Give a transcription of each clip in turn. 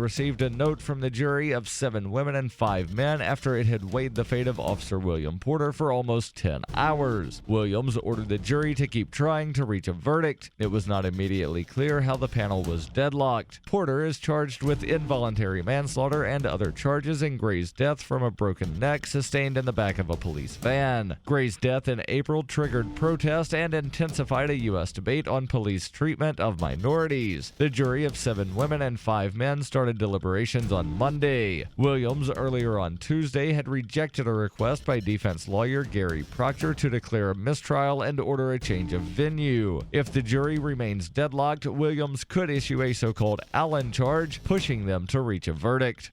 received a note from the jury of 7 women and 5 men after it had weighed the fate of Officer William Porter for almost 10 hours. Williams ordered the jury to keep trying to reach a verdict. It was not immediately clear how the panel was deadlocked. Porter is charged with involuntary manslaughter and other charges in Gray's death from a broken neck sustained in the back of a police van. Gray's death in April triggered protest and intensified a U.S. debate on police treatment of minorities. The jury of 7 women and 5 men started deliberations on Monday. Williams earlier on Tuesday had rejected a request by defense lawyer Gary Proctor to declare a mistrial and order a change of venue. If the jury remains deadlocked, Williams could issue a so-called Allen charge, pushing them to reach a verdict.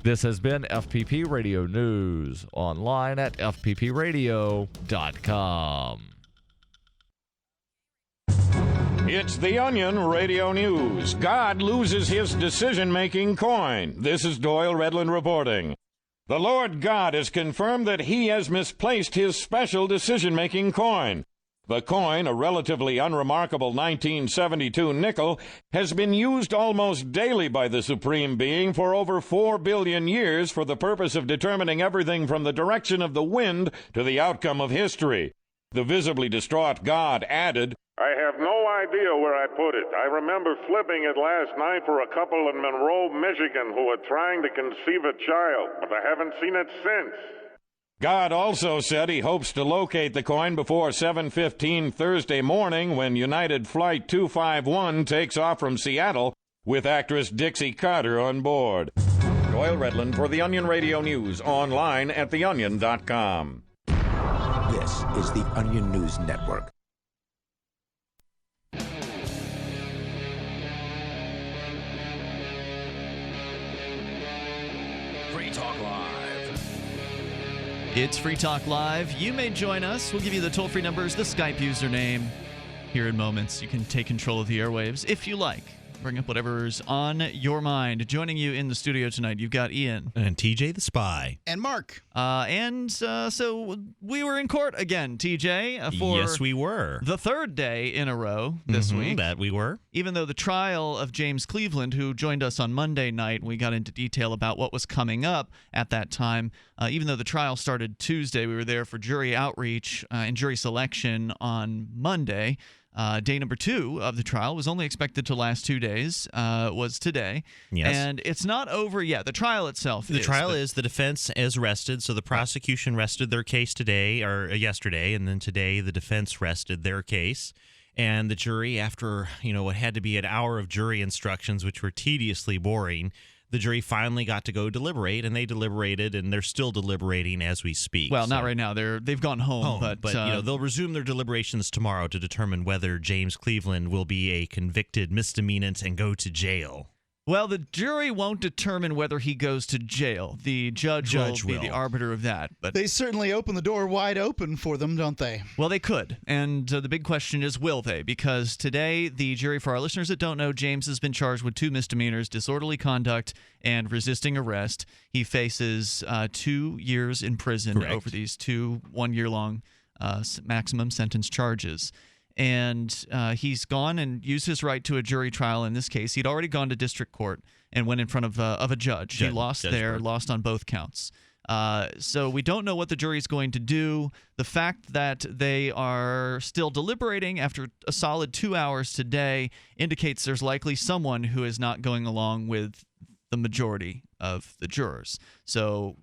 This has been FPP Radio News, online at fppradio.com. It's The Onion Radio News. God loses his decision-making coin. This is Doyle Redland reporting. The Lord God has confirmed that he has misplaced his special decision-making coin. The coin, a relatively unremarkable 1972 nickel, has been used almost daily by the Supreme Being for over 4 billion years for the purpose of determining everything from the direction of the wind to the outcome of history. The visibly distraught God added, I have no idea where I put it. I remember flipping it last night for a couple in Monroe, Michigan, who were trying to conceive a child, but I haven't seen it since. God also said he hopes to locate the coin before 7:15 Thursday morning when United Flight 251 takes off from Seattle with actress Dixie Carter on board. Doyle Redland for The Onion Radio News, online at theonion.com. This is the Onion News Network. Free Talk Live. It's Free Talk Live. You may join us. We'll give you the toll-free numbers, the Skype username. Here in moments, you can take control of the airwaves if you like. Bring up whatever's on your mind. Joining you in the studio tonight, you've got Ian. And TJ the Spy. And Mark. So we were in court again, TJ, for yes, we were. The third day in a row this week. That we were. Even though the trial of James Cleveland, who joined us on Monday night, we got into detail about what was coming up at that time. Even though the trial started Tuesday, we were there for jury outreach and jury selection on Monday. Day number 2 of the trial was only expected to last 2 days, was today. Yes. And it's not over yet. The trial itself The trial is the defense is rested, so the prosecution rested their case today, or yesterday, and then today the defense rested their case. And the jury, after, what had to be an hour of jury instructions, which were tediously boring, the jury finally got to go deliberate, and they deliberated, and they're still deliberating as we speak. Well, not right now. They've gone home, but they'll resume their deliberations tomorrow to determine whether James Cleveland will be a convicted misdemeanant and go to jail. Well, the jury won't determine whether he goes to jail. The judge will be the arbiter of that. But they certainly open the door wide open for them, don't they? Well, they could. And the big question is, will they? Because today, the jury, for our listeners that don't know, James has been charged with 2 misdemeanors, disorderly conduct and resisting arrest. He faces 2 years in prison over these 2 one-year-long maximum sentence charges. And he's gone and used his right to a jury trial in this case. He'd already gone to district court and went in front of a judge. He lost there, lost on both counts. So we don't know what the jury's going to do. The fact that they are still deliberating after a solid 2 hours today indicates there's likely someone who is not going along with the majority of the jurors. So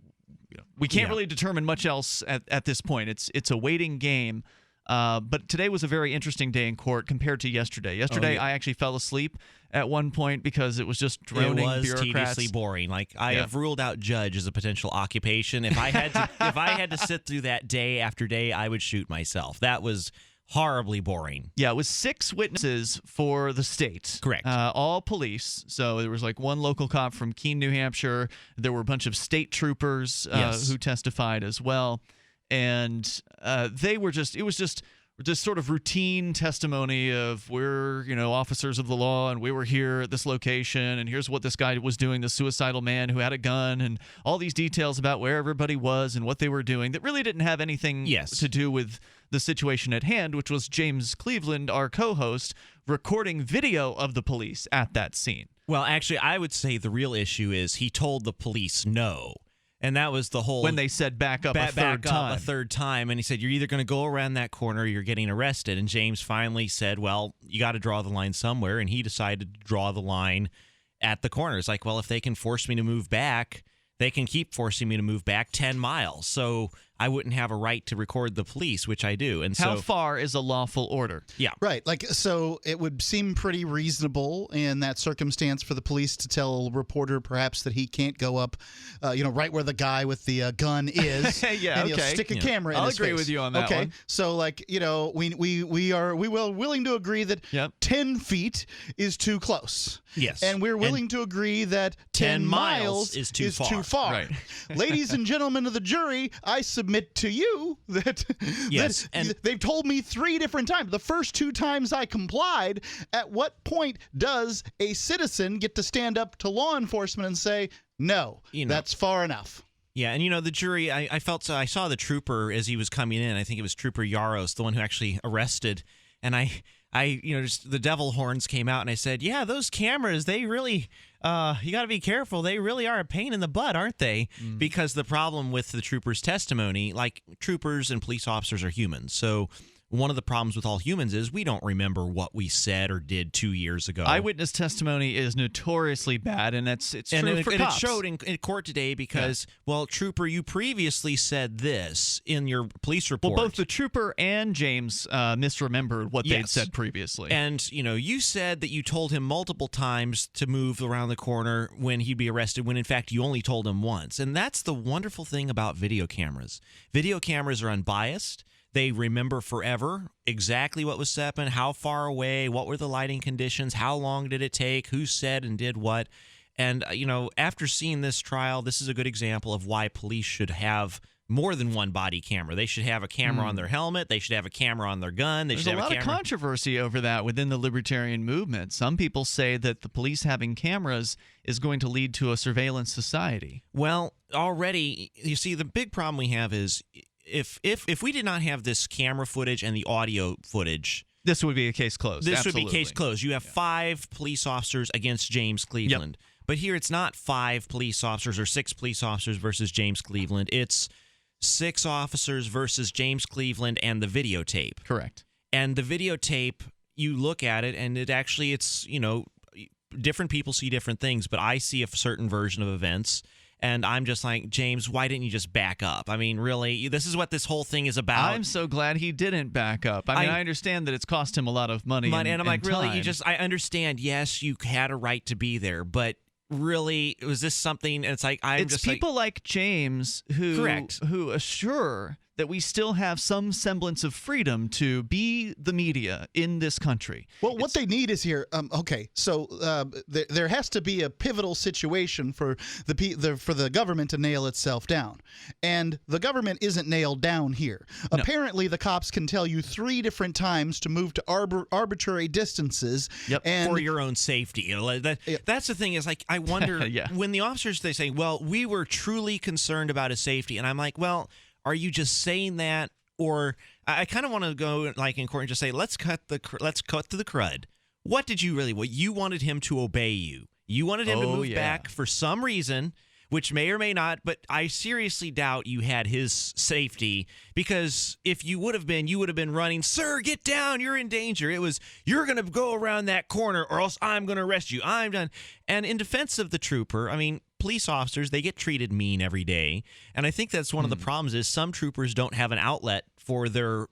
we can't really determine much else at this point. It's a waiting game. But today was a very interesting day in court compared to yesterday. I actually fell asleep at one point because it was just droning bureaucrats. It was tediously boring. I have ruled out judge as a potential occupation. If I had to sit through that day after day, I would shoot myself. That was horribly boring. Yeah, it was 6 witnesses for the state. Correct. All police. So there was one local cop from Keene, New Hampshire. There were a bunch of state troopers who testified as well. And it was just sort of routine testimony of we're, officers of the law and we were here at this location and here's what this guy was doing, the suicidal man who had a gun, and all these details about where everybody was and what they were doing that really didn't have anything to do with the situation at hand, which was James Cleveland, our co-host, recording video of the police at that scene. Well, actually, I would say the real issue is he told the police no. And that was the whole... When they said back up a third time. And he said, you're either going to go around that corner or you're getting arrested. And James finally said, well, you got to draw the line somewhere. And he decided to draw the line at the corner. It's like, well, if they can force me to move back, they can keep forcing me to move back 10 miles. So I wouldn't have a right to record the police, which I do. And how far is a lawful order? Yeah. Right. Like, so it would seem pretty reasonable in that circumstance for the police to tell a reporter perhaps that he can't go up, right where the guy with the gun is. Yeah, and he'll stick a camera in I'll his agree face. with you on that one. So, like, we are willing to agree that 10 feet is too close. Yes. And we're willing to agree that 10 miles is too far. Right. Ladies and gentlemen of the jury, I submit to you that, and they've told me 3 different times. The first 2 times I complied, at what point does a citizen get to stand up to law enforcement and say, no, that's far enough? Yeah, and the jury, I saw the trooper as he was coming in. I think it was Trooper Yaros, the one who actually arrested. And I just the devil horns came out, and I said, yeah, those cameras, they really, you got to be careful. They really are a pain in the butt, aren't they? Because the problem with the trooper's testimony, like troopers and police officers are humans. So one of the problems with all humans is we don't remember what we said or did 2 years ago. Eyewitness testimony is notoriously bad, and it's true for cops. It showed in court today because, well, trooper, you previously said this in your police report. Well, both the trooper and James misremembered what they'd said previously. And, you said that you told him multiple times to move around the corner when he'd be arrested, when in fact you only told him once. And that's the wonderful thing about video cameras. Video cameras are unbiased. They remember forever exactly what was happening, how far away, what were the lighting conditions, how long did it take, who said and did what. And, after seeing this trial, this is a good example of why police should have more than one body camera. They should have a camera on their helmet. They should have a camera on their gun. There's a lot of controversy over that within the libertarian movement. Some people say that the police having cameras is going to lead to a surveillance society. Well, already, you see, the big problem we have is if we did not have this camera footage and the audio footage, this would be a case closed. This would be case closed. You have 5 police officers against James Cleveland. But here it's not 5 police officers or 6 police officers versus James Cleveland. It's 6 officers versus James Cleveland and the videotape. Correct. And the videotape, you look at it, and it's different people see different things, but I see a certain version of events. And I'm just like, James, why didn't you just back up? I mean, really, this is what this whole thing is about. I'm so glad he didn't back up. I mean, I understand that it's cost him a lot of money and I'm like, time. Really, I understand, yes, you had a right to be there, but really, was this something, and it's like, it's people like James who assure that we still have some semblance of freedom to be the media in this country. Well, what they need is here. There has to be a pivotal situation for the government to nail itself down, and the government isn't nailed down here. No. Apparently, the cops can tell you 3 different times to move to arbitrary distances, and for your own safety. That's the thing. Is like, I wonder when the officers, they say, "Well, we were truly concerned about his safety," and I'm like, well, are you just saying that, or I kind of want to go like in court and just say, let's cut to the crud. What did you really? What you wanted him to obey you? You wanted him to move back for some reason, which may or may not. But I seriously doubt you had his safety, because if you would have been running, sir, get down, you're in danger. It was, you're going to go around that corner, or else I'm going to arrest you. I'm done. And in defense of the trooper, I mean, police officers, they get treated mean every day. And I think that's one of the problems is some troopers don't have an outlet for their,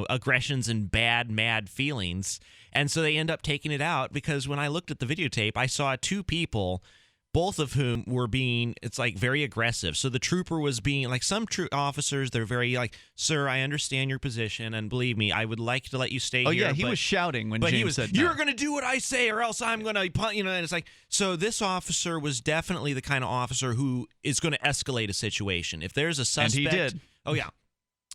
aggressions and mad feelings. And so they end up taking it out, because when I looked at the videotape, I saw 2 people, both of whom were being, it's like very aggressive. So the trooper was being like, some officers, they're very like, sir, I understand your position, and believe me, I would like to let you stay here. Oh yeah, he was shouting when James said no. You're going to do what I say, or else I'm going to, and it's like, so this officer was definitely the kind of officer who is going to escalate a situation. If there's a suspect. And he did. Oh yeah.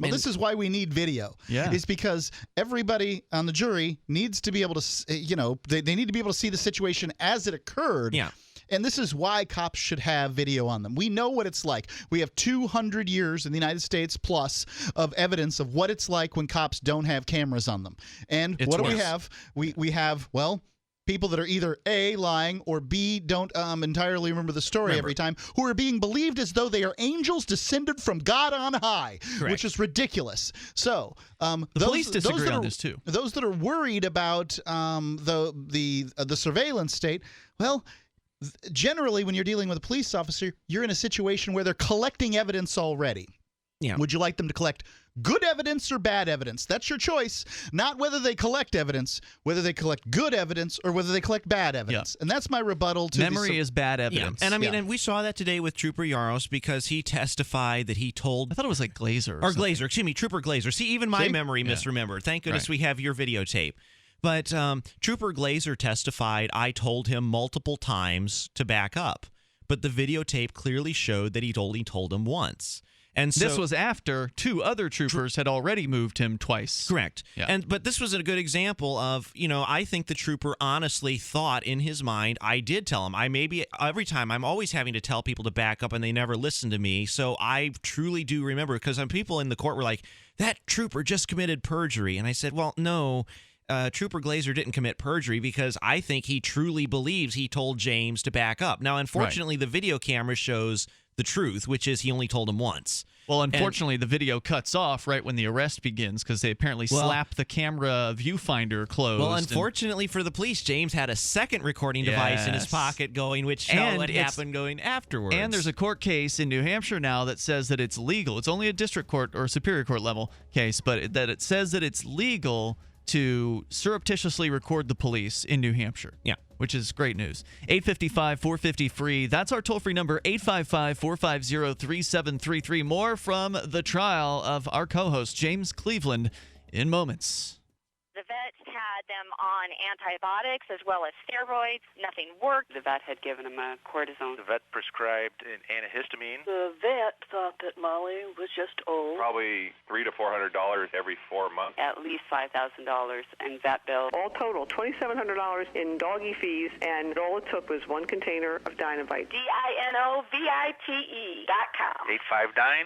Well, this is why we need video. Yeah. It's because everybody on the jury needs to be able to, they need to be able to see the situation as it occurred. Yeah. And this is why cops should have video on them. We know what it's like. We have 200 years in the United States plus of evidence of what it's like when cops don't have cameras on them. And what do we have? We have, well, people that are either A, lying, or B, don't entirely remember the story every time, who are being believed as though they are angels descended from God on high, which is ridiculous. So the police disagree on this too. Those that are worried about the surveillance state, well, generally when you're dealing with a police officer, you're in a situation where they're collecting evidence already. Yeah. Would you like them to collect good evidence or bad evidence? That's your choice. Not whether they collect evidence, whether they collect good evidence or whether they collect bad evidence. And that's my rebuttal to memory is bad evidence. Yeah. And I mean, and we saw that today with Trooper Yaros because he testified that he told. I thought it was like Glazer. Or Glazer, excuse me, Trooper Glazer. See, even my memory misremembered. Thank goodness we have your videotape. But Trooper Glazer testified, I told him multiple times to back up. But the videotape clearly showed that he'd only told him once. And so, this was after 2 other troopers had already moved him twice. Correct. Yeah. But this was a good example of, I think the trooper honestly thought in his mind, I did tell him. Every time, I'm always having to tell people to back up and they never listen to me. So I truly do remember, because some people in the court were like, that trooper just committed perjury. And I said, well, no, Trooper Glazer didn't commit perjury because I think he truly believes he told James to back up. Now, unfortunately, the video camera shows the truth, which is he only told him once. Well, unfortunately, the video cuts off right when the arrest begins because they apparently slap the camera viewfinder closed. Well, unfortunately for the police, James had a second recording device in his pocket going, which showed what happened going afterwards. And there's a court case in New Hampshire now that says that it's legal. It's only a district court or superior court level case, but that it says that it's legal to surreptitiously record the police in New Hampshire. Yeah. Which is great news. 855-450-FREE. That's our toll-free number, 855-450-3733. More from the trial of our co-host, James Cleveland, in moments. The vet had them on antibiotics as well as steroids. Nothing worked. The vet had given him a cortisone. The vet prescribed an antihistamine. The vet thought that Molly was just old. Probably $300 to $400 every 4 months. At least $5,000 in vet bills. All total, $2,700 in doggy fees, and all it took was 1 container of Dinovite. DINOVITE.com.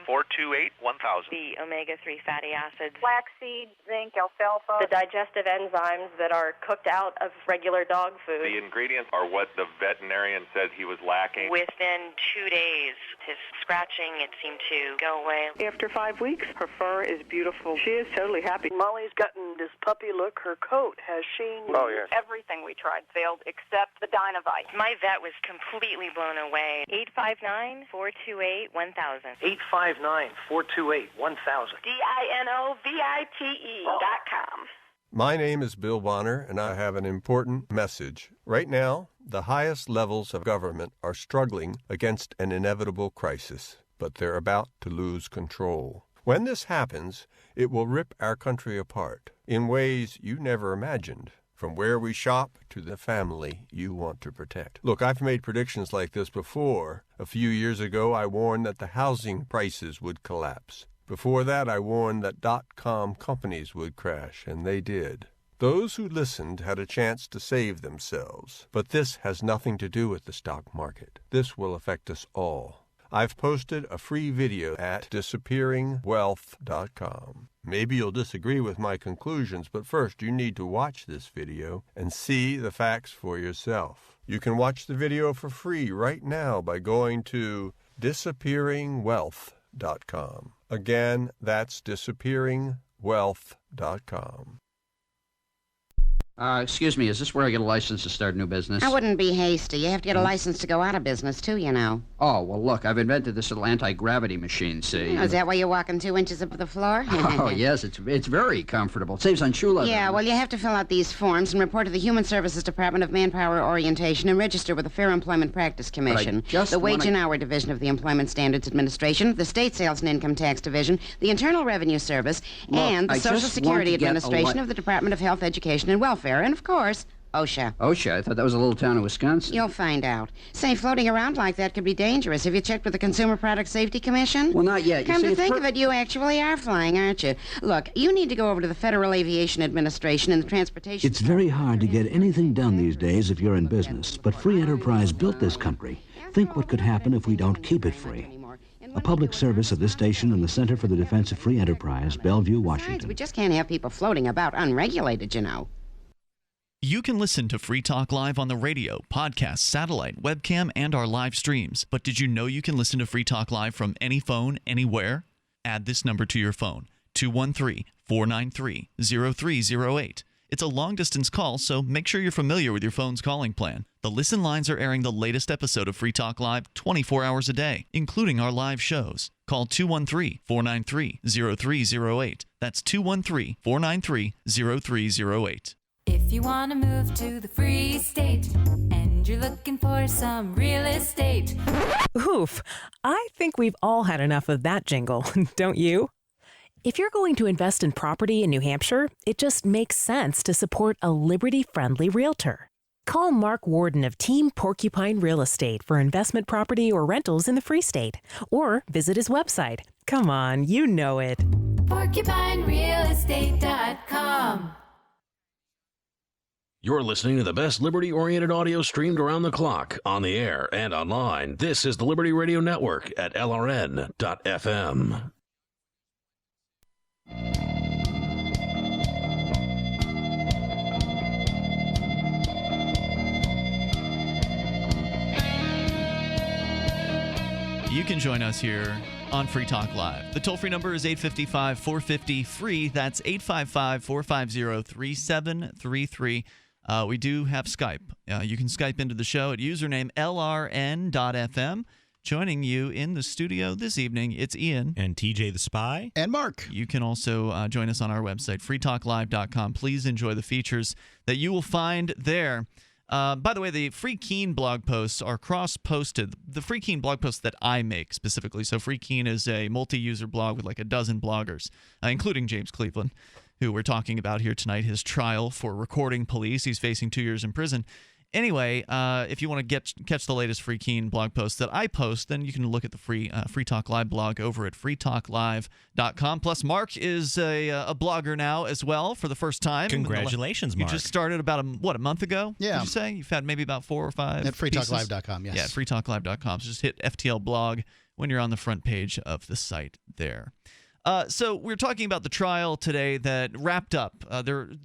859-428-1000. The omega-3 fatty acids. Flaxseed, zinc, alfalfa. The digestive enzymes that are cooked out of regular dog food. The ingredients are what the veterinarian said he was lacking. Within 2 days, his scratching, it seemed to go away. After 5 weeks, her fur is beautiful. She is totally happy. Molly's gotten this puppy look. Her coat has sheen. Oh, yes. Everything we tried failed except the Dinovite. My vet was completely blown away. 859-428-1000. 859-428-1000. DINOVITE.com. My name is Bill Bonner, and I have an important message. Right now, the highest levels of government are struggling against an inevitable crisis, but they're about to lose control. When this happens, it will rip our country apart in ways you never imagined, from where we shop to the family you want to protect. Look, I've made predictions like this before. A few years ago, I warned that the housing prices would collapse. Before that, I warned that .com companies would crash, and they did. Those who listened had a chance to save themselves. But this has nothing to do with the stock market. This will affect us all. I've posted a free video at disappearingwealth.com. Maybe you'll disagree with my conclusions, but first you need to watch this video and see the facts for yourself. You can watch the video for free right now by going to disappearingwealth.com. Again, that's disappearingwealth.com. Excuse me, is this where I get a license to start a new business? I wouldn't be hasty. You have to get a license to go out of business, too, you know. Oh, well, look, I've invented this little anti-gravity machine, see? Oh, is that why you're walking 2 inches up the floor? Oh, yes, it's very comfortable. It saves on shoe leather. Yeah, well, you have to fill out these forms and report to the Human Services Department of Manpower Orientation and register with the Fair Employment Practice Commission, the Wage and Hour Division of the Employment Standards Administration, the State Sales and Income Tax Division, the Internal Revenue Service, and the Social Security Administration of the Department of Health, Education, and Welfare, and, of course, OSHA. OSHA? I thought that was a little town in Wisconsin. You'll find out. Say, floating around like that could be dangerous. Have you checked with the Consumer Product Safety Commission? Well, not yet. Come to think of it, you actually are flying, aren't you? Look, you need to go over to the Federal Aviation Administration and the Transportation... It's very hard to get anything done these days if you're in business, but free enterprise built this country. Think what could happen if we don't keep it free. A public service of this station and the Center for the Defense of Free Enterprise, Bellevue, Washington. We just can't have people floating about unregulated, you know. You can listen to Free Talk Live on the radio, podcast, satellite, webcam, and our live streams. But did you know you can listen to Free Talk Live from any phone, anywhere? Add this number to your phone, 213-493-0308. It's a long-distance call, so make sure you're familiar with your phone's calling plan. The Listen lines are airing the latest episode of Free Talk Live 24 hours a day, including our live shows. Call 213-493-0308. That's 213-493-0308. If you want to move to the free state and you're looking for some real estate. Oof, I think we've all had enough of that jingle, don't you? If you're going to invest in property in New Hampshire, it just makes sense to support a liberty-friendly realtor. Call Mark Warden of Team Porcupine Real Estate for investment property or rentals in the Free State, or visit his website. Come on, you know it. PorcupineRealEstate.com. You're listening to the best liberty-oriented audio streamed around the clock, on the air and online. This is the Liberty Radio Network at LRN.FM. You can join us here on Free Talk Live. The toll-free number is 855-450-FREE. That's 855-450-3733. We do have Skype. You can Skype into the show at username LRN.FM. Joining you in the studio this evening, it's Ian. And TJ the Spy. And Mark. You can also join us on our website, freetalklive.com. Please enjoy the features that you will find there. By the way, the Free Keene blog posts are cross-posted. The Free Keene blog posts that I make specifically. So Free Keene is a multi-user blog with like a dozen bloggers, including James Cleveland, who we're talking about here tonight, his trial for recording police. He's facing 2 years in prison. Anyway, if you want to catch the latest Free Keene blog posts that I post, then you can look at the Free Talk Live blog over at freetalklive.com. Plus, Mark is a blogger now as well for the first time. Congratulations, Mark. You just started about a month ago? Yeah. Did you say? You've had maybe about 4 or 5 At freetalklive.com, yes. Yeah, freetalklive.com. So just hit FTL blog when you're on the front page of the site there. So we're talking about the trial today that wrapped up.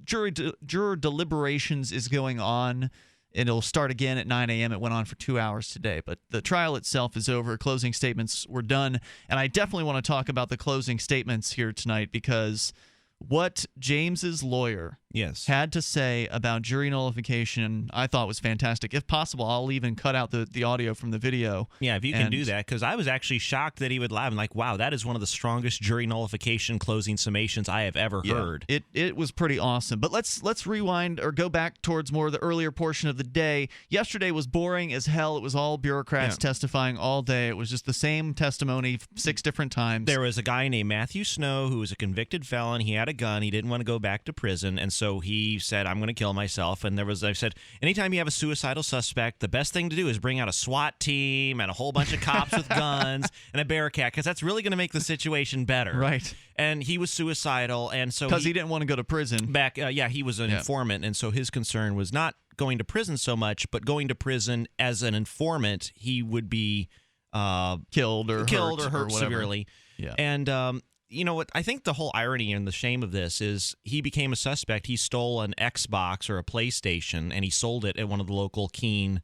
Juror deliberations is going on. It'll start again at 9 a.m. It went on for 2 hours today, but the trial itself is over. Closing statements were done, and I definitely want to talk about the closing statements here tonight because what James's lawyer had to say about jury nullification I thought was fantastic. If possible, I'll even cut out the audio from the video. Yeah, if you can do that, because I was actually shocked that he would lie. I'm like, wow, that is one of the strongest jury nullification closing summations I have ever heard. It was pretty awesome. But let's rewind or go back towards more of the earlier portion of the day. Yesterday was boring as hell. It was all bureaucrats testifying all day. It was just the same testimony 6 different times. There was a guy named Matthew Snow who was a convicted felon. He had a gun. He didn't want to go back to prison, and so he said, I'm going to kill myself. And I said, anytime you have a suicidal suspect, the best thing to do is bring out a SWAT team and a whole bunch of cops with guns and a Bearcat, because that's really going to make the situation better. Right. And he was suicidal, and so because he didn't want to go to prison. He was an informant, and so his concern was not going to prison so much, but going to prison as an informant, he would be killed or hurt severely. Yeah. And you know what? I think the whole irony and the shame of this is he became a suspect. He stole an Xbox or a PlayStation, and he sold it at one of the local Keene.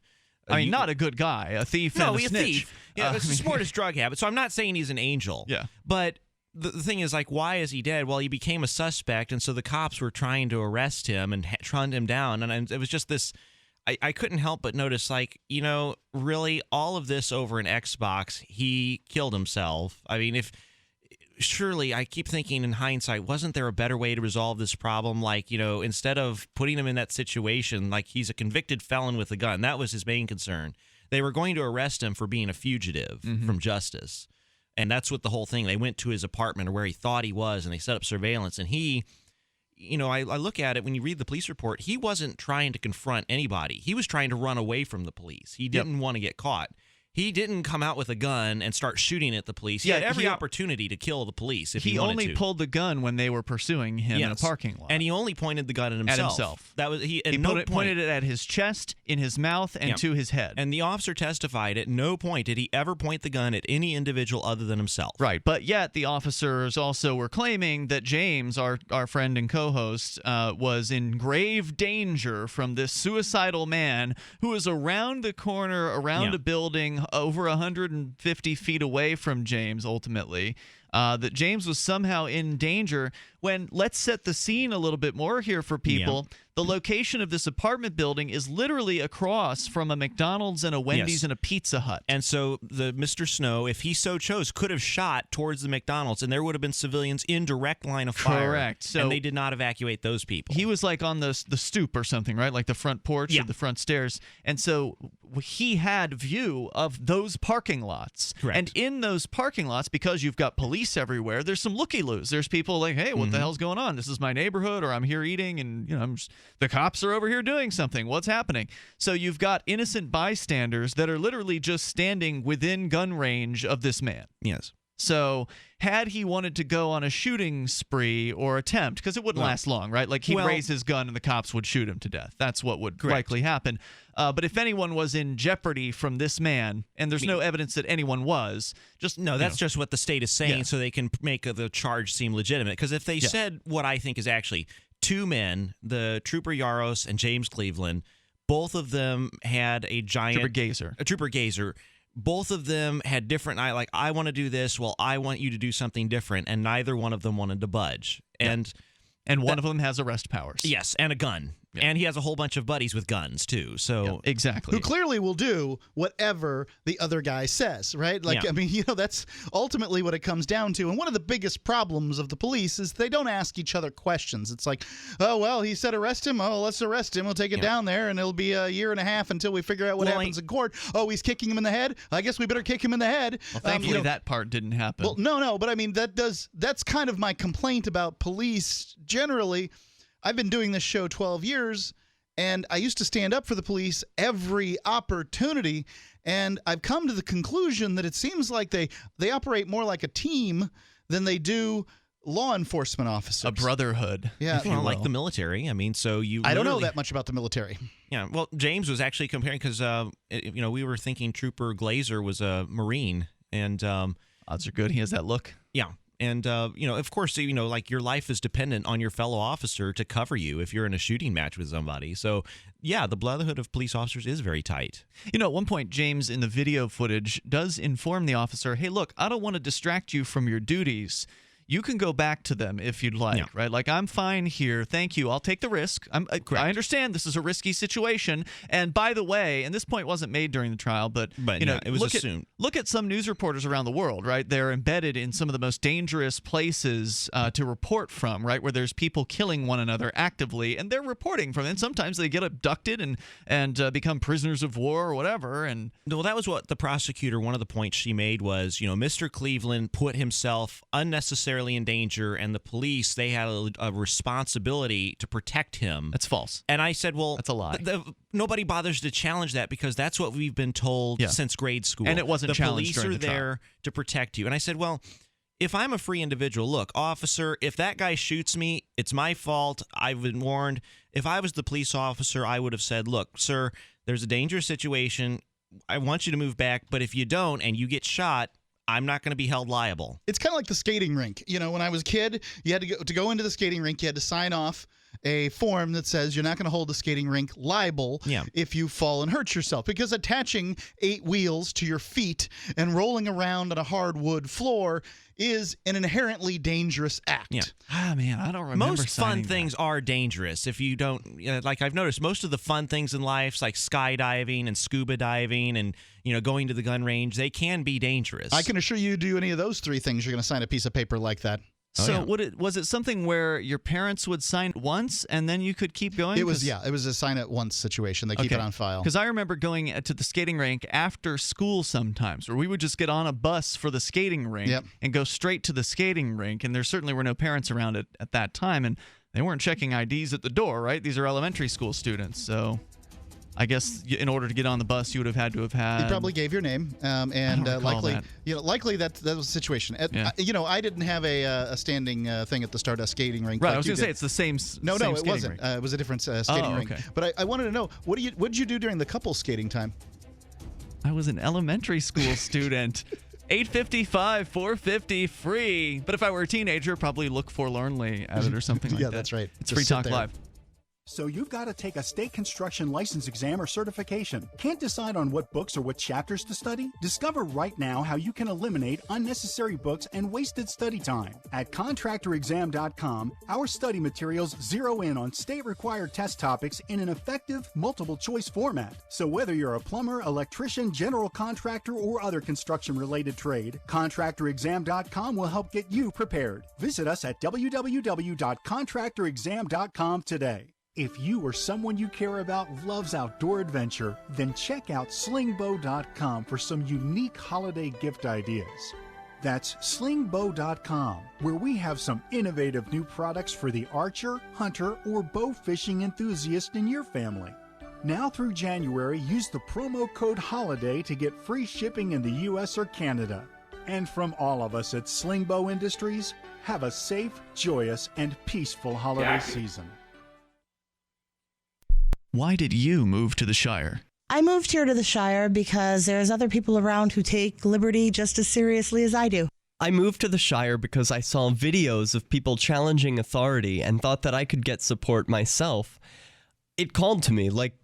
I mean, not a good guy, a thief and a snitch. Thief. Yeah, it's a sport his drug habit. So I'm not saying he's an angel. Yeah. But the thing is, like, why is he dead? Well, he became a suspect, and so the cops were trying to arrest him and hunt him down. And it was just this. I couldn't help but notice, like, you know, really all of this over an Xbox, he killed himself. I mean, surely, I keep thinking in hindsight, wasn't there a better way to resolve this problem? Like, you know, instead of putting him in that situation, like he's a convicted felon with a gun. That was his main concern. They were going to arrest him for being a fugitive from justice. And that's what the whole thing, they went to his apartment or where he thought he was, and they set up surveillance. And he, you know, I look at it, when you read the police report, he wasn't trying to confront anybody. He was trying to run away from the police. He didn't want to get caught. He didn't come out with a gun and start shooting at the police. He had every opportunity to kill the police if he wanted to. He only pulled the gun when they were pursuing him in a parking lot. And he only pointed the gun at himself. That was he pointed it at his chest, in his mouth, and to his head. And the officer testified at no point did he ever point the gun at any individual other than himself. Right, but yet the officers also were claiming that James, our friend and co-host, was in grave danger from this suicidal man who was around the corner, around a building over 150 feet away from James, ultimately. That James was somehow in danger when, let's set the scene a little bit more here for people. Yeah. The location of this apartment building is literally across from a McDonald's and a Wendy's and a Pizza Hut. And so Mr. Snow, if he so chose, could have shot towards the McDonald's, and there would have been civilians in direct line of fire. Correct. So and they did not evacuate those people. He was like on the stoop or something, right? Like the front porch or the front stairs. And so he had view of those parking lots. Correct. And in those parking lots, because you've got police everywhere, there's some looky-loos. There's people like, hey, what the hell's going on? This is my neighborhood, or I'm here eating, and the cops are over here doing something. What's happening? So you've got innocent bystanders that are literally just standing within gun range of this man. Yes. So had he wanted to go on a shooting spree or attempt, because it wouldn't last long, right? Like he'd raise his gun and the cops would shoot him to death. That's what would likely happen. But if anyone was in jeopardy from this man, and there's no evidence that anyone was, that's just what the state is saying, so they can make the charge seem legitimate. Because if they said what I think is actually two men, the Trooper Yaros and James Cleveland, both of them had a giant Trooper Gazer. Both of them had different, I want to do this, well, I want you to do something different, and neither one of them wanted to budge. And one of them has arrest powers. Yes, and a gun. Yeah. And he has a whole bunch of buddies with guns, too. So exactly. Who clearly will do whatever the other guy says, right? I mean, that's ultimately what it comes down to. And one of the biggest problems of the police is they don't ask each other questions. It's like, oh, well, he said arrest him. Oh, let's arrest him. We'll take it down there, and it'll be a year and a half until we figure out what happens in court. Oh, he's kicking him in the head? I guess we better kick him in the head. Well, thankfully, that part didn't happen. Well, no, but I mean, that's kind of my complaint about police generally. I've been doing this show 12 years, and I used to stand up for the police every opportunity, and I've come to the conclusion that it seems like they operate more like a team than they do law enforcement officers. A brotherhood. Yeah. Like the military. I mean, so you I don't know that much about the military. Yeah, well, James was actually comparing because, we were thinking Trooper Glazer was a Marine, and odds are good he has that look. Yeah. And, of course, like your life is dependent on your fellow officer to cover you if you're in a shooting match with somebody. So, yeah, the brotherhood of police officers is very tight. At one point, James, in the video footage, does inform the officer, hey, look, I don't want to distract you from your duties. You can go back to them if you'd like, right? Like, I'm fine here. Thank you. I'll take the risk. I understand this is a risky situation. And by the way, and this point wasn't made during the trial, but it was assumed. Look at some news reporters around the world, right? They're embedded in some of the most dangerous places to report from, right? Where there's people killing one another actively, and they're reporting from it. And sometimes they get abducted and become prisoners of war or whatever. And well, that was what the prosecutor, one of the points she made was, Mr. Cleveland put himself unnecessarily in danger, and the police, they had a responsibility to protect him. That's false. And I said, well, that's a lie. Nobody bothers to challenge that because that's what we've been told since grade school. And it wasn't challenged during the trial. The police are there to protect you. And I said, well, if I'm a free individual, look, officer, if that guy shoots me, it's my fault. I've been warned. If I was the police officer, I would have said, look, sir, there's a dangerous situation. I want you to move back. But if you don't and you get shot, I'm not going to be held liable. It's kind of like the skating rink. When I was a kid, you had to go into the skating rink. You had to sign off a form that says you're not going to hold the skating rink liable if you fall and hurt yourself. Because attaching 8 wheels to your feet and rolling around on a hardwood floor is an inherently dangerous act. Yeah. Man, I don't remember. Most fun things are dangerous if you don't. Like I've noticed, most of the fun things in life, like skydiving and scuba diving and going to the gun range, they can be dangerous. I can assure you, do any of those 3 things, you're going to sign a piece of paper like that. So was it something where your parents would sign once and then you could keep going? It was a sign it once situation. They keep it on file. Because I remember going to the skating rink after school sometimes, where we would just get on a bus for the skating rink and go straight to the skating rink. And there certainly were no parents around at that time, and they weren't checking IDs at the door, right? These are elementary school students, so. I guess in order to get on the bus, you would have had to have had. You probably gave your name, and likely that was the situation. I didn't have a standing thing at the Stardust skating rink. Right, like I was going to say it's the same. No, same it wasn't. It was a different skating rink. But I wanted to know what did you do during the couple skating time? I was an elementary school student. $8.55, $4.50 free. But if I were a teenager, probably look forlornly at it or something like that. Yeah, that's right. It's Free Talk Live. So you've got to take a state construction license exam or certification. Can't decide on what books or what chapters to study? Discover right now how you can eliminate unnecessary books and wasted study time. At contractorexam.com, our study materials zero in on state-required test topics in an effective, multiple-choice format. So whether you're a plumber, electrician, general contractor, or other construction-related trade, contractorexam.com will help get you prepared. Visit us at www.contractorexam.com today. If you or someone you care about loves outdoor adventure, then check out slingbow.com for some unique holiday gift ideas. That's slingbow.com, where we have some innovative new products for the archer, hunter, or bow fishing enthusiast in your family. Now through January, use the promo code HOLIDAY to get free shipping in the U.S. or Canada. And from all of us at Slingbow Industries, have a safe, joyous, and peaceful holiday season. Why did you move to the Shire? I moved here to the Shire because there's other people around who take liberty just as seriously as I do. I moved to the Shire because I saw videos of people challenging authority and thought that I could get support myself. It called to me, like,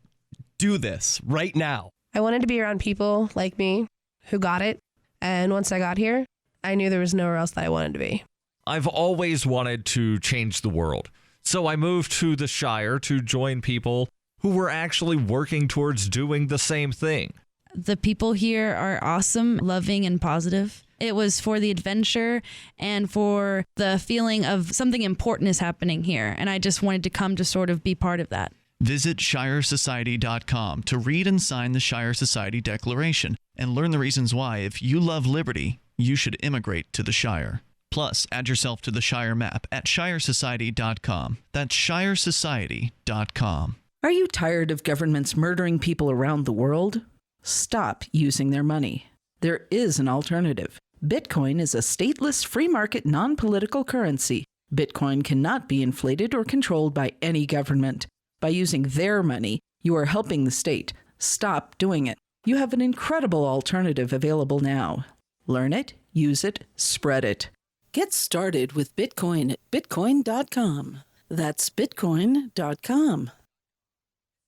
do this right now. I wanted to be around people like me who got it. And once I got here, I knew there was nowhere else that I wanted to be. I've always wanted to change the world. So I moved to the Shire to join people who were actually working towards doing the same thing. The people here are awesome, loving, and positive. It was for the adventure and for the feeling of something important is happening here. And I just wanted to come to sort of be part of that. Visit ShireSociety.com to read and sign the Shire Society Declaration and learn the reasons why, if you love liberty, you should immigrate to the Shire. Plus, add yourself to the Shire map at ShireSociety.com. That's ShireSociety.com. Are you tired of governments murdering people around the world? Stop using their money. There is an alternative. Bitcoin is a stateless, free market, non-political currency. Bitcoin cannot be inflated or controlled by any government. By using their money, you are helping the state. Stop doing it. You have an incredible alternative available now. Learn it, use it, spread it. Get started with Bitcoin at bitcoin.com. That's bitcoin.com.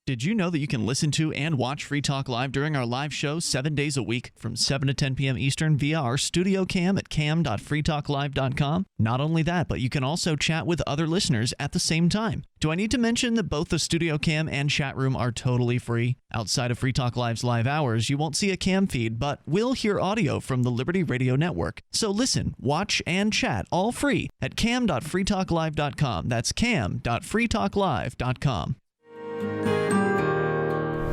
Did you know that you can listen to and watch Free Talk Live during our live show 7 days a week from 7 to 10 p.m. Eastern via our studio cam at cam.freetalklive.com? Not only that, but you can also chat with other listeners at the same time. Do I need to mention that both the studio cam and chat room are totally free? Outside of Free Talk Live's live hours, you won't see a cam feed, but will hear audio from the Liberty Radio Network. So listen, watch, and chat all free at cam.freetalklive.com. That's cam.freetalklive.com.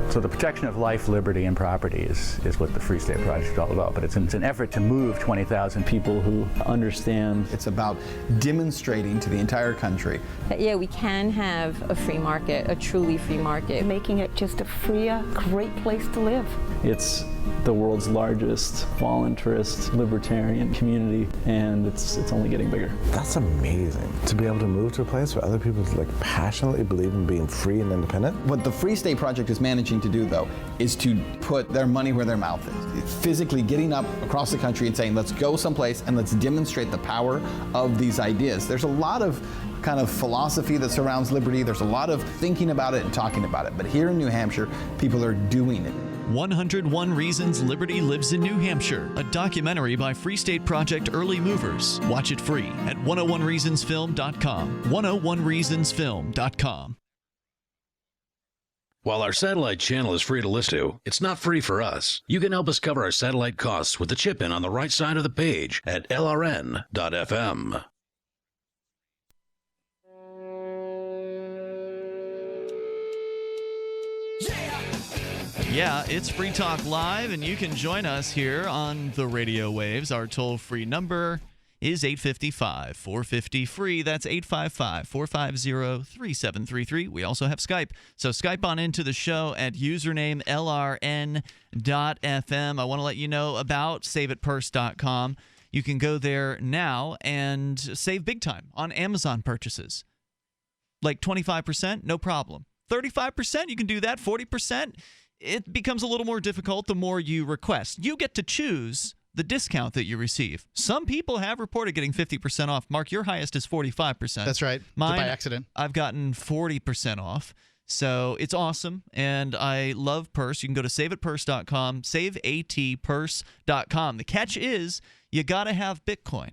So the protection of life, liberty, and property is what the Free State Project is all about. But it's an effort to move 20,000 people who understand. It's about demonstrating to the entire country that, yeah, we can have a free market, a truly free market. Making it just a freer, great place to live. It's the world's largest voluntarist libertarian community, and it's only getting bigger. That's amazing, to be able to move to a place where other people passionately believe in being free and independent. What the Free State Project is managing to do, though, is to put their money where their mouth is. It's physically getting up across the country and saying, let's go someplace and let's demonstrate the power of these ideas. There's a lot of kind of philosophy that surrounds liberty. There's a lot of thinking about it and talking about it. But here in New Hampshire, people are doing it. 101 Reasons Liberty Lives in New Hampshire, a documentary by Free State Project Early Movers. Watch it free at 101reasonsfilm.com. 101reasonsfilm.com. While our satellite channel is free to listen to, it's not free for us. You can help us cover our satellite costs with the chip-in on the right side of the page at lrn.fm. Yeah, it's Free Talk Live, and you can join us here on the radio waves. Our toll-free number is 855-450-FREE. That's 855-450-3733. We also have Skype. So Skype on into the show at username LRN.FM. I want to let you know about saveitpurse.com. You can go there now and save big time on Amazon purchases. Like 25%, no problem. 35%, you can do that. 40%, it becomes a little more difficult the more you request. You get to choose the discount that you receive. Some people have reported getting 50% off. Mark, your highest is 45%. That's right. Mine, by accident. I've gotten 40% off. So it's awesome, and I love Purse. You can go to saveitpurse.com, saveatpurse.com. The catch is you got to have Bitcoin.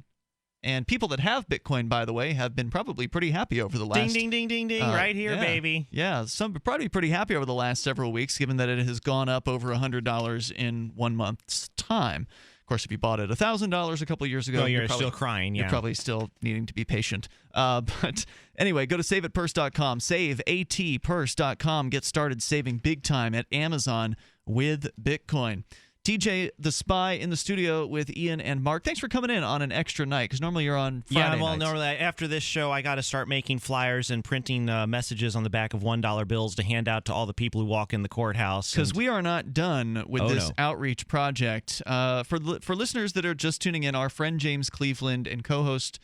And people that have Bitcoin, by the way, have been probably pretty happy over the last... Ding, ding, ding, ding, ding, right here, yeah, baby. Yeah, some probably pretty happy over the last several weeks, given that it has gone up over $100 in 1 month's time. Of course, if you bought it $1,000 a couple of years ago, you're probably, still crying. Yeah. You're probably still needing to be patient. But anyway, go to saveitpurse.com, saveatpurse.com. Get started saving big time at Amazon with Bitcoin. TJ, the spy, in the studio with Ian and Mark. Thanks for coming in on an extra night, because normally you're on Friday nights. Normally after this show, I got to start making flyers and printing messages on the back of $1 bills to hand out to all the people who walk in the courthouse. Because we are not done with this outreach project. For listeners that are just tuning in, our friend James Cleveland and co-host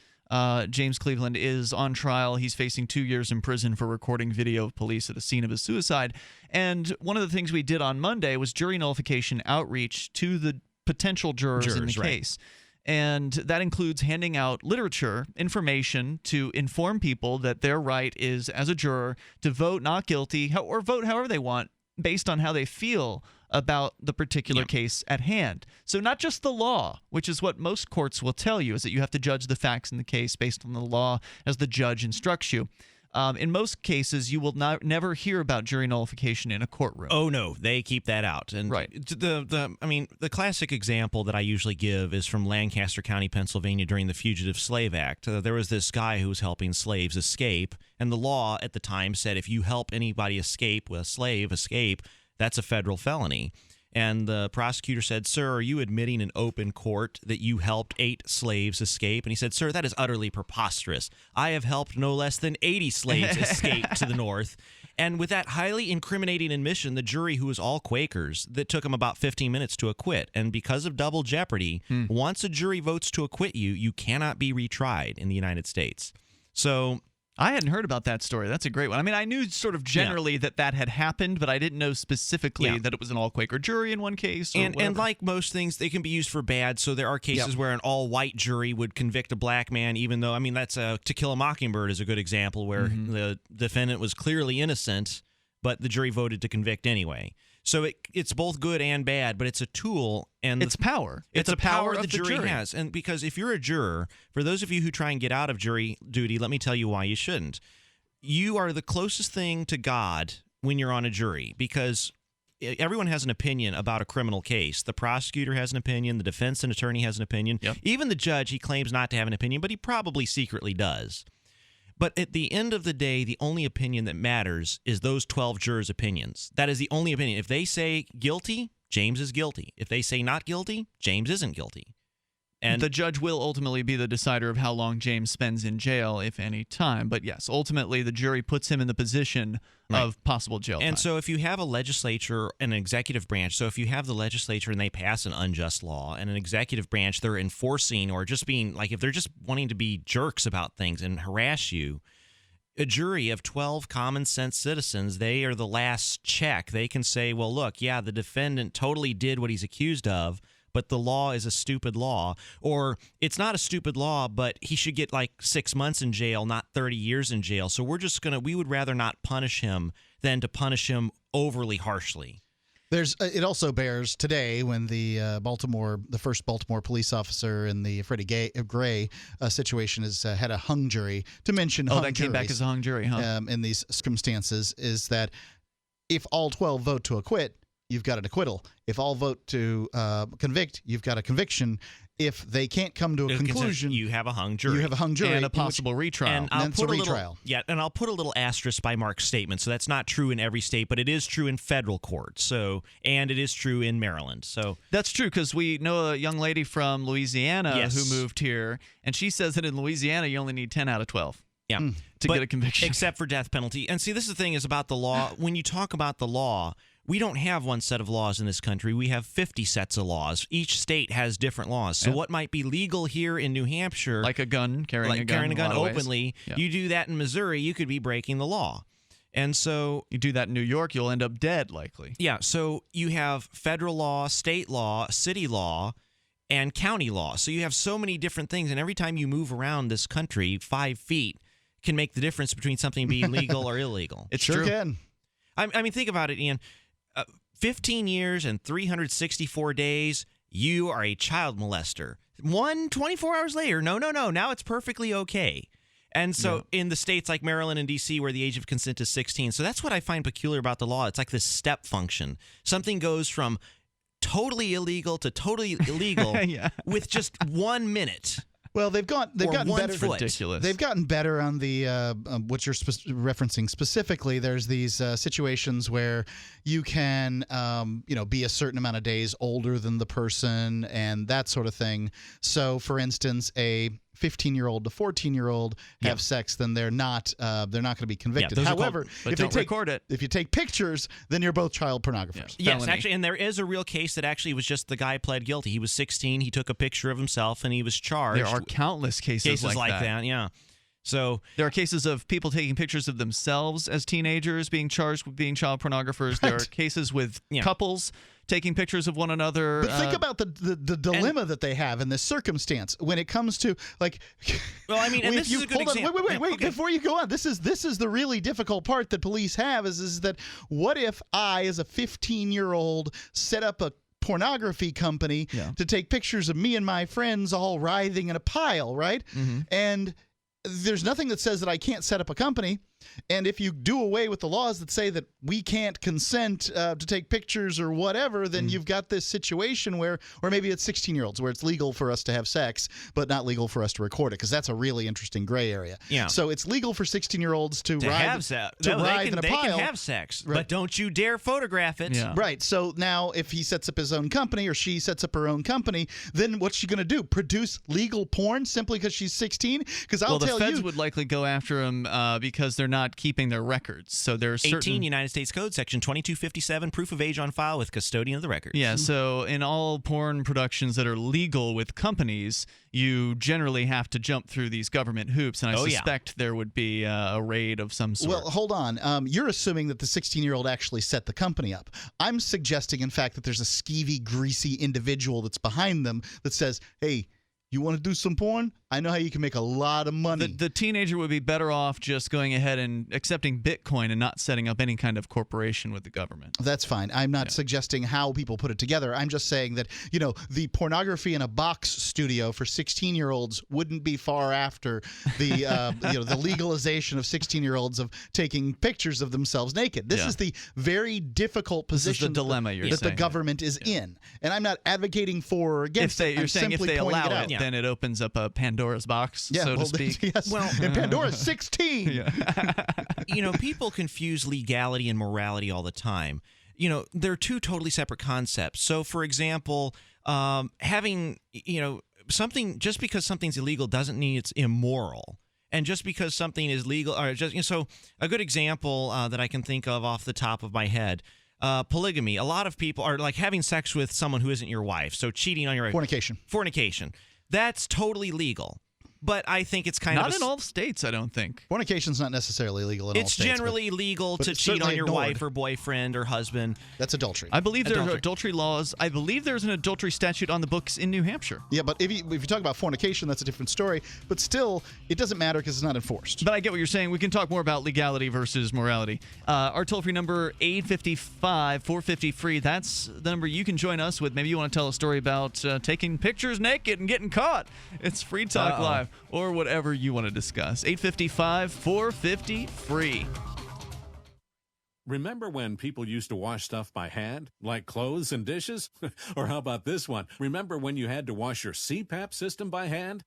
James Cleveland is on trial. He's facing 2 years in prison for recording video of police at the scene of his suicide. And one of the things we did on Monday was jury nullification outreach to the potential jurors in the case. And that includes handing out literature, information to inform people that their right is, as a juror, to vote not guilty or vote however they want based on how they feel about the particular case at hand. So not just the law, which is what most courts will tell you, is that you have to judge the facts in the case based on the law as the judge instructs you. In most cases, you will never hear about jury nullification in a courtroom. Oh no, they keep that out. And the classic example that I usually give is from Lancaster County, Pennsylvania, during the Fugitive Slave Act. There was this guy who was helping slaves escape, and the law at the time said if you help anybody escape, a slave escape, that's a federal felony. And the prosecutor said, "Sir, are you admitting in open court that you helped 8 slaves escape?" And he said, "Sir, that is utterly preposterous. I have helped no less than 80 slaves escape to the north." And with that highly incriminating admission, the jury, who was all Quakers, that took them about 15 minutes to acquit. And because of double jeopardy, once a jury votes to acquit you, you cannot be retried in the United States. So I hadn't heard about that story. That's a great one. I mean, I knew sort of generally that had happened, but I didn't know specifically that it was an all-Quaker jury in one case. And like most things, they can be used for bad. So there are cases where an all-white jury would convict a black man, even though, I mean, that's To Kill a Mockingbird is a good example where the defendant was clearly innocent, but the jury voted to convict anyway. So it's both good and bad, but it's a tool, and it's power. It's a power the jury has. And because if you're a juror, for those of you who try and get out of jury duty, let me tell you why you shouldn't. You are the closest thing to God when you're on a jury, because everyone has an opinion about a criminal case. The prosecutor has an opinion. The defense and attorney has an opinion. Even the judge, he claims not to have an opinion, but he probably secretly does. But at the end of the day, the only opinion that matters is those 12 jurors' opinions. That is the only opinion. If they say guilty, James is guilty. If they say not guilty, James isn't guilty. And the judge will ultimately be the decider of how long James spends in jail, if any time. But yes, ultimately the jury puts him in the position of possible jail time. And so if you have a legislature and an executive branch, so if you have the legislature and they pass an unjust law, and an executive branch, they're enforcing or just being like, if they're just wanting to be jerks about things and harass you, a jury of 12 common sense citizens, they are the last check. They can say, well, look, yeah, the defendant totally did what he's accused of, but the law is a stupid law. Or it's not a stupid law, but he should get like 6 months in jail, not 30 years in jail. So we would rather not punish him than to punish him overly harshly. It also bears today when the first Baltimore police officer in the Freddie Gray situation had a hung jury. To mention hung that came back as a hung jury, huh? In these circumstances, is that if all 12 vote to acquit, you've got an acquittal. If all vote to convict, you've got a conviction. If they can't come to a conclusion, you have a hung jury. You have a hung jury and a possible retrial. And I'll put a retrial. And I'll put a little asterisk by Mark's statement. So that's not true in every state, but it is true in federal court. So, and it is true in Maryland. So that's true, because we know a young lady from Louisiana Yes. who moved here, and she says that in Louisiana you only need 10 out of 12. Yeah. To get a conviction. Except for death penalty. And see, this is the thing is about the law. When you talk about the law, we don't have one set of laws in this country. We have 50 sets of laws. Each state has different laws. So what might be legal here in New Hampshire, like a gun, carrying a gun openly, you do that in Missouri, you could be breaking the law. And so you do that in New York, you'll end up dead, likely. Yeah. So you have federal law, state law, city law, and county law. So you have so many different things. And every time you move around this country, 5 feet can make the difference between something being legal or illegal. It sure can. I mean, think about it, Ian. 15 years and 364 days, you are a child molester. 24 hours later, no, now it's perfectly okay. And so in the states like Maryland and D.C. where the age of consent is 16, so that's what I find peculiar about the law. It's like this step function. Something goes from totally illegal to totally illegal with just 1 minute. Well, they've gotten better. Ridiculous. They've gotten better on the what you're referencing specifically. There's these situations where you can, be a certain amount of days older than the person and that sort of thing. So, for instance, a 15-year-old to 14-year-old have sex, then they're not going to be convicted. However, if you take pictures, then you're both child pornographers. Yes, actually, and there is a real case that actually was just the guy pled guilty. He was 16. He took a picture of himself and he was charged. There are countless cases like that. Yeah. So there are cases of people taking pictures of themselves as teenagers being charged with being child pornographers. There are cases with couples taking pictures of one another. But think about the dilemma that they have in this circumstance when it comes to like. Well, I mean, and this is a good example. Wait. Okay. Before you go on, this is the really difficult part that police have is that what if I, as a 15-year-old, set up a pornography company to take pictures of me and my friends all writhing in a pile, right? Mm-hmm. And there's nothing that says that I can't set up a company. And if you do away with the laws that say that we can't consent to take pictures or whatever, then you've got this situation where, or maybe it's 16-year-olds where it's legal for us to have sex, but not legal for us to record it, because that's a really interesting gray area. Yeah. So it's legal for 16-year-olds to have sex. They can have sex, but don't you dare photograph it. Yeah. Right. So now if he sets up his own company or she sets up her own company, then what's she going to do? Produce legal porn simply because she's 16? Because I'll tell you, the feds would likely go after him because they're not keeping their records. So there's 18 United States Code, Section 2257, proof of age on file with custodian of the records. Yeah, so in all porn productions that are legal with companies, you generally have to jump through these government hoops, and I suspect there would be a raid of some sort. Well, hold on. You're assuming that the 16-year-old actually set the company up. I'm suggesting, in fact, that there's a skeevy, greasy individual that's behind them that says, hey, you want to do some porn? I know how you can make a lot of money. The teenager would be better off just going ahead and accepting Bitcoin and not setting up any kind of corporation with the government. That's fine. I'm not suggesting how people put it together. I'm just saying that, the pornography in a box studio for 16-year-olds wouldn't be far after the the legalization of 16-year-olds of taking pictures of themselves naked. This is the very difficult position the dilemma that the government is in. And I'm not advocating for or against it. You're saying if they allow it, then it opens up a Pandora's box, so to speak. Yes. Well, and Pandora's 16. People confuse legality and morality all the time. They're two totally separate concepts. So, for example, having, something, just because something's illegal doesn't mean it's immoral. And just because something is legal, or so a good example that I can think of off the top of my head. Polygamy. A lot of people are like having sex with someone who isn't your wife. So cheating on your wife. Fornication. That's totally legal. But I think it's kind of... Not in all states, I don't think. Fornication's not necessarily legal in all states. It's generally legal to cheat on your wife or boyfriend or husband. That's adultery. I believe there are adultery laws. I believe there's an adultery statute on the books in New Hampshire. Yeah, but if you talk about fornication, that's a different story. But still, it doesn't matter because it's not enforced. But I get what you're saying. We can talk more about legality versus morality. Our toll-free number, 855-450-FREE. That's the number you can join us with. Maybe you want to tell a story about taking pictures naked and getting caught. It's Free Talk Live. Or whatever you want to discuss. 855-450-FREE. Remember when people used to wash stuff by hand, like clothes and dishes? Or how about this one? Remember when you had to wash your CPAP system by hand?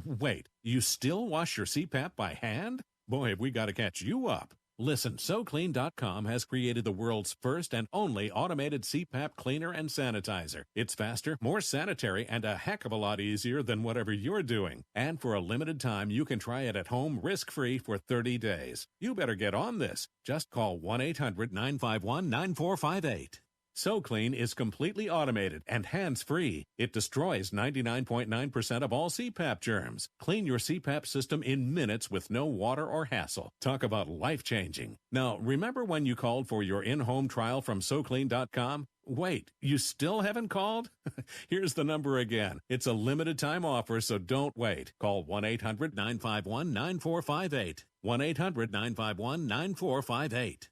Wait, you still wash your CPAP by hand? Boy, have we got to catch you up. Listen, SoClean.com has created the world's first and only automated CPAP cleaner and sanitizer. It's faster, more sanitary, and a heck of a lot easier than whatever you're doing. And for a limited time, you can try it at home risk-free for 30 days. You better get on this. Just call 1-800-951-9458. SoClean is completely automated and hands-free. It destroys 99.9% of all CPAP germs. Clean your CPAP system in minutes with no water or hassle. Talk about life-changing. Now, remember when you called for your in-home trial from SoClean.com? Wait, you still haven't called? Here's the number again. It's a limited-time offer, so don't wait. Call 1-800-951-9458. 1-800-951-9458.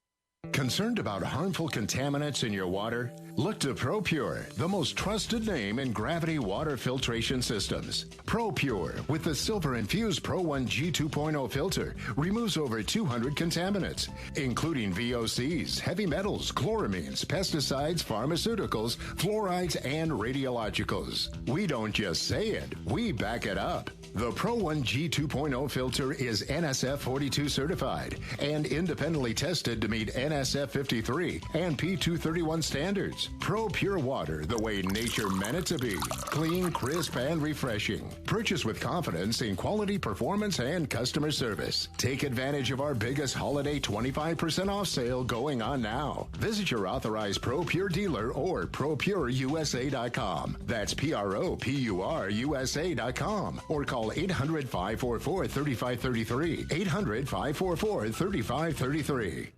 Concerned about harmful contaminants in your water? Look to ProPure, the most trusted name in gravity water filtration systems. ProPure, with the silver-infused Pro 1 G2.0 filter, removes over 200 contaminants, including VOCs, heavy metals, chloramines, pesticides, pharmaceuticals, fluorides, and radiologicals. We don't just say it, we back it up. The Pro 1 G2.0 filter is NSF 42 certified and independently tested to meet NSF 53 and P231 standards. Pro Pure Water, the way nature meant it to be. Clean, crisp, and refreshing. Purchase with confidence in quality, performance, and customer service. Take advantage of our biggest holiday 25% off sale going on now. Visit your authorized Pro Pure dealer or ProPureUSA.com. That's ProPureUSA.com. Or call 800-544-3533. 800-544-3533.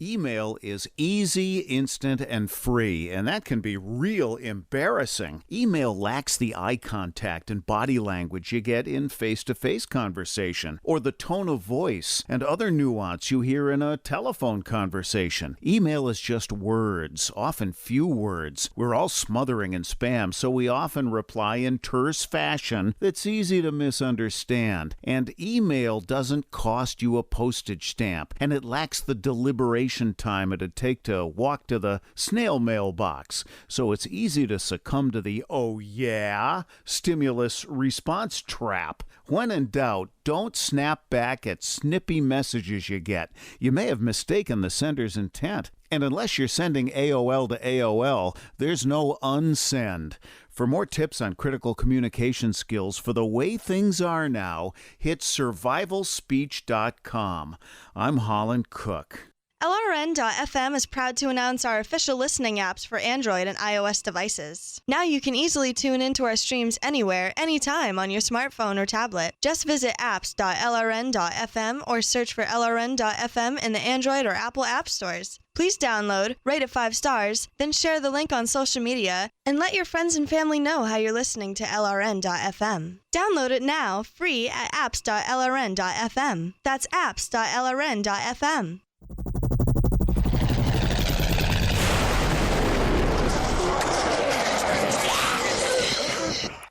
Email is easy, instant, and free, and that can be real embarrassing. Email lacks the eye contact and body language you get in face-to-face conversation, or the tone of voice and other nuance you hear in a telephone conversation. Email is just words, often few words. We're all smothering in spam, so we often reply in terse fashion that's easy to misunderstand. And email doesn't cost you a postage stamp, and it lacks the deliberation time it'd take to walk to the snail mail box, so it's easy to succumb to the "oh yeah" stimulus response trap. When in doubt, don't snap back at snippy messages you get. You may have mistaken the sender's intent. And unless you're sending AOL to AOL, there's no unsend. For more tips on critical communication skills for the way things are now, hit survivalspeech.com. I'm Holland Cook. LRN.FM is proud to announce our official listening apps for Android and iOS devices. Now you can easily tune into our streams anywhere, anytime on your smartphone or tablet. Just visit apps.lrn.fm or search for LRN.FM in the Android or Apple app stores. Please download, rate it 5 stars, then share the link on social media, and let your friends and family know how you're listening to LRN.FM. Download it now, free at apps.lrn.fm. That's apps.lrn.fm.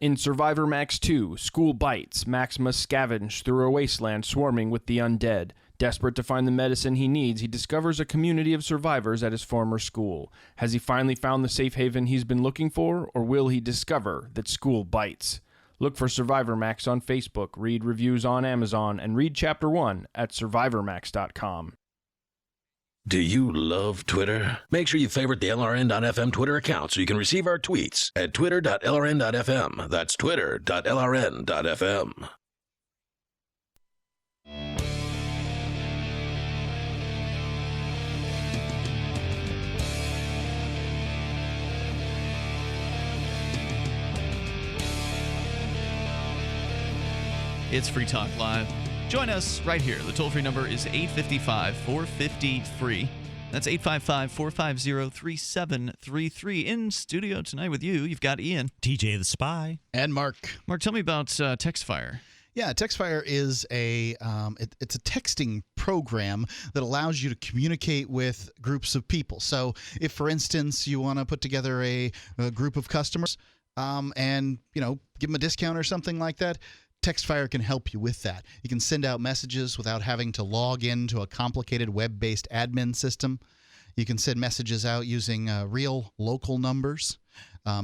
In Survivor Max 2, School Bites, Max must scavenge through a wasteland swarming with the undead. Desperate to find the medicine he needs, he discovers a community of survivors at his former school. Has he finally found the safe haven he's been looking for, or will he discover that school bites? Look for Survivor Max on Facebook, read reviews on Amazon, and read Chapter 1 at survivormax.com. Do you love Twitter? Make sure you favorite the LRN.FM Twitter account so you can receive our tweets at twitter.lrn.fm. That's twitter.lrn.fm. It's Free Talk Live. Join us right here. The toll-free number is 855-450-FREE. That's 855-450-3733. In studio tonight with you, you've got Ian. TJ the Spy. And Mark. Mark, tell me about TextFire. Yeah, TextFire is it's a texting program that allows you to communicate with groups of people. So if, for instance, you want to put together a group of customers and, give them a discount or something like that, TextFire can help you with that. You can send out messages without having to log into a complicated web-based admin system. You can send messages out using real local numbers.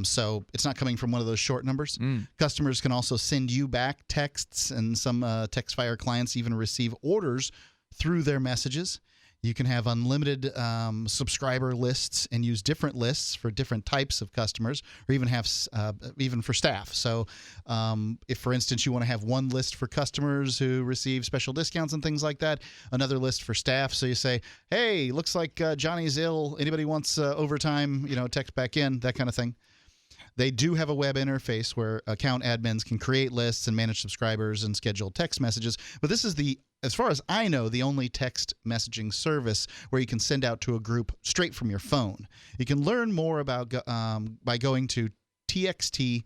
So it's not coming from one of those short numbers. Customers can also send you back texts, and some TextFire clients even receive orders through their messages. You can have unlimited subscriber lists and use different lists for different types of customers, or even have even for staff. So if, for instance, you want to have one list for customers who receive special discounts and things like that, another list for staff. So you say, hey, looks like Johnny's ill. Anybody wants overtime, text back in, that kind of thing. They do have a web interface where account admins can create lists and manage subscribers and schedule text messages. But this is as far as I know, the only text messaging service where you can send out to a group straight from your phone. You can learn more about by going to txtfyre.com.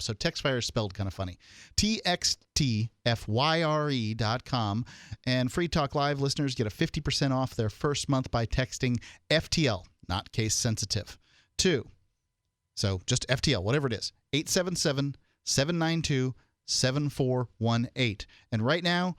So TextFire is spelled kind of funny. txtfyre.com. And Free Talk Live listeners get a 50% off their first month by texting FTL, not case sensitive, so just FTL, whatever it is, 877-792-7418. And right now,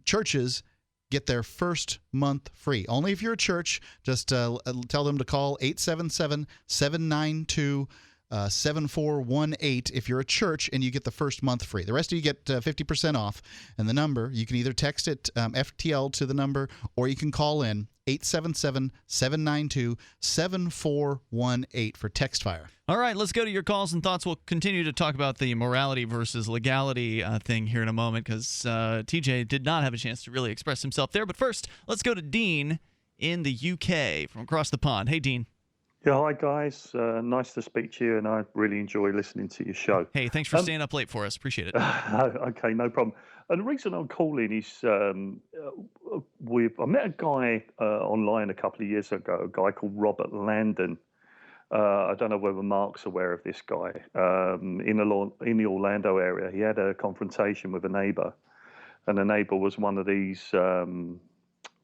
churches get their first month free. Only if you're a church. Just tell them to call 877-792-7418 if you're a church, and you get the first month free. The rest of you get 50% off. And the number, you can either text it FTL to the number, or you can call in 877-792-7418 for TextFire. All right, let's go to your calls and thoughts. We'll continue to talk about the morality versus legality thing here in a moment, because TJ did not have a chance to really express himself there. But first, let's go to Dean in the UK from across the pond. Hey, Dean. Yeah, hi, guys. Nice to speak to you, and I really enjoy listening to your show. Hey, thanks for staying up late for us. Appreciate it. Okay, no problem. And the reason I'm calling is I met a guy online a couple of years ago, a guy called Robert Landon. I don't know whether Mark's aware of this guy. In the Orlando area, he had a confrontation with a neighbor, and the neighbor was one of these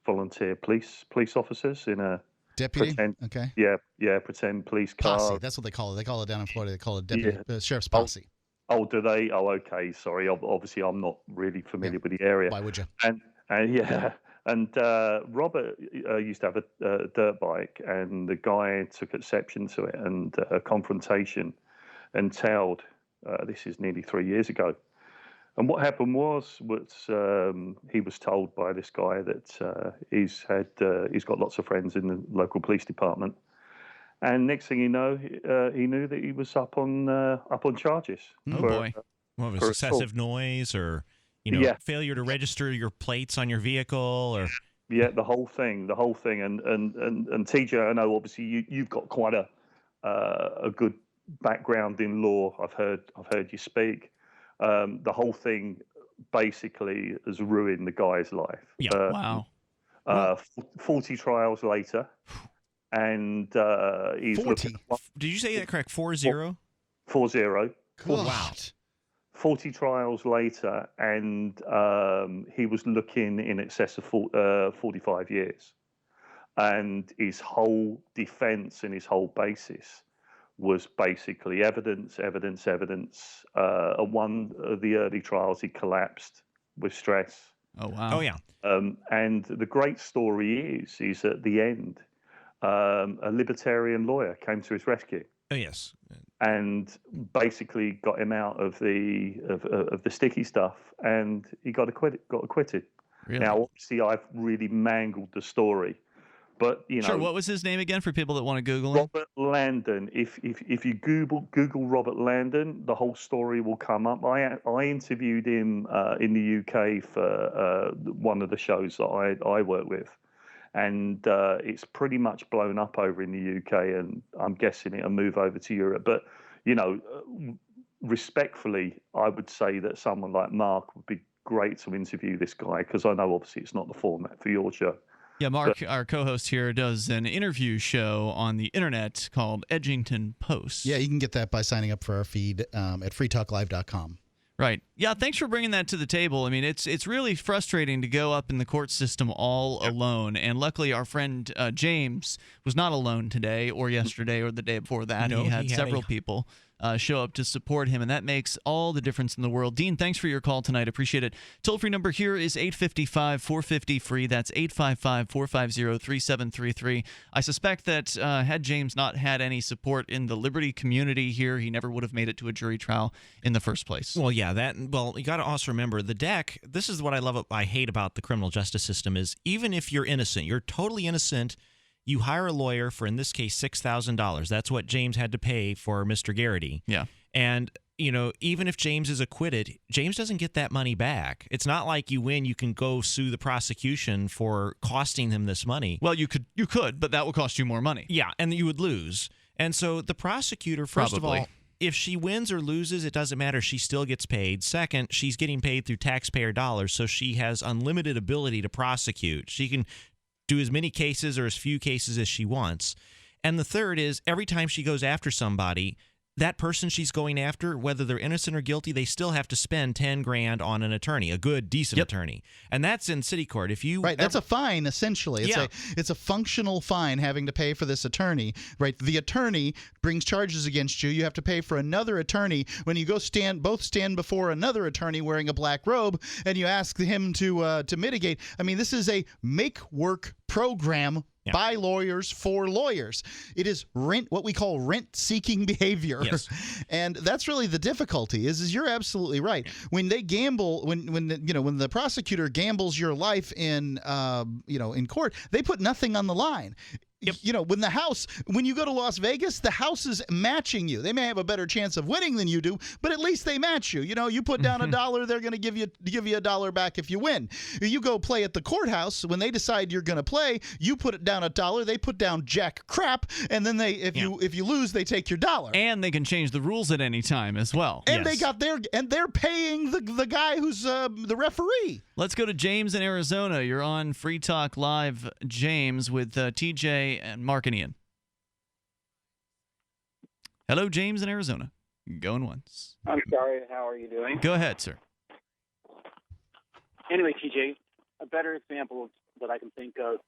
volunteer police officers in a deputy. Okay. Yeah, pretend police car. Posse. That's what they call it. They call it down in Florida. They call it deputy sheriff's posse. Oh, do they? Oh, okay. Sorry. Obviously, I'm not really familiar with the area. Why would you? And Robert used to have a dirt bike, and the guy took exception to it, and a confrontation entailed. This is nearly 3 years ago. And what happened was he was told by this guy that he's got lots of friends in the local police department, and next thing you know, he knew that he was up on charges. Oh boy! What was excessive noise, or failure to register your plates on your vehicle, or the whole thing. And TJ, I know obviously you've got quite a good background in law. I've heard you speak. The whole thing basically has ruined the guy's life. Wow. 40 trials later, and he's 40. Did you say that correct? 40? 40. Wow. 40 trials later, and he was looking in excess of 45 years. And his whole defense and his whole basis was basically evidence. At one of the early trials, he collapsed with stress. Oh, wow. Oh, yeah. And the great story is at the end, a libertarian lawyer came to his rescue. Oh, yes. And basically got him out of the sticky stuff, and he got acquitted. Really? Now, obviously, I've really mangled the story. But Sure. What was his name again for people that want to Google him? Robert Landon. If you Google Robert Landon, the whole story will come up. I interviewed him in the UK for one of the shows that I work with, and it's pretty much blown up over in the UK, and I'm guessing it'll move over to Europe. But respectfully, I would say that someone like Mark would be great to interview this guy, because I know obviously it's not the format for your show. Yeah, Mark, our co-host here, does an interview show on the internet called Edgington Post. Yeah, you can get that by signing up for our feed at freetalklive.com. Right. Yeah, thanks for bringing that to the table. I mean, it's really frustrating to go up in the court system all alone. And luckily, our friend James was not alone today or yesterday or the day before that. No, he had several people show up to support him, and that makes all the difference in the world. Dean, thanks for your call tonight. Appreciate it. Toll-free number here is 855-450-FREE. That's 855-450-3733. I suspect that had James not had any support in the liberty community here, he never would have made it to a jury trial in the first place. Well, yeah, you got to also remember the deck. This is what I hate about the criminal justice system is even if you're innocent, you're totally innocent, you hire a lawyer for, in this case, $6,000. That's what James had to pay for Mr. Garrity. Yeah. And, even if James is acquitted, James doesn't get that money back. It's not like you win, you can go sue the prosecution for costing him this money. Well, you could, but that will cost you more money. Yeah, and you would lose. And so the prosecutor, first Probably. of all, if she wins or loses, it doesn't matter. She still gets paid. Second, she's getting paid through taxpayer dollars, so she has unlimited ability to prosecute. She can do as many cases or as few cases as she wants. And the third is every time she goes after somebody, that person she's going after, whether they're innocent or guilty, they still have to spend $10,000 on an attorney, a good, decent attorney. And that's in city court. If you that's a fine, essentially. It's a functional fine having to pay for this attorney. Right? The attorney brings charges against you. You have to pay for another attorney. When you go both stand before another attorney wearing a black robe, and you ask him to mitigate. I mean, this is a make-work program by lawyers for lawyers. It is what we call rent-seeking behavior. Yes. And that's really the difficulty is you're absolutely right. When they gamble, when the prosecutor gambles your life in court, they put nothing on the line. Yep. When you go to Las Vegas, the house is matching you. They may have a better chance of winning than you do, but at least they match you. You put down $1, they're going to give you $1 back if you win. You go play at the courthouse, when they decide you're going to play, you put it down $1, they put down jack crap, and then if you lose, they take your $1. And they can change the rules at any time as well. And they're paying the guy who's the referee. Let's go to James in Arizona. You're on Free Talk Live, James, with TJ and Mark and Ian. Hello, James in Arizona. Going once. I'm sorry. How are you doing? Go ahead, sir. Anyway, TJ, a better example that I can think of,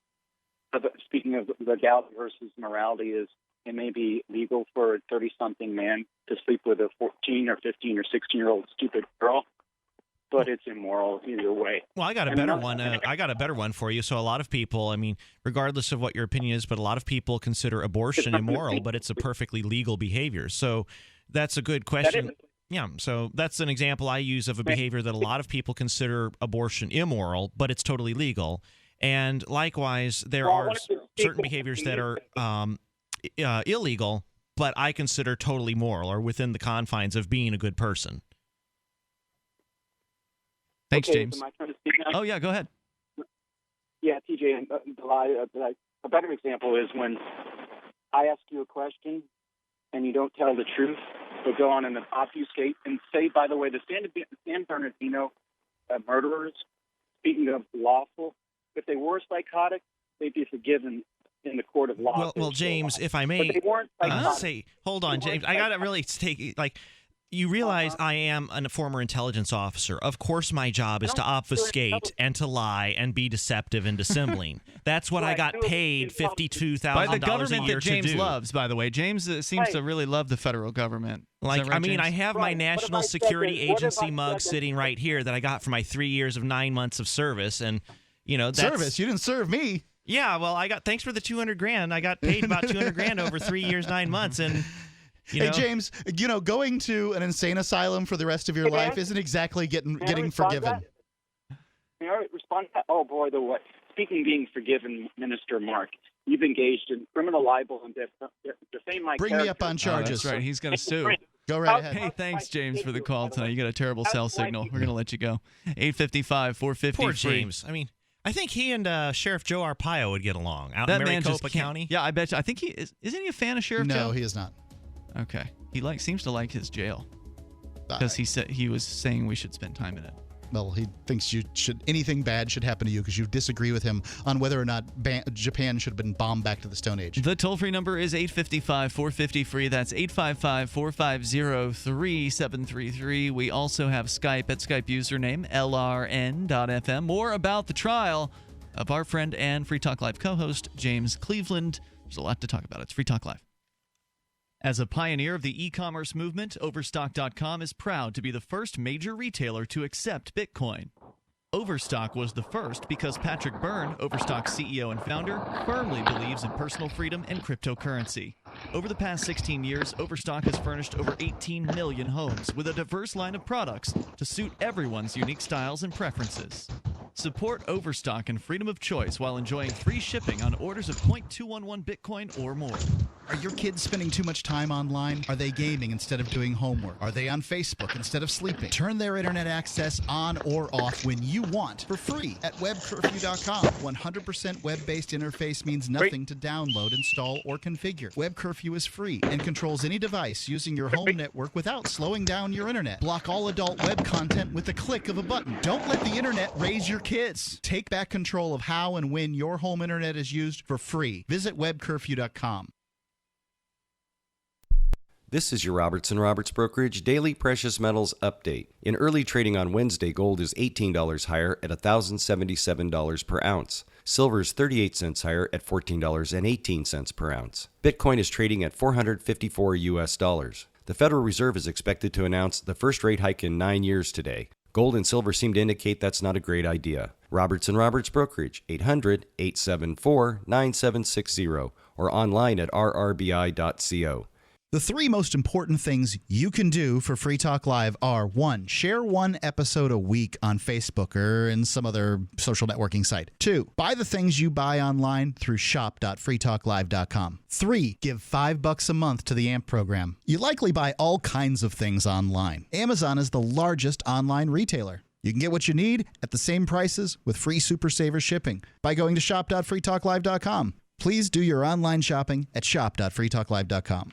speaking of legality versus morality, is it may be legal for a 30-something man to sleep with a 14 or 15 or 16-year-old stupid girl, but it's immoral either way. Well, I got a better one. I got a better one for you. So a lot of people, regardless of what your opinion is, but a lot of people consider abortion immoral, but it's a perfectly legal behavior. So that's a good question. Yeah, so that's an example I use of a behavior that a lot of people consider abortion immoral, but it's totally legal. And likewise, there are certain behaviors that are illegal, but I consider totally moral or within the confines of being a good person. Thanks, okay, James. So my turn to speak now? Oh, yeah, go ahead. Yeah, TJ, a better example is when I ask you a question and you don't tell the truth, but go on and obfuscate and say, by the way, the San Bernardino murderers, speaking of lawful, if they were psychotic, they'd be forgiven in the court of law. Well, James, if I may, but they weren't say, hold on, James. I got to really take, you realize I am a former intelligence officer. Of course my job is to obfuscate and to lie and be deceptive and dissembling. That's what I got paid $52,000 by the government a year that James to do. loves, by the way. James seems to really love the federal government. Like, right, James? I have my National Security Agency mug sitting right here that I got for my 3 years of 9 months of service. And, that's... Service? You didn't serve me. Yeah, well, thanks for the $200,000. I got paid about $200,000 over 3 years, 9 months. And... Hey, James, going to an insane asylum for the rest of your life isn't exactly getting forgiven. May I respond to that? Oh, boy, what? Speaking of being forgiven, Minister Mark, you've engaged in criminal libel and defame my Bring character. me up on charges. That's right. He's going to sue. Go right ahead. Hey, thanks, James, for the call tonight. You got a terrible cell signal. We're going to let you go. 855-450-FREE. Poor James. I think he and Sheriff Joe Arpaio would get along out in Maricopa County. Yeah, I bet you. I think he is. Isn't he a fan of Sheriff Joe? No, he is not. Okay. He seems to like his jail because he was saying we should spend time in it. Well, he thinks anything bad should happen to you because you disagree with him on whether or not Japan should have been bombed back to the Stone Age. The toll-free number is 855-450-FREE. That's 855-450-3733. We also have Skype at Skype username LRN.FM. More about the trial of our friend and Free Talk Live co-host James Cleveland. There's a lot to talk about. It's Free Talk Live. As a pioneer of the e-commerce movement, Overstock.com is proud to be the first major retailer to accept Bitcoin. Overstock was the first because Patrick Byrne, Overstock's CEO and founder, firmly believes in personal freedom and cryptocurrency. Over the past 16 years, Overstock has furnished over 18 million homes with a diverse line of products to suit everyone's unique styles and preferences. Support Overstock and freedom of choice while enjoying free shipping on orders of 0.211 Bitcoin or more. Are your kids spending too much time online? Are they gaming instead of doing homework? Are they on Facebook instead of sleeping? Turn their internet access on or off when you want for free at webcurfew.com. 100% web-based interface means nothing to download, install, or configure. Web Curfew is free and controls any device using your home network without slowing down your internet. Block all adult web content with the click of a button. Don't let the internet raise your kids. Take back control of how and when your home internet is used for free. Visit webcurfew.com. This is your Robertson Roberts Brokerage Daily Precious Metals Update. In early trading on Wednesday, gold is $18 higher at $1,077 per ounce. Silver is 38 cents higher at $14.18 per ounce. Bitcoin is trading at $454 US. The Federal Reserve is expected to announce the first rate hike in 9 years today. Gold and silver seem to indicate that's not a great idea. Robertson Roberts Brokerage, 800-874-9760, or online at rrbi.co. The three most important things you can do for Free Talk Live are: 1, share one episode a week on Facebook or in some other social networking site. 2, buy the things you buy online through shop.freetalklive.com. 3, give $5 a month to the AMP program. You likely buy all kinds of things online. Amazon is the largest online retailer. You can get what you need at the same prices with free Super Saver shipping by going to shop.freetalklive.com. Please do your online shopping at shop.freetalklive.com.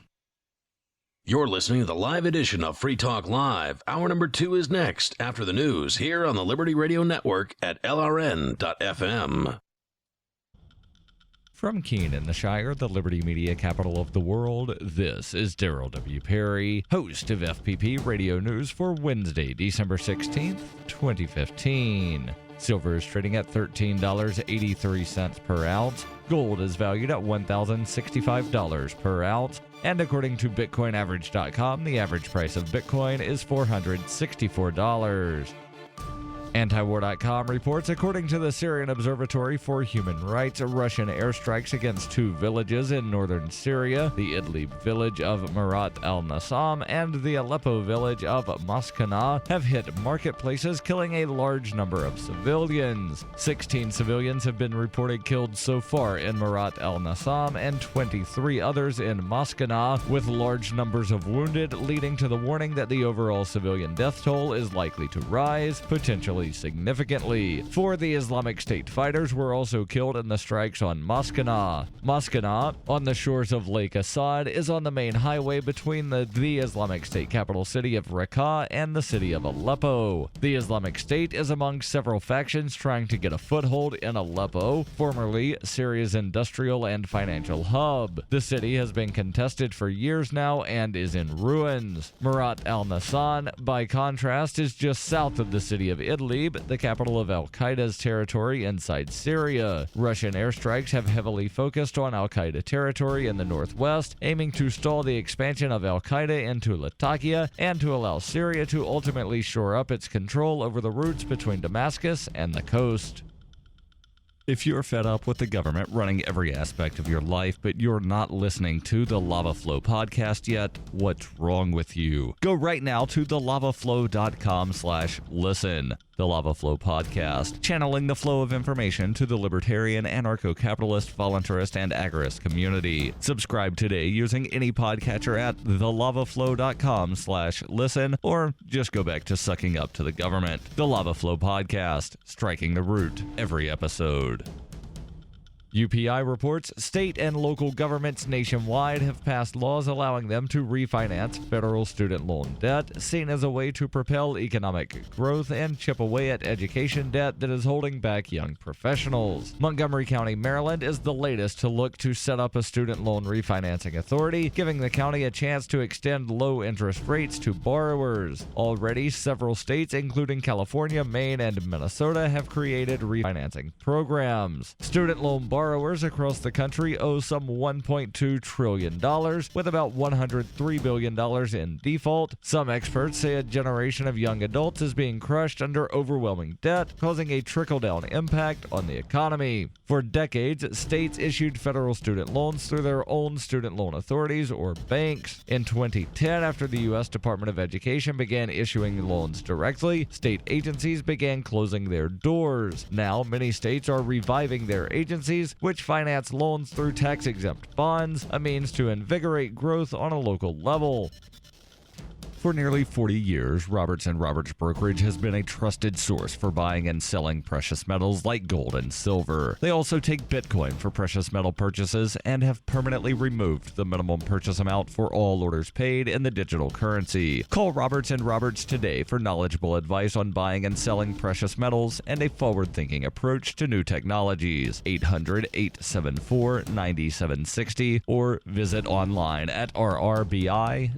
You're listening to the live edition of Free Talk Live. Hour number 2 is next after the news here on the Liberty Radio Network at LRN.FM. From Keene in the Shire, the Liberty Media capital of the world, this is Daryl W. Perry, host of FPP Radio News for Wednesday, December 16th, 2015. Silver is trading at $13.83 per ounce. Gold is valued at $1,065 per ounce. And according to BitcoinAverage.com, the average price of Bitcoin is $464. Antiwar.com reports, according to the Syrian Observatory for Human Rights, Russian airstrikes against 2 villages in northern Syria, the Idlib village of Marat al-Nassam and the Aleppo village of Maskana, have hit marketplaces, killing a large number of civilians. 16 civilians have been reported killed so far in Marat al-Nassam and 23 others in Maskana, with large numbers of wounded, leading to the warning that the overall civilian death toll is likely to rise, potentially significantly. 4 the Islamic State fighters were also killed in the strikes on Maskana. Maskana, on the shores of Lake Assad, is on the main highway between the Islamic State capital city of Raqqa and the city of Aleppo. The Islamic State is among several factions trying to get a foothold in Aleppo, formerly Syria's industrial and financial hub. The city has been contested for years now and is in ruins. Marat al-Nassan, by contrast, is just south of the city of Idlib, the capital of al-Qaeda's territory inside Syria. Russian airstrikes have heavily focused on al-Qaeda territory in the northwest, aiming to stall the expansion of al-Qaeda into Latakia and to allow Syria to ultimately shore up its control over the routes between Damascus and the coast. If you're fed up with the government running every aspect of your life, but you're not listening to the Lava Flow podcast yet, what's wrong with you? Go right now to thelavaflow.com/listen. The Lava Flow podcast, channeling the flow of information to the libertarian, anarcho-capitalist, voluntarist, and agorist community. Subscribe today using any podcatcher at thelavaflow.com/listen, or just go back to sucking up to the government. The Lava Flow podcast, striking the root every episode. UPI reports state and local governments nationwide have passed laws allowing them to refinance federal student loan debt, seen as a way to propel economic growth and chip away at education debt that is holding back young professionals. Montgomery County, Maryland is the latest to look to set up a student loan refinancing authority, giving the county a chance to extend low interest rates to borrowers. Already, several states, including California, Maine, and Minnesota, have created refinancing programs. Student loan borrowers borrowers across the country owe some $1.2 trillion, with about $103 billion in default. Some experts say a generation of young adults is being crushed under overwhelming debt, causing a trickle-down impact on the economy. For decades, states issued federal student loans through their own student loan authorities or banks. In 2010, after the U.S. Department of Education began issuing loans directly, state agencies began closing their doors. Now, many states are reviving their agencies, which finance loans through tax-exempt bonds, a means to invigorate growth on a local level. For nearly 40 years, Roberts & Roberts Brokerage has been a trusted source for buying and selling precious metals like gold and silver. They also take Bitcoin for precious metal purchases and have permanently removed the minimum purchase amount for all orders paid in the digital currency. Call Roberts & Roberts today for knowledgeable advice on buying and selling precious metals and a forward-thinking approach to new technologies. 800-874-9760 or visit online at rrbi.co.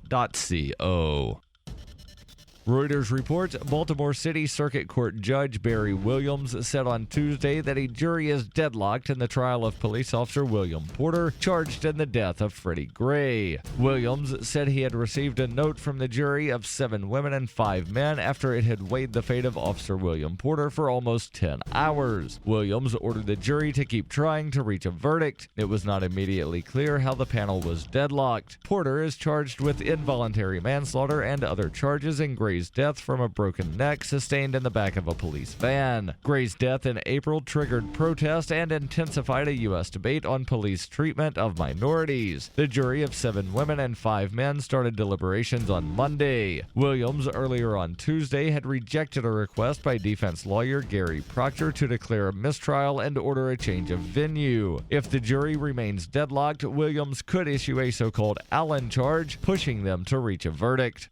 Reuters reports Baltimore City Circuit Court Judge Barry Williams said on Tuesday that a jury is deadlocked in the trial of police officer William Porter, charged in the death of Freddie Gray. Williams said he had received a note from the jury of 7 women and 5 men after it had weighed the fate of Officer William Porter for almost 10 hours. Williams ordered the jury to keep trying to reach a verdict. It was not immediately clear how the panel was deadlocked. Porter is charged with involuntary manslaughter and other charges in Gray's death from a broken neck sustained in the back of a police van. Gray's death in April triggered protest and intensified a U.S. debate on police treatment of minorities. The jury of 7 women and 5 men started deliberations on Monday. Williams earlier on Tuesday had rejected a request by defense lawyer Gary Proctor to declare a mistrial and order a change of venue. If the jury remains deadlocked, Williams could issue a so-called Allen charge, pushing them to reach a verdict.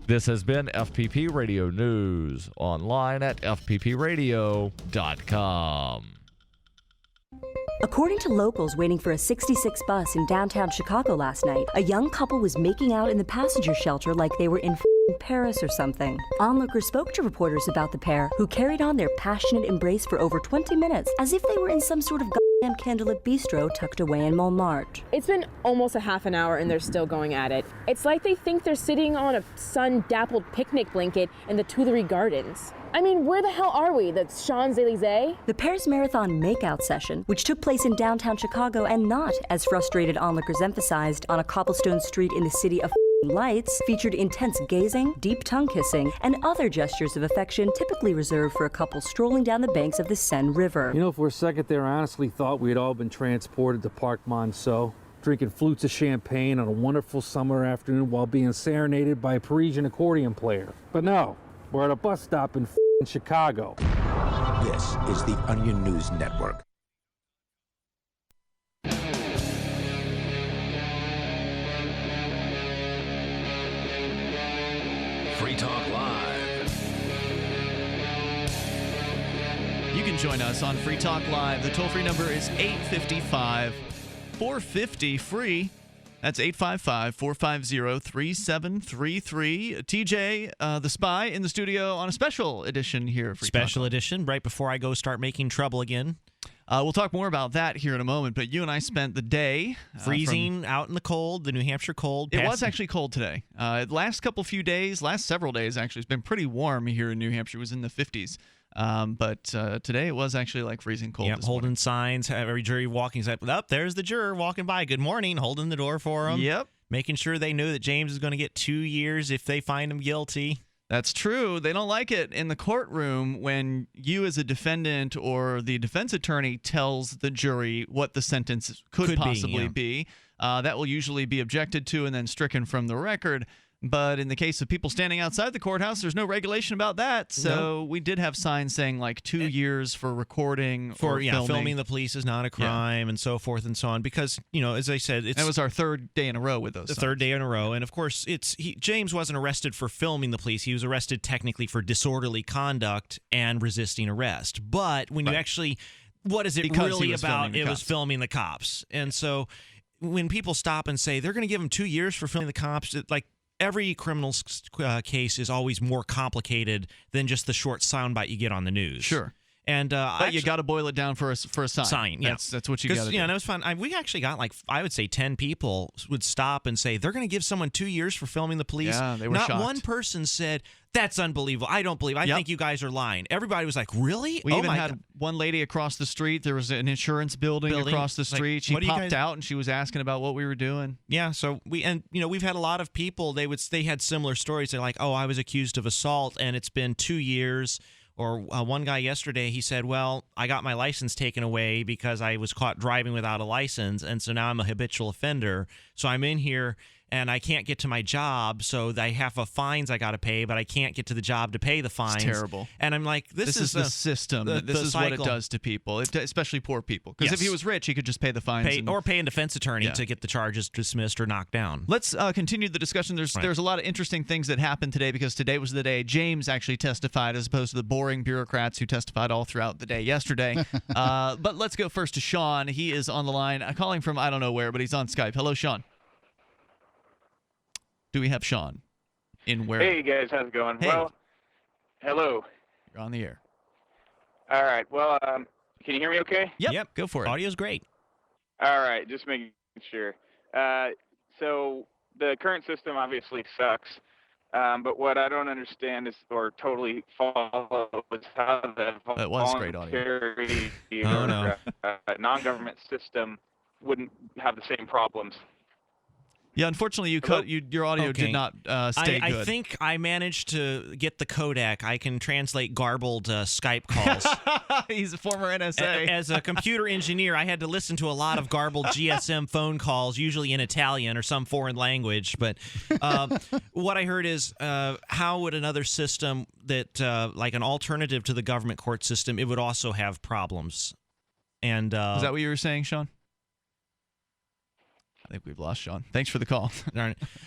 This has been FPP Radio News, online at fppradio.com. According to locals waiting for a 66 bus in downtown Chicago last night, a young couple was making out in the passenger shelter like they were in Paris or something. Onlookers spoke to reporters about the pair, who carried on their passionate embrace for over 20 minutes, as if they were in some sort of candlelit bistro tucked away in Montmartre. It's been almost a half an hour and they're still going at it. It's like they think they're sitting on a sun-dappled picnic blanket in the Tuileries Gardens. I mean, where the hell are we? The Champs-Élysées? The pair's marathon makeout session, which took place in downtown Chicago and not, as frustrated onlookers emphasized, on a cobblestone street in the city of lights, featured intense gazing, deep tongue kissing, and other gestures of affection typically reserved for a couple strolling down the banks of the Seine River. You know, for a second there, I honestly thought we had all been transported to Parc Monceau, drinking flutes of champagne on a wonderful summer afternoon while being serenaded by a Parisian accordion player. But no, we're at a bus stop in Chicago. This is the Onion News Network. Free Talk Live. You can join us on Free Talk Live. The toll-free number is 855-450-FREE. That's 855-450-3733. TJ, the spy, in the studio on a special edition here of Free Talk. Special edition, right before I go start making trouble again. We'll talk more about that here in a moment, but you and I spent the day freezing out in the cold, the New Hampshire cold. It was actually cold today. Last several days actually, it's been pretty warm here in New Hampshire. It was in the 50s. But today it was actually like freezing cold. Yep, holding signs, every jury walking up. There's the juror walking by. Good morning, holding the door for him. Yep. Making sure they knew that James is going to get 2 years if they find him guilty. That's true. They don't like it in the courtroom when you as a defendant or the defense attorney tells the jury what the sentence could possibly be. That will usually be objected to and then stricken from the record. But in the case of people standing outside the courthouse, there's no regulation about that. So we did have signs saying like 2 years for recording or filming. Filming the police is not a crime and so forth and so on. Because, you know, as I said, it was our third day in a row with those. The third day in a row. And of course, James wasn't arrested for filming the police. He was arrested technically for disorderly conduct and resisting arrest. But when you actually, what is it really about? It was filming the cops. And so when people stop and say they're going to give him 2 years for filming the cops, every criminal case is always more complicated than just the short soundbite you get on the news. Sure. And but you got to boil it down for a sign. Yeah. That's what you got to do. And it was fun. We actually got I would say 10 people would stop and say they're going to give someone 2 years for filming the police. Yeah, they were Not shocked. one person said that's unbelievable. I don't believe. I think you guys are lying. Everybody was like, really? We even had one lady across the street. There was an insurance building across the street. She popped out and she was asking about what we were doing. Yeah. So we've had a lot of people. They had similar stories. They're like, oh, I was accused of assault and it's been 2 years. Or one guy yesterday, he said, well, I got my license taken away because I was caught driving without a license, and so now I'm a habitual offender. So I'm in here, and I can't get to my job, so I have fines I got to pay, but I can't get to the job to pay the fines. It's terrible. And I'm like, this is the system. This is what it does to people, especially poor people. Because if he was rich, he could just pay the fines. Or pay a defense attorney to get the charges dismissed or knocked down. Let's continue the discussion. There's a lot of interesting things that happened today because today was the day James actually testified as opposed to the boring bureaucrats who testified all throughout the day yesterday. But let's go first to Sean. He is on the line. I'm calling from I don't know where, but he's on Skype. Hello, Sean. Do we have Sean in where? Hey, guys. How's it going? Hey. Well, hello. You're on the air. All right. Well, can you hear me okay? Yep. Go for it. Audio's great. All right. Just making sure. So the current system obviously sucks. But what I don't understand is, or totally follow, is how the That was great audio. voluntary Oh, no. non-government system wouldn't have the same problems. Yeah, unfortunately, your audio did not stay good. I think I managed to get the codec. I can translate garbled Skype calls. He's a former NSA. As a computer engineer, I had to listen to a lot of garbled GSM phone calls, usually in Italian or some foreign language. But what I heard is how would another system that, like an alternative to the government court system, it would also have problems. And is that what you were saying, Sean? I think we've lost Sean. Thanks for the call.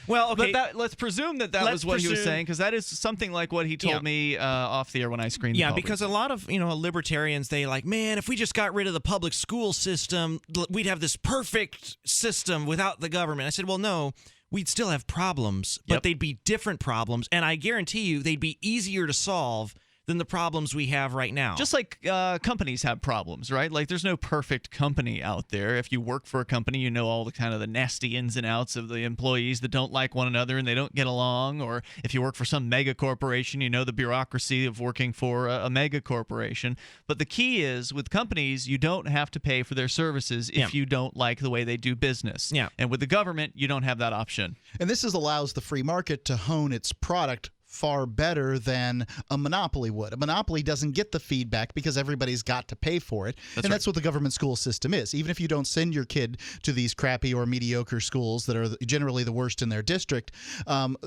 Well, okay. But let's presume that was what he was saying, because that is something like what he told me off the air when I screened the call. Yeah, because a lot of libertarians, they like, man, if we just got rid of the public school system, we'd have this perfect system without the government. I said, well, no, we'd still have problems, but they'd be different problems, and I guarantee you they'd be easier to solve than the problems we have right now. Just like companies have problems, right? Like there's no perfect company out there. If you work for a company, you know all the kind of the nasty ins and outs of the employees that don't like one another and they don't get along. Or if you work for some mega corporation, you know the bureaucracy of working for a mega corporation. But the key is with companies, you don't have to pay for their services if you don't like the way they do business. Yeah. And with the government, you don't have that option. And this allows the free market to hone its product far better than a monopoly would. A monopoly doesn't get the feedback because everybody's got to pay for it. That's what the government school system is. Even if you don't send your kid to these crappy or mediocre schools that are generally the worst in their district,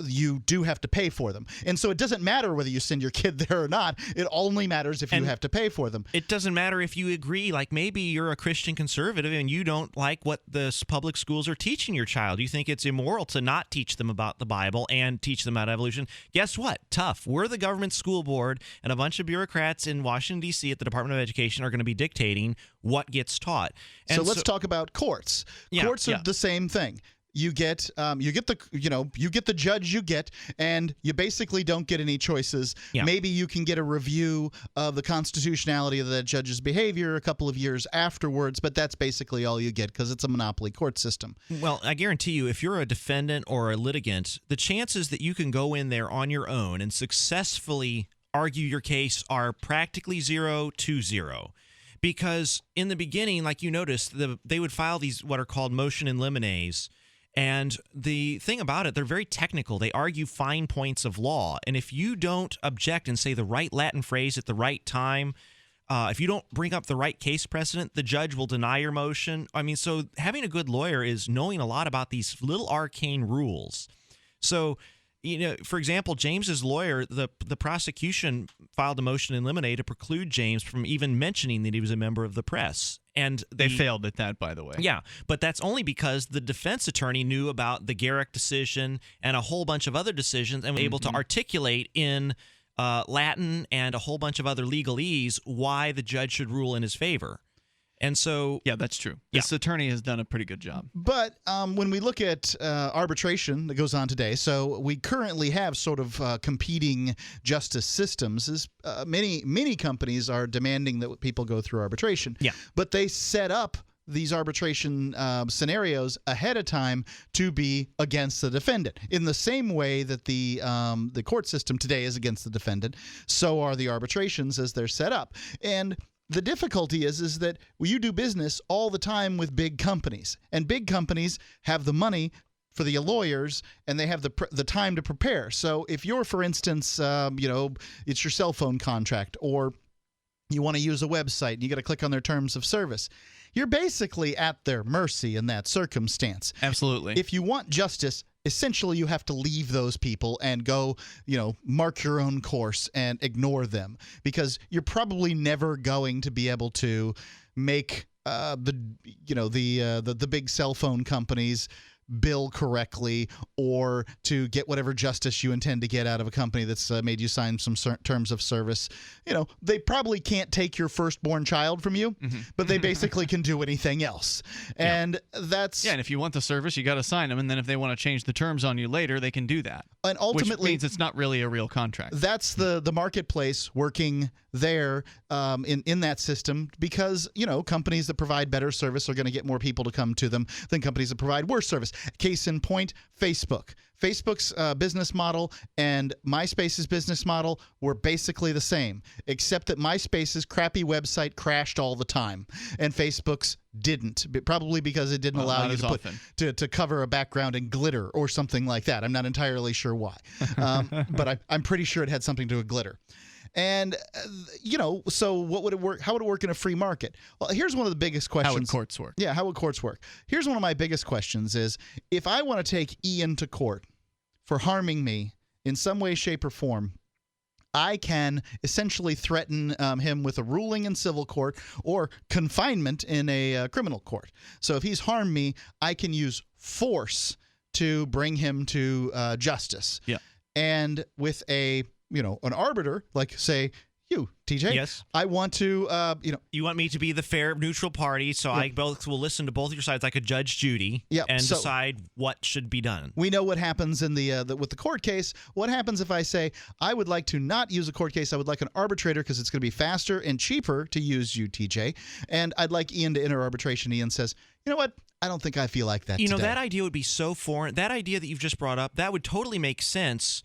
you do have to pay for them. And so it doesn't matter whether you send your kid there or not. It only matters if you have to pay for them. It doesn't matter if you agree. Like maybe you're a Christian conservative and you don't like what the public schools are teaching your child. You think it's immoral to not teach them about the Bible and teach them about evolution. Guess what? Tough. We're the government school board, and a bunch of bureaucrats in Washington, D.C. at the Department of Education are going to be dictating what gets taught. And so let's talk about courts. Courts are the same thing. You get the judge you get, and you basically don't get any choices. Yeah. Maybe you can get a review of the constitutionality of that judge's behavior a couple of years afterwards, but that's basically all you get because it's a monopoly court system. Well, I guarantee you, if you're a defendant or a litigant, the chances that you can go in there on your own and successfully argue your case are practically 0 to 0. Because in the beginning, like you noticed, they would file these what are called motion in limines. And the thing about it, they're very technical. They argue fine points of law. And if you don't object and say the right Latin phrase at the right time, if you don't bring up the right case precedent, the judge will deny your motion. I mean, so having a good lawyer is knowing a lot about these little arcane rules. So, for example, James's lawyer, the prosecution filed a motion in limine to preclude James from even mentioning that he was a member of the press. And they failed at that, by the way. Yeah, but that's only because the defense attorney knew about the Garrick decision and a whole bunch of other decisions and was able to articulate in Latin and a whole bunch of other legalese why the judge should rule in his favor. And so, yeah, that's true. This attorney has done a pretty good job. But when we look at arbitration that goes on today, so we currently have sort of competing justice systems. Many companies are demanding that people go through arbitration. Yeah. But they set up these arbitration scenarios ahead of time to be against the defendant. In the same way that the court system today is against the defendant, so are the arbitrations as they're set up. And the difficulty is that you do business all the time with big companies, and big companies have the money for the lawyers, and they have the time to prepare. So if you're, for instance, it's your cell phone contract, or you want to use a website and you got to click on their terms of service, you're basically at their mercy in that circumstance. Absolutely. If you want justice, essentially you have to leave those people and go, mark your own course and ignore them, because you're probably never going to be able to make the big cell phone companies bill correctly, or to get whatever justice you intend to get out of a company that's made you sign some terms of service. They probably can't take your firstborn child from you, but they basically can do anything else. And that's... Yeah, and if you want the service, you got to sign them, and then if they want to change the terms on you later, they can do that. And ultimately... Which means it's not really a real contract. That's the marketplace working there in that system, because, companies that provide better service are going to get more people to come to them than companies that provide worse service. Case in point, Facebook. Facebook's business model and MySpace's business model were basically the same, except that MySpace's crappy website crashed all the time, and Facebook's didn't, probably because it didn't allow you to cover a background in glitter or something like that. I'm not entirely sure why, but I'm pretty sure it had something to do with glitter. And, so what would it work? How would it work in a free market? Well, here's one of the biggest questions. How would courts work? Yeah, how would courts work? Here's one of my biggest questions is, if I want to take Ian to court for harming me in some way, shape, or form, I can essentially threaten him with a ruling in civil court or confinement in a criminal court. So if he's harmed me, I can use force to bring him to justice. Yeah. And with an arbiter, like, say, you, TJ. Yes. I want to, You want me to be the fair, neutral party, so I both will listen to both your sides like a Judge Judy and decide what should be done. We know what happens in with the court case. What happens if I say, I would like to not use a court case, I would like an arbitrator because it's going to be faster and cheaper to use you, TJ, and I'd like Ian to enter arbitration. Ian says, you know what? I don't think I feel like that today. That idea would be so foreign. That idea that you've just brought up, that would totally make sense.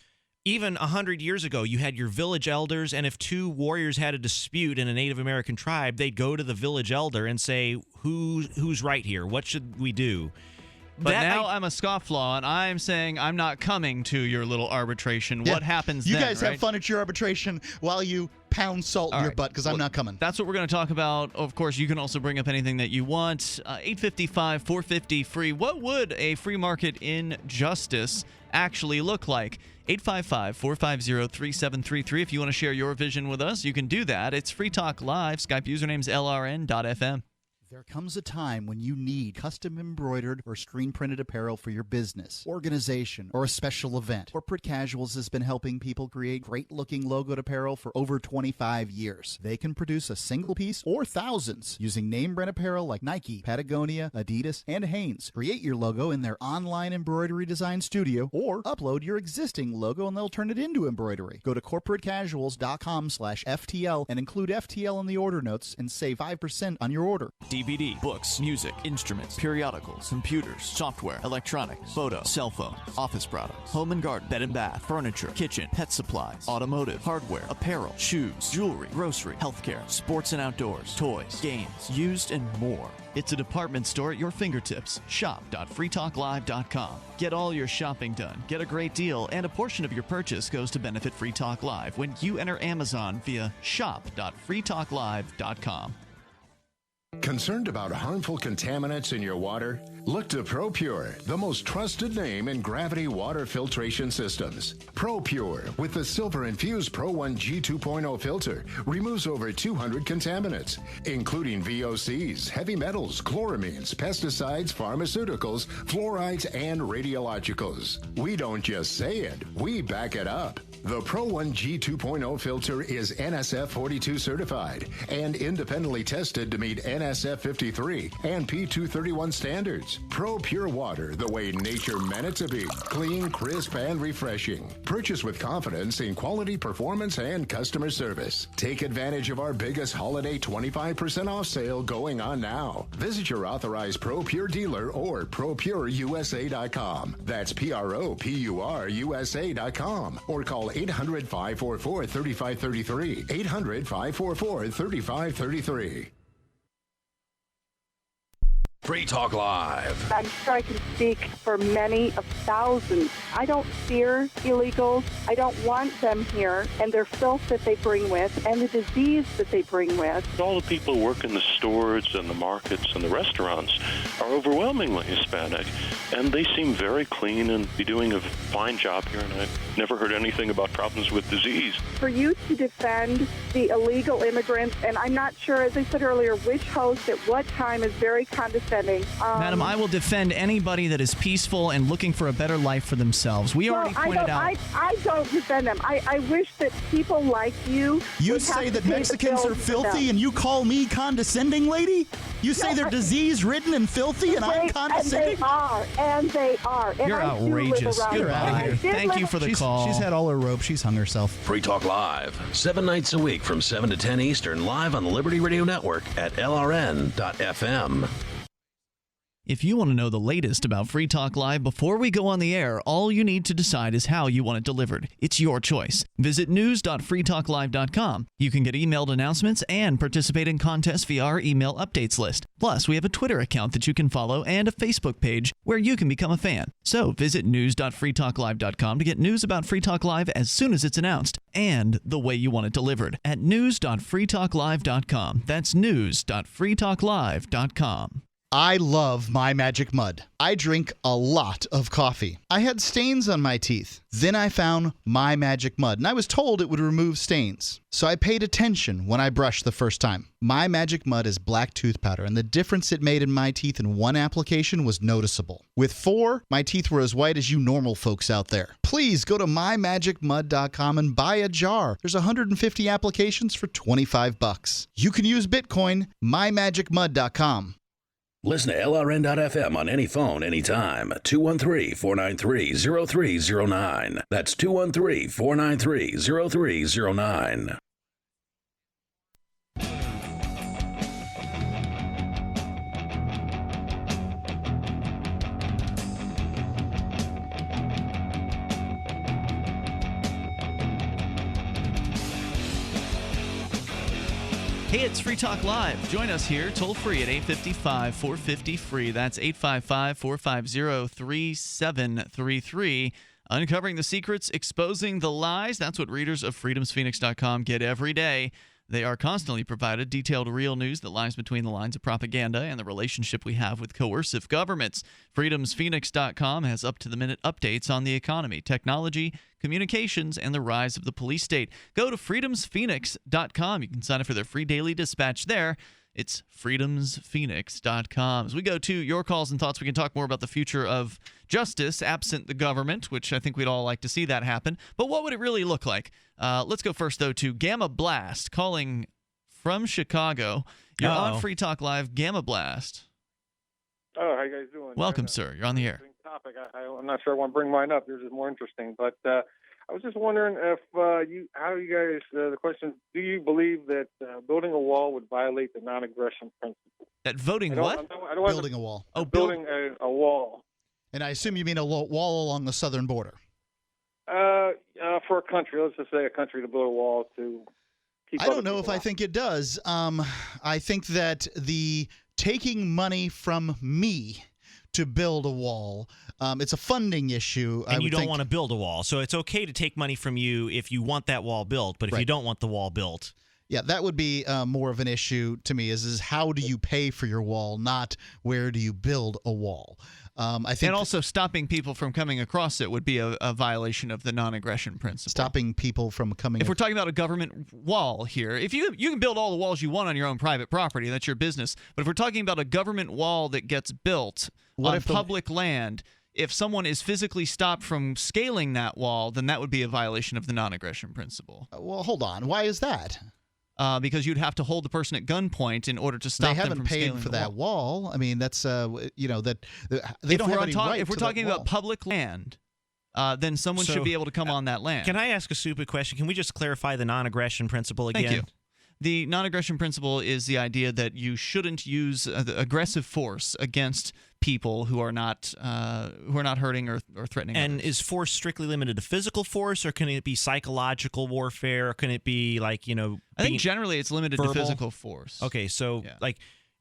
Even 100 years ago, you had your village elders, and if two warriors had a dispute in a Native American tribe, they'd go to the village elder and say, who's right here? What should we do? But now I'm a scofflaw, and I'm saying I'm not coming to your little arbitration. Yeah. What happens you then, guys have fun at your arbitration while you pound salt in your butt, because I'm not coming. That's what we're going to talk about. Of course, you can also bring up anything that you want. 855-450-FREE. What would a free market in justice actually look like? 855-450-3733. If you want to share your vision with us, you can do that. It's Free Talk Live. Skype username's LRN.FM. There comes a time when you need custom embroidered or screen printed apparel for your business, organization, or a special event. Corporate Casuals has been helping people create great looking logoed apparel for over 25 years. They can produce a single piece or thousands using name brand apparel like Nike, Patagonia, Adidas, and Hanes. Create your logo in their online embroidery design studio, or upload your existing logo and they'll turn it into embroidery. Go to corporatecasuals.com/FTL and include FTL in the order notes and save 5% on your order. DVD, books, music, instruments, periodicals, computers, software, electronics, photo, cell phones, office products, home and garden, bed and bath, furniture, kitchen, pet supplies, automotive, hardware, apparel, shoes, jewelry, grocery, healthcare, sports and outdoors, toys, games, used, and more. It's a department store at your fingertips. Shop.freetalklive.com. Get all your shopping done, get a great deal, and a portion of your purchase goes to benefit Free Talk Live when you enter Amazon via shop.freetalklive.com. Concerned about harmful contaminants in your water? Look to ProPure, the most trusted name in gravity water filtration systems. ProPure, with the silver-infused Pro 1 G2.0 filter, removes over 200 contaminants, including VOCs, heavy metals, chloramines, pesticides, pharmaceuticals, fluorides, and radiologicals. We don't just say it, we back it up. The Pro 1G 2.0 filter is NSF 42 certified and independently tested to meet NSF 53 and P231 standards. Pro Pure Water, the way nature meant it to be. Clean, crisp, and refreshing. Purchase with confidence in quality, performance, and customer service. Take advantage of our biggest holiday 25% off sale going on now. Visit your authorized Pro Pure dealer or ProPureUSA.com. That's ProPureUSA.com. Or call 800-544-3533. 800-544-3533. Free Talk Live. I'm sure I can speak for many of thousands. I don't fear illegals. I don't want them here and their filth that they bring with and the disease that they bring with. All the people who work in the stores and the markets and the restaurants are overwhelmingly Hispanic, and they seem very clean and be doing a fine job here, and I've never heard anything about problems with disease. For you to defend the illegal immigrants, and I'm not sure, as I said earlier, which host at what time is very condescending. Madam, I will defend anybody that is peaceful and looking for a better life for themselves. We already pointed out. I don't defend them. I wish that people like you. You say that Mexicans are filthy and you call me condescending, lady? You say they're disease-ridden and filthy and I'm condescending? And they are. And You're outrageous. Get out of here. Thank you for the call. She's had all her rope. She's hung herself. Free Talk Live, 7 nights a week from 7 to 10 Eastern, live on the Liberty Radio Network at LRN.FM. If you want to know the latest about Free Talk Live before we go on the air, all you need to decide is how you want it delivered. It's your choice. Visit news.freetalklive.com. You can get emailed announcements and participate in contests via our email updates list. Plus, we have a Twitter account that you can follow and a Facebook page where you can become a fan. So visit news.freetalklive.com to get news about Free Talk Live as soon as it's announced and the way you want it delivered at news.freetalklive.com. That's news.freetalklive.com. I love My Magic Mud. I drink a lot of coffee. I had stains on my teeth. Then I found My Magic Mud, and I was told it would remove stains. So I paid attention when I brushed the first time. My Magic Mud is black tooth powder, and the difference it made in my teeth in one application was noticeable. With 4, my teeth were as white as you normal folks out there. Please go to mymagicmud.com and buy a jar. There's 150 applications for $25. You can use Bitcoin, mymagicmud.com. Listen to LRN.FM on any phone, anytime. 213-493-0309. That's 213-493-0309. Hey, it's Free Talk Live. Join us here toll free at 855-450-FREE. That's 855-450-3733. Uncovering the secrets, exposing the lies. That's what readers of freedomsphoenix.com get every day. They are constantly provided detailed real news that lies between the lines of propaganda and the relationship we have with coercive governments. freedomsphoenix.com has up-to-the-minute updates on the economy, technology, communications, and the rise of the police state. Go to freedomsphoenix.com. You can sign up for their free daily dispatch there. It's freedomsphoenix.com. As we go to your calls and thoughts, we can talk more about the future of justice absent the government, which I think we'd all like to see that happen. But what would it really look like? Let's go first, though, to Gamma Blast, calling from Chicago. You're on Free Talk Live. Gamma Blast. Oh, how you guys doing? Welcome, sir. You're on the air. Topic. I'm not sure I want to bring mine up. Yours is more interesting, but I was just wondering if the question: do you believe that building a wall would violate the non-aggression principle? That voting what? Building a wall. Oh, building a wall. And I assume you mean a wall along the southern border. For a country, let's just say a country to build a wall to keep. I don't know if I think it does. I think that the taking money from me to build a wall, it's a funding issue. And you don't want to build a wall. So it's okay to take money from you if you want that wall built, but if you don't want the wall built. Yeah, that would be more of an issue to me is how do you pay for your wall, not where do you build a wall. I think, and also stopping people from coming across it would be a violation of the non-aggression principle. Stopping people from coming. If we're talking about a government wall here, if you can build all the walls you want on your own private property, that's your business. But if we're talking about a government wall that gets built on public land, if someone is physically stopped from scaling that wall, then that would be a violation of the non-aggression principle. Well, hold on. Why is that? Because you'd have to hold the person at gunpoint in order to stop them from scaling the wall. They haven't paid for that wall. I mean, that's they don't have any right. If we're talking about public land, then someone should be able to come on that land. Can I ask a stupid question? Can we just clarify the non-aggression principle again? Thank you. The non-aggression principle is the idea that you shouldn't use aggressive force against people who are not hurting or threatening. And others. is force strictly limited to physical force, or can it be psychological warfare, or can it be like I think generally it's limited to physical force. Okay, so like.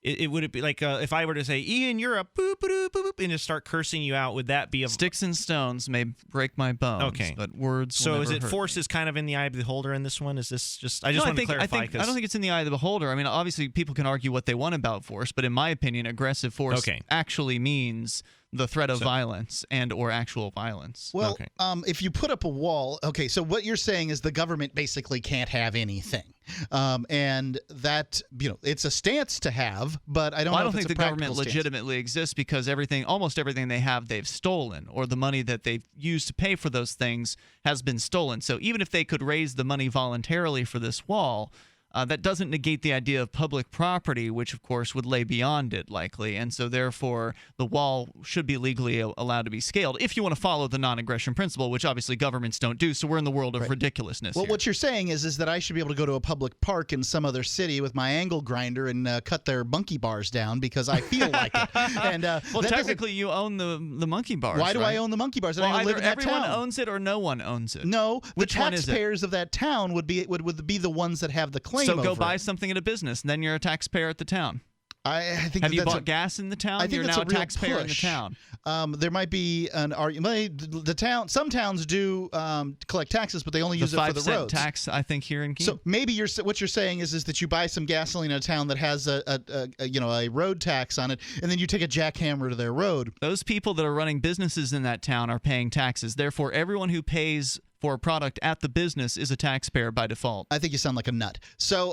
It would it be like if I were to say, Ian, you're a boop, boop, boop, boop, and just start cursing you out, would that be a... Sticks and stones may break my bones, okay, but words so will is never it hurt force me. is kind of in the eye of the beholder in this one? Is this just... I just want to clarify. I don't think it's in the eye of the beholder. I mean, obviously people can argue what they want about force, but in my opinion, aggressive force actually means the threat of violence and or actual violence. Well, if you put up a wall, okay, so what you're saying is the government basically can't have anything. And that, it's a stance to have, but I don't know if think it's a the government practical stance. legitimately exists because almost everything they have, they've stolen, or the money that they've used to pay for those things has been stolen. So even if they could raise the money voluntarily for this wall, that doesn't negate the idea of public property, which, of course, would lay beyond it, likely. And so, therefore, the wall should be legally allowed to be scaled if you want to follow the non-aggression principle, which obviously governments don't do. So we're in the world of ridiculousness Well, here. what you're saying is that I should be able to go to a public park in some other city with my angle grinder and cut their monkey bars down because I feel like it. And well, technically, you own the monkey bars. Why do right? I own the monkey bars? Well, I either live in that everyone town. owns it or no one owns it. No, Which the one is it? taxpayers of that town would be the ones that have the claim. So go over buy it. something at a business, and then you're a taxpayer at the town. I think Have you that's bought gas in the town? I think You're that's now a real taxpayer in the push. town. There might be an argument. Some towns do collect taxes, but they only use it for the 5-cent roads. tax, I think, here in Keene. So maybe what you're saying is that you buy some gasoline in a town that has a road tax on it, and then you take a jackhammer to their road. Those people that are running businesses in that town are paying taxes. Therefore, everyone who pays for a product at the business is a taxpayer by default. I think you sound like a nut. So,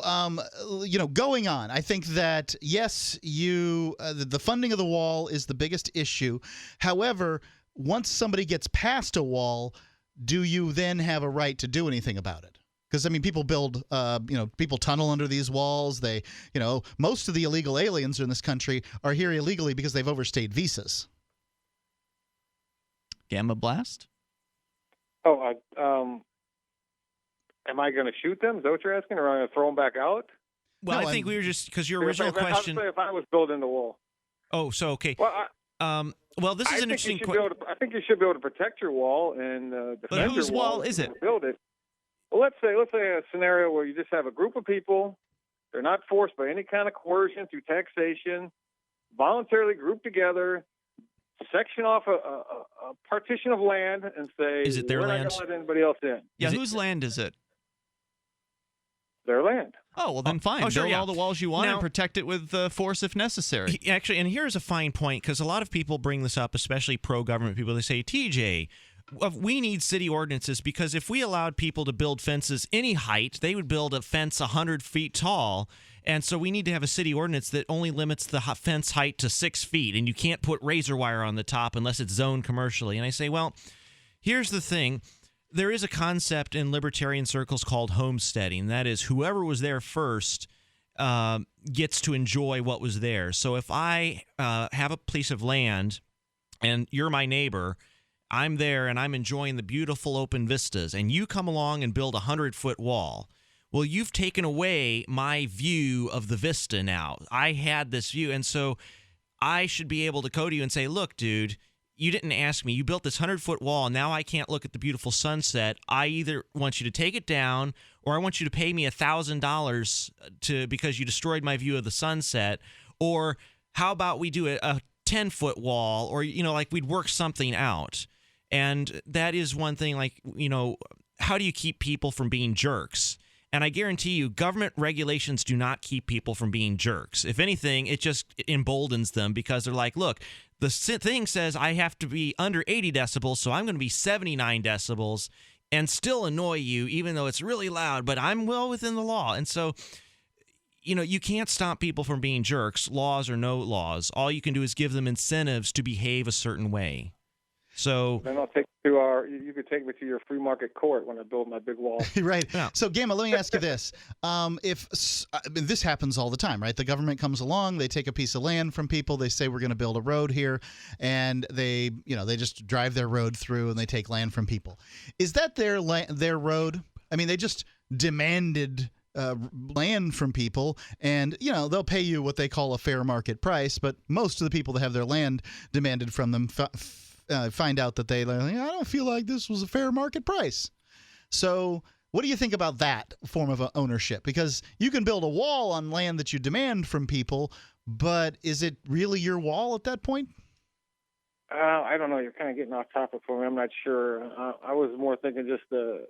going on, I think that, yes, the funding of the wall is the biggest issue. However, once somebody gets past a wall, do you then have a right to do anything about it? Because, I mean, people build, people tunnel under these walls. They, most of the illegal aliens in this country are here illegally because they've overstayed visas. Gamma blast? Oh, am I going to shoot them? Is that what you're asking, or am I going to throw them back out? Well, I think we were just because your original question. If I was building the wall. Oh, so okay. Well, this is an interesting question. I think you should be able to protect your wall and defend But whose your wall. wall is it? Build it. Well, let's say a scenario where you just have a group of people. They're not forced by any kind of coercion through taxation, voluntarily grouped together, section off a partition of land and say, is it their we're land? not going to let anybody else in. Yeah, whose land is it? Their land. Oh, well, then fine. sure, Build yeah. all the walls you want Now- and protect it with force if necessary. Actually, and here's a fine point, because a lot of people bring this up, especially pro-government people. They say, TJ, we need city ordinances because if we allowed people to build fences any height, they would build a fence 100 feet tall. And so we need to have a city ordinance that only limits the fence height to 6 feet, and you can't put razor wire on the top unless it's zoned commercially. And I say, well, here's the thing. There is a concept in libertarian circles called homesteading. That is, whoever was there first gets to enjoy what was there. So if I have a piece of land and you're my neighbor, I'm there and I'm enjoying the beautiful open vistas, and you come along and build a 100-foot wall. Well, you've taken away my view of the vista now. I had this view, and so I should be able to go to you and say, look, dude, you didn't ask me. You built this 100-foot wall, and now I can't look at the beautiful sunset. I either want you to take it down, or I want you to pay me $1,000 because you destroyed my view of the sunset. Or how about we do a 10-foot wall, or, like we'd work something out. And that is one thing, how do you keep people from being jerks? And I guarantee you, government regulations do not keep people from being jerks. If anything, it just emboldens them because they're like, look, the thing says I have to be under 80 decibels, so I'm going to be 79 decibels and still annoy you, even though it's really loud, but I'm well within the law. And so, you can't stop people from being jerks, laws or no laws. All you can do is give them incentives to behave a certain way. So then I'll take you to you could take me to your free market court when I build my big wall. Right. So, Gamma, let me ask you this. This happens all the time, right? The government comes along, they take a piece of land from people, they say we're going to build a road here, and they just drive their road through and they take land from people. Is that their road? I mean, they just demanded land from people, and they'll pay you what they call a fair market price, but most of the people that have their land demanded from them find out that I don't feel like this was a fair market price. So what do you think about that form of ownership? Because you can build a wall on land that you demand from people, but is it really your wall at that point? I don't know. You're kind of getting off topic for me. I'm not sure. I was more thinking just the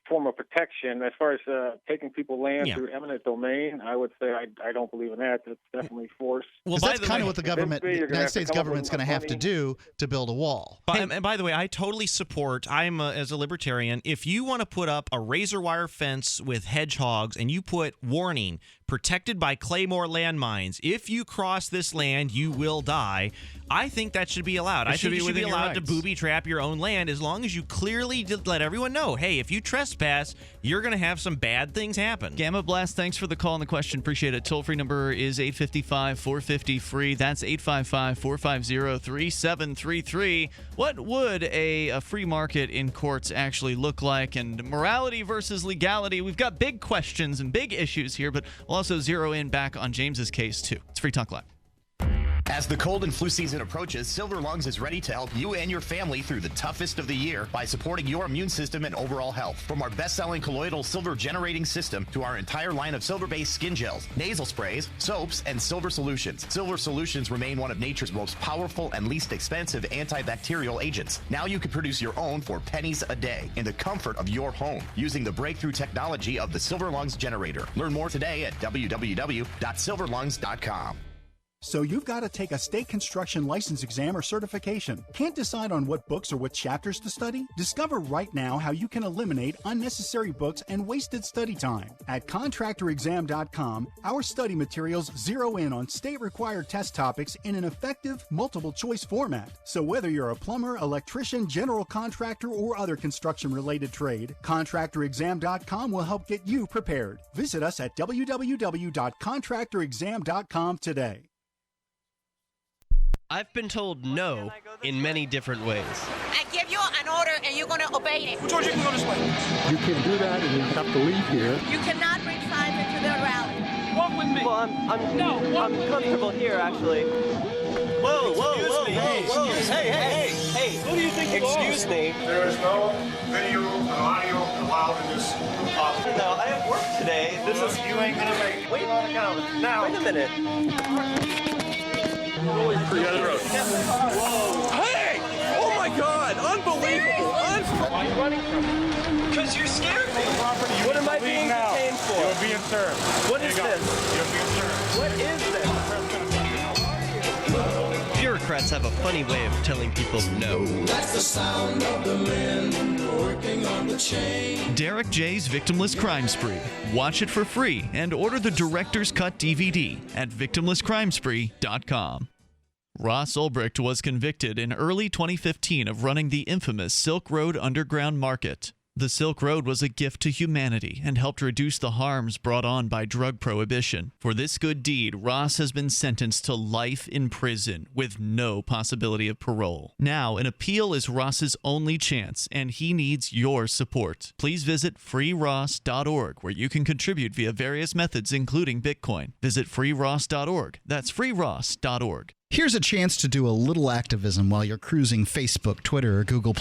form of protection. As far as taking people land through eminent domain, I would say I don't believe in that. That's definitely force. Well, that's kind of what the United States government's going to have to do to build a wall. And by the way, I totally support, as a libertarian, if you want to put up a razor wire fence with hedgehogs and you put warning, protected by Claymore landmines, if you cross this land, you will die, I think that should be allowed. I think you should be allowed to booby trap your own land as long as you clearly let everyone know, hey, if you trespass, you're going to have some bad things happen. Gamma Blast, thanks for the call and the question. Appreciate it. Toll-free number is 855-450-FREE. That's 855-450-3733. What would a free market in courts actually look like? And morality versus legality. We've got big questions and big issues here, but we'll also zero in back on James's case, too. It's Free Talk Live. As the cold and flu season approaches, Silver Lungs is ready to help you and your family through the toughest of the year by supporting your immune system and overall health. From our best-selling colloidal silver generating system to our entire line of silver-based skin gels, nasal sprays, soaps, and silver solutions. Silver solutions remain one of nature's most powerful and least expensive antibacterial agents. Now you can produce your own for pennies a day in the comfort of your home using the breakthrough technology of the Silver Lungs generator. Learn more today at www.silverlungs.com. So you've got to take a state construction license exam or certification. Can't decide on what books or what chapters to study? Discover right now how you can eliminate unnecessary books and wasted study time. At contractorexam.com, our study materials zero in on state-required test topics in an effective, multiple-choice format. So whether you're a plumber, electrician, general contractor, or other construction-related trade, contractorexam.com will help get you prepared. Visit us at www.contractorexam.com today. I've been told no in many different ways. I give you an order and you're going to obey it. George, you can go this way. You can do that and you have to leave here. You cannot bring signs into the rally. Walk with me. Well, I'm comfortable here, actually. Whoa. Hey. Who do you think you are? Excuse me. There is no video and audio allowed in this office. No, I have work today. You ain't going to make it. Wait a minute. Hey! Oh my God! Unbelievable! Why are you running from me? Because you're scared me. What am I being detained for? You're being served. What is this? You're being served. What is this? Bureaucrats have a funny way of telling people no. That's the sound of the men working on the chain. Derek J's Victimless Crime Spree. Watch it for free and order the Director's Cut DVD at victimlesscrimespree.com. Ross Ulbricht was convicted in early 2015 of running the infamous Silk Road Underground Market. The Silk Road was a gift to humanity and helped reduce the harms brought on by drug prohibition. For this good deed, Ross has been sentenced to life in prison with no possibility of parole. Now, an appeal is Ross's only chance, and he needs your support. Please visit freeross.org, where you can contribute via various methods, including Bitcoin. Visit freeross.org. That's freeross.org. Here's a chance to do a little activism while you're cruising Facebook, Twitter, or Google+.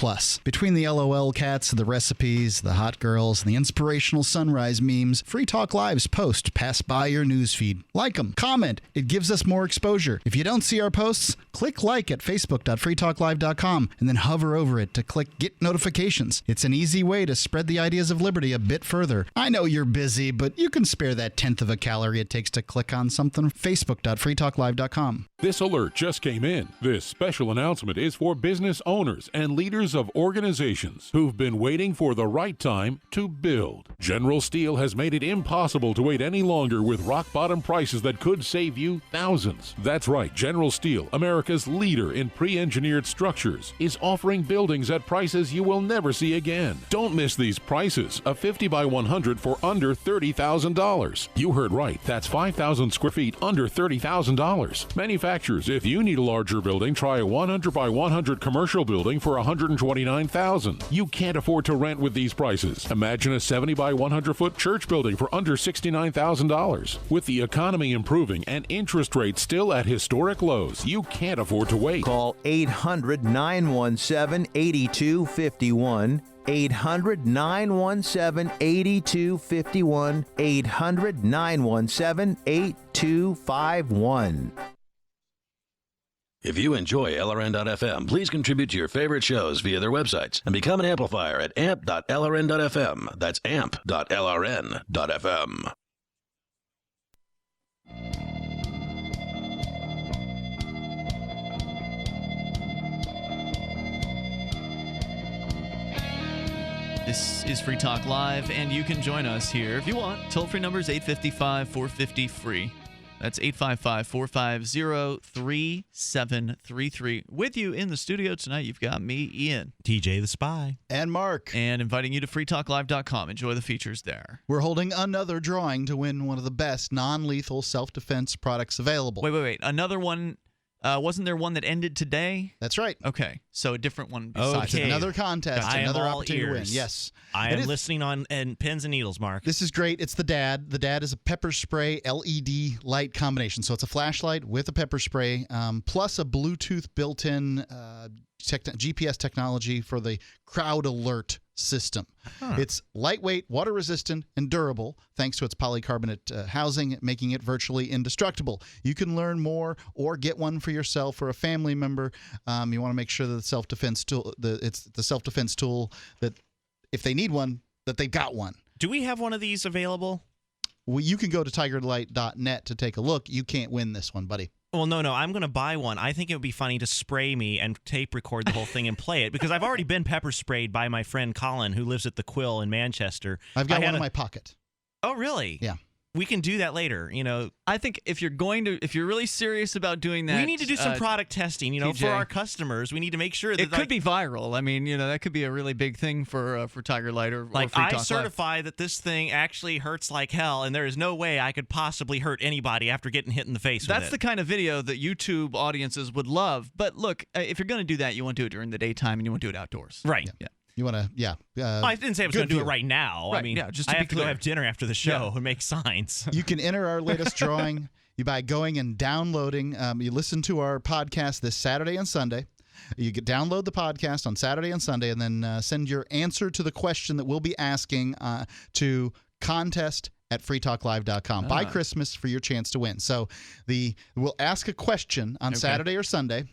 Between the LOL cats, the recipes, the hot girls, and the inspirational sunrise memes, Free Talk Live's posts pass by your newsfeed. Like them, comment. It gives us more exposure. If you don't see our posts, click like at facebook.freetalklive.com and then hover over it to click Get Notifications. It's an easy way to spread the ideas of liberty a bit further. I know you're busy, but you can spare that tenth of a calorie it takes to click on something. Facebook.freetalklive.com. This alert alert just came in. This special announcement is for business owners and leaders of organizations who've been waiting for the right time to build. General Steel has made it impossible to wait any longer with rock-bottom prices that could save you thousands. That's right, General Steel, America's leader in pre-engineered structures, is offering buildings at prices you will never see again. Don't miss these prices. A 50 by 100 for under $30,000. You heard right. That's 5,000 square feet under $30,000. Manufacturers, if you need a larger building, try a 100 by 100 commercial building for $129,000. You can't afford to rent with these prices. Imagine a 70 by 100 foot church building for under $69,000. With the economy improving and interest rates still at historic lows, you can't afford to wait. Call 800-917-8251. 800-917-8251. 800-917-8251. If you enjoy LRN.FM, please contribute to your favorite shows via their websites and become an amplifier at amp.lrn.fm. That's amp.lrn.fm. This is Free Talk Live, and you can join us here if you want. Toll-free number is 855-450-FREE. That's 855-450-3733. With you in the studio tonight, you've got me, Ian. TJ the Spy. And Mark. And inviting you to freetalklive.com. Enjoy the features there. We're holding another drawing to win one of the best non-lethal self-defense products available. Wait. Another one. Wasn't there one that ended today? That's right. Okay, so a different one besides Okay. Another contest, another opportunity to win. Yes. I am listening on pins and needles, Mark. This is great. It's the Dad. The Dad is a pepper spray LED light combination. So it's a flashlight with a pepper spray, plus a Bluetooth built-in GPS technology for the crowd alert system. It's lightweight, water-resistant, and durable thanks to its polycarbonate housing, making it virtually indestructible. You can learn more or get one for yourself or a family member. You want to make sure that the self-defense tool, it's the self-defense tool that if they need one, that they've got one. Do we have one of these available? Well, you can go to tigerlight.net to take a look. You can't win this one, buddy. Well, no. I'm going to buy one. I think it would be funny to spray me and tape record the whole thing and play it because I've already been pepper sprayed by my friend Colin, who lives at the Quill in Manchester. I've got one in my pocket. Oh, really? Yeah. We can do that later. I think if you're really serious about doing that, we need to do some product testing. TJ, for our customers, we need to make sure that it could be viral. I mean, that could be a really big thing for Tiger Light or Free Talk Live. Certify that this thing actually hurts like hell, and there is no way I could possibly hurt anybody after getting hit in the face. That's the kind of video that YouTube audiences would love. But look, if you're going to do that, you want to do it during the daytime and you want to do it outdoors. Right. Yeah. You want to, I didn't say I was going to do it right now. Right, I mean, just I to have be to go clear. have dinner after the show and make signs. You can enter our latest drawing by going and downloading. You listen to our podcast this Saturday and Sunday. You can download the podcast on Saturday and Sunday, and then send your answer to the question that we'll be asking to contest@freetalklive.com by Christmas for your chance to win. So we'll ask a question on Saturday or Sunday.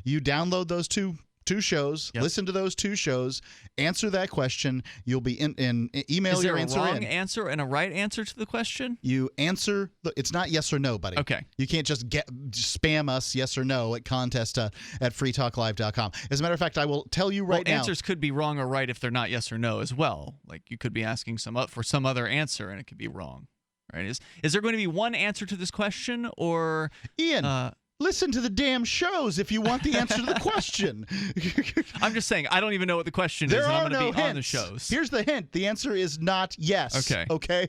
You download those two shows, listen to those two shows, answer that question. You'll be email your answer in. Is there a wrong answer and a right answer to the question? You answer. It's not yes or no, buddy. Okay. You can't just spam us yes or no at contest@freetalklive.com. As a matter of fact, I will tell you now. Answers could be wrong or right if they're not yes or no as well. Like you could be asking for some other answer and it could be wrong. Right? Is there going to be one answer to this question or Ian? Listen to the damn shows if you want the answer to the question. I'm just saying, I don't even know what the question is, and I'm going to be on the shows. Here's the hint. The answer is not yes. Okay?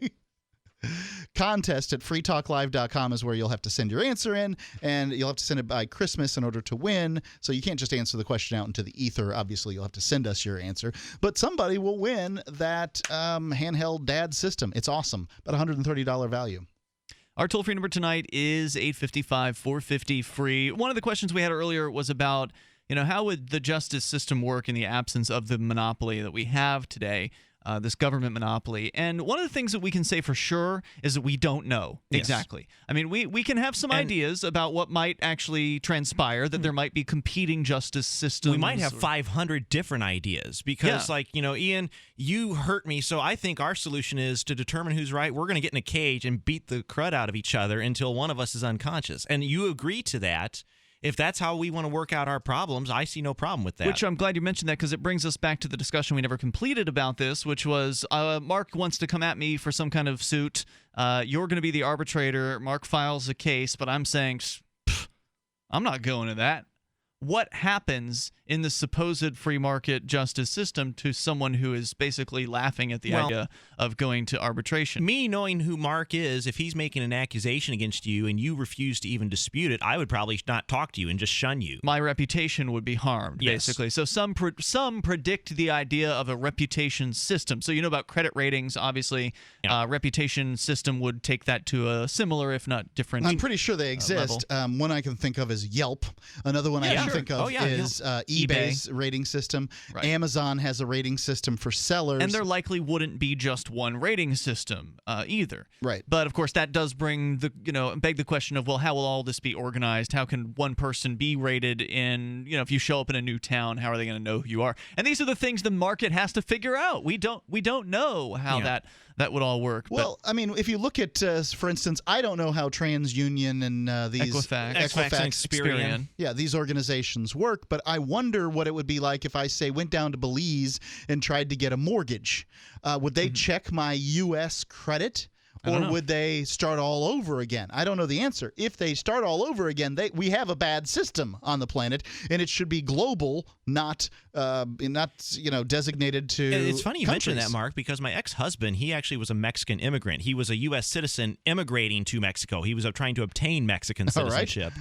Contest@freetalklive.com is where you'll have to send your answer in, and you'll have to send it by Christmas in order to win. So you can't just answer the question out into the ether. Obviously, you'll have to send us your answer. But somebody will win that handheld Dad system. It's awesome. About $130 value. Our toll-free number tonight is 855-450-FREE. One of the questions we had earlier was about, how would the justice system work in the absence of the monopoly that we have today, this government monopoly? And one of the things that we can say for sure is that we don't know exactly. I mean, we can have some ideas about what might actually transpire, that there might be competing justice systems. We might have 500 different ideas because, Ian, you hurt me, so I think our solution is to determine who's right. We're going to get in a cage and beat the crud out of each other until one of us is unconscious. And you agree to that. if that's how we want to work out our problems, I see no problem with that. Which I'm glad you mentioned that, because it brings us back to the discussion we never completed about this, which was Mark wants to come at me for some kind of suit. You're going to be the arbitrator. Mark files a case, but I'm saying, I'm not going to that. What happens in the supposed free market justice system to someone who is basically laughing at the idea of going to arbitration? Me knowing who Mark is, if he's making an accusation against you and you refuse to even dispute it, I would probably not talk to you and just shun you. My reputation would be harmed, basically. So some predict the idea of a reputation system. So you know about credit ratings, obviously. Reputation system would take that to a similar, if not different I'm pretty sure they exist. One I can think of is Yelp. Another one I can think of is eBay's rating system. Right. Amazon has a rating system for sellers. And there likely wouldn't be just one rating system either. Right. But, of course, that does bring beg the question of, well, how will all this be organized? How can one person be rated in, if you show up in a new town, how are they going to know who you are? And these are the things the market has to figure out. We don't know how that would all work. Well, I mean, if you look at, for instance, I don't know how TransUnion and these Equifax and Experian. Yeah, these organizations work, but I wonder what it would be like if I, say, went down to Belize and tried to get a mortgage. Would they check my U.S. credit? Or would they start all over again? I don't know the answer. If they start all over again, we have a bad system on the planet, and it should be global, not designated to. It's funny you countries. mention that, Mark, because my ex-husband, he actually was a Mexican immigrant. He was a U.S. citizen immigrating to Mexico. He was trying to obtain Mexican citizenship.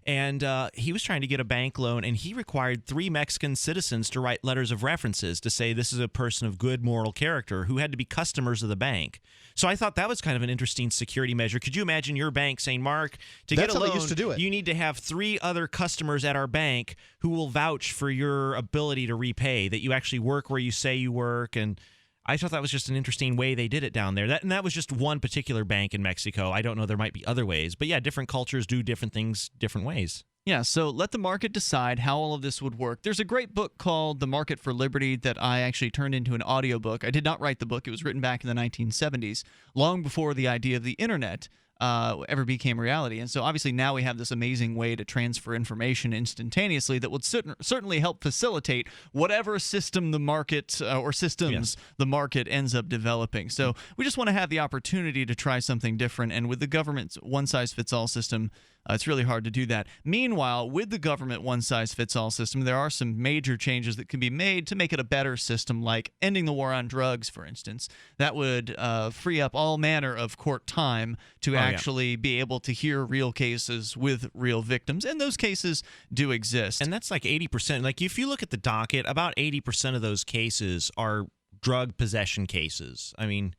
And he was trying to get a bank loan, and he required 3 Mexican citizens to write letters of references to say this is a person of good moral character who had to be customers of the bank. So I thought that was kind of an interesting security measure. Could you imagine your bank saying, Mark, to get a loan, how they used to do it. You need to have 3 other customers at our bank who will vouch for your ability to repay, that you actually work where you say you work. And I thought that was just an interesting way they did it down there. That was just one particular bank in Mexico. I don't know. There might be other ways. But, yeah, different cultures do different things different ways. Yeah, so let the market decide how all of this would work. There's a great book called The Market for Liberty that I actually turned into an audiobook. I did not write the book. It was written back in the 1970s, long before the idea of the internet ever became reality. And so obviously now we have this amazing way to transfer information instantaneously that would certainly help facilitate whatever system the market or systems the market ends up developing. So we just want to have the opportunity to try something different. And with the government's one-size-fits-all system, it's really hard to do that. Meanwhile, with the government one-size-fits-all system, there are some major changes that can be made to make it a better system, like ending the war on drugs, for instance. That would free up all manner of court time to actually be able to hear real cases with real victims, and those cases do exist. And that's like 80%. Like, if you look at the docket, about 80% of those cases are drug possession cases. I mean,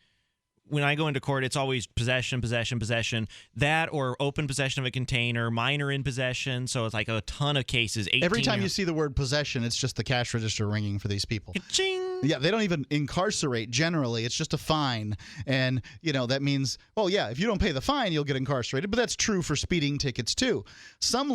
when I go into court, it's always possession, that or open possession of a container, minor in possession. So it's like a ton of cases. Every time you see the word possession, it's just the cash register ringing for these people. Ka-ching. Yeah, they don't even incarcerate generally. It's just a fine. And, that means, if you don't pay the fine, you'll get incarcerated. But that's true for speeding tickets, too. Some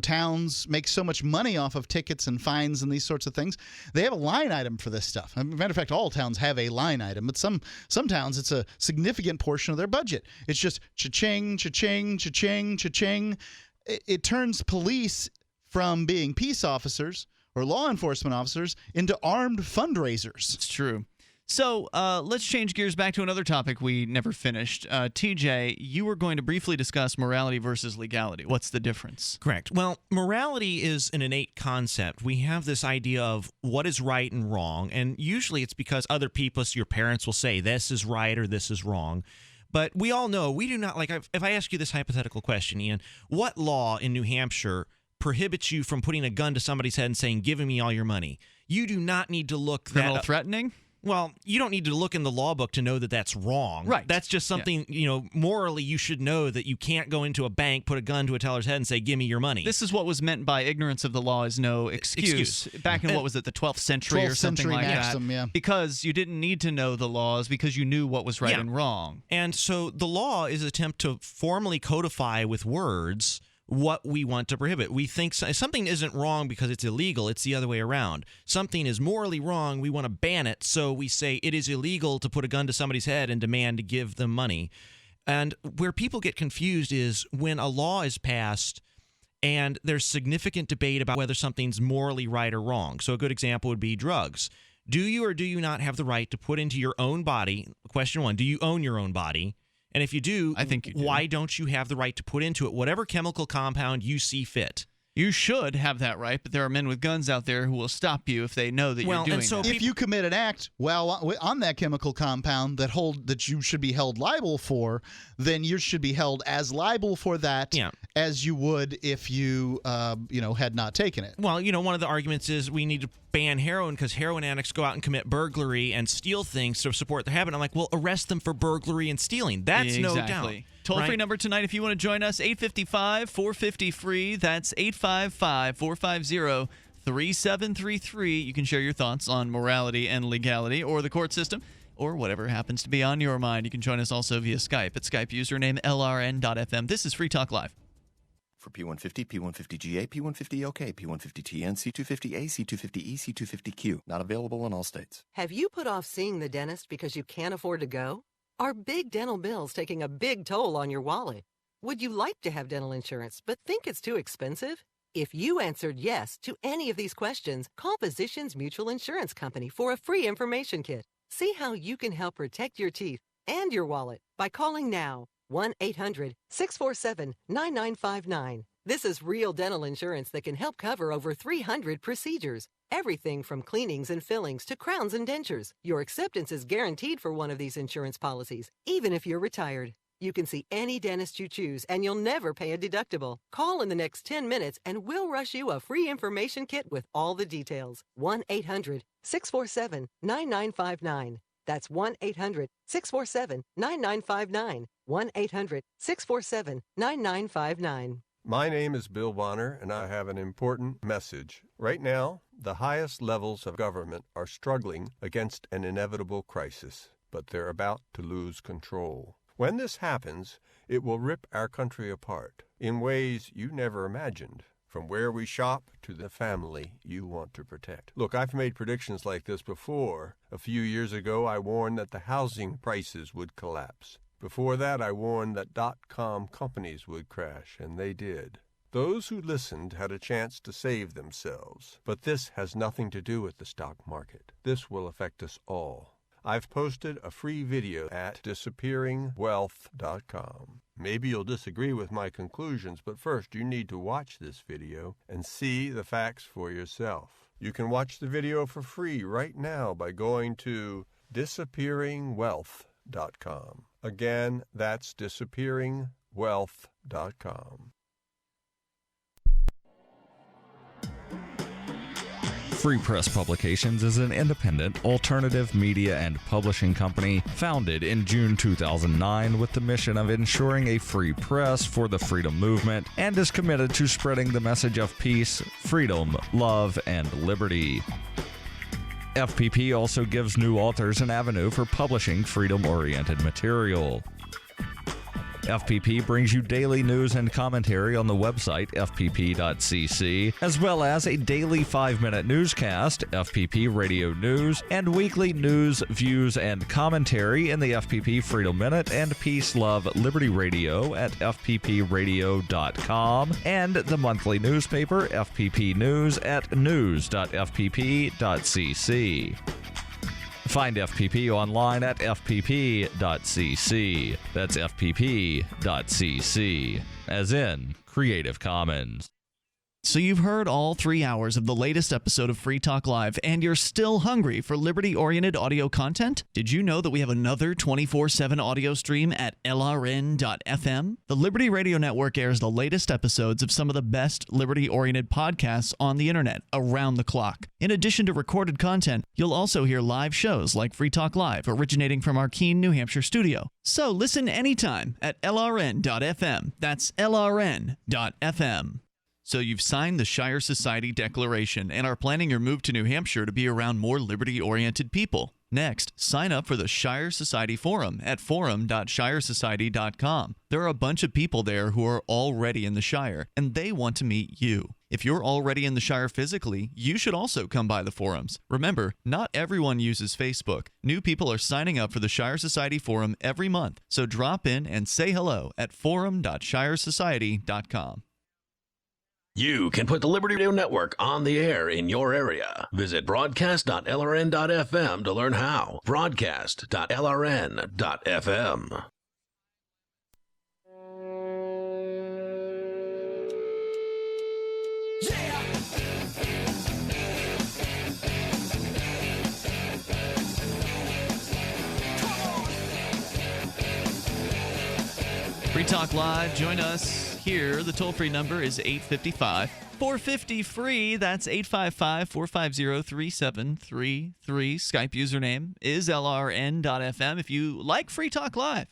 towns make so much money off of tickets and fines and these sorts of things. They have a line item for this stuff. As a matter of fact, all towns have a line item. But some towns, it's a significant portion of their budget. It's just cha-ching, cha-ching, cha-ching, cha-ching. It turns police from being peace officers or law enforcement officers into armed fundraisers. It's true. So let's change gears back to another topic we never finished. TJ, you were going to briefly discuss morality versus legality. What's the difference? Correct. Well, morality is an innate concept. We have this idea of what is right and wrong, and usually it's because other people, your parents will say this is right or this is wrong. But we all know we do not, like, if I ask you this hypothetical question, Ian, what law in New Hampshire prohibits you from putting a gun to somebody's head and saying, give me all your money? You do not need to look Criminal threatening? Well, you don't need to look in the law book to know that that's wrong. Right. That's just something, morally you should know that you can't go into a bank, put a gun to a teller's head and say, give me your money. This is what was meant by ignorance of the law is no excuse. Back in, what was it, the 12th century or something like maxim, that? Yeah. Because you didn't need to know the laws because you knew what was right and wrong. And so the law is an attempt to formally codify with words what we want to prohibit. We think something isn't wrong because it's illegal. It's the other way around. Something is morally wrong. We want to ban it. So we say it is illegal to put a gun to somebody's head and demand to give them money. And where people get confused is when a law is passed And there's significant debate about whether something's morally right or wrong. So a good example would be drugs. Do you or do you not have the right to put into your own body, question one, do you own your own body? And if you do, I think you do. Why don't you have the right to put into it whatever chemical compound you see fit? You should have that right, but there are men with guns out there who will stop you if they know that you're doing that. If you commit an act on that chemical compound that you should be held liable for, then you should be held as liable for that as you would if you had not taken it. Well, one of the arguments is we need to ban heroin because heroin addicts go out and commit burglary and steal things to support their habit. I'm like, well, arrest them for burglary and stealing. That's no doubt. Toll-free number tonight if you want to join us, 855-450-FREE. That's 855-450-3733. You can share your thoughts on morality and legality or the court system or whatever happens to be on your mind. You can join us also via Skype at Skype username LRN.FM. This is Free Talk Live. For P150, P150GA, P150OK, P150TN, C250A, C250E, C250Q. Not available in all states. Have you put off seeing the dentist because you can't afford to go? Are big dental bills taking a big toll on your wallet? Would you like to have dental insurance but think it's too expensive? If you answered yes to any of these questions, call Physicians Mutual Insurance Company for a free information kit. See how you can help protect your teeth and your wallet by calling now. 1-800-647-9959. This is real dental insurance that can help cover over 300 procedures. Everything from cleanings and fillings to crowns and dentures. Your acceptance is guaranteed for one of these insurance policies, even if you're retired. You can see any dentist you choose, and you'll never pay a deductible. Call in the next 10 minutes, and we'll rush you a free information kit with all the details. 1-800-647-9959. That's 1-800-647-9959. 1-800-647-9959. My name is Bill Bonner, and I have an important message. Right now, the highest levels of government are struggling against an inevitable crisis, but they're about to lose control. When this happens, it will rip our country apart in ways you never imagined. From where we shop to the family you want to protect. Look, I've made predictions like this before. A few years ago, I warned that the housing prices would collapse. Before that, I warned that .com companies would crash, and they did. Those who listened had a chance to save themselves. But this has nothing to do with the stock market. This will affect us all. I've posted a free video at disappearingwealth.com. Maybe you'll disagree with my conclusions, but first you need to watch this video and see the facts for yourself. You can watch the video for free right now by going to disappearingwealth.com. Again, that's disappearingwealth.com. Free Press Publications is an independent, alternative media and publishing company founded in June 2009 with the mission of ensuring a free press for the freedom movement and is committed to spreading the message of peace, freedom, love, and liberty. FPP also gives new authors an avenue for publishing freedom-oriented material. FPP brings you daily news and commentary on the website fpp.cc, as well as a daily 5-minute newscast, FPP Radio News, and weekly news, views, and commentary in the FPP Freedom Minute and Peace, Love, Liberty Radio at fppradio.com, and the monthly newspaper FPP News at news.fpp.cc. Find FPP online at fpp.cc. That's fpp.cc, as in Creative Commons. So you've heard all 3 hours of the latest episode of Free Talk Live, and you're still hungry for liberty-oriented audio content? Did you know that we have another 24/7 audio stream at LRN.FM? The Liberty Radio Network airs the latest episodes of some of the best liberty-oriented podcasts on the internet around the clock. In addition to recorded content, you'll also hear live shows like Free Talk Live, originating from our Keene, New Hampshire studio. So listen anytime at LRN.FM. That's LRN.FM. So you've signed the Shire Society Declaration and are planning your move to New Hampshire to be around more liberty-oriented people. Next, sign up for the Shire Society Forum at forum.shiresociety.com. There are a bunch of people there who are already in the Shire, and they want to meet you. If you're already in the Shire physically, you should also come by the forums. Remember, not everyone uses Facebook. New people are signing up for the Shire Society Forum every month, so drop in and say hello at forum.shiresociety.com. You can put the Liberty Radio Network on the air in your area. Visit broadcast.lrn.fm to learn how. Broadcast.lrn.fm. Free Talk Live. Join us here. The toll-free number is 855-450-FREE. That's 855-450-3733. Skype username is lrn.fm. If you like Free Talk Live,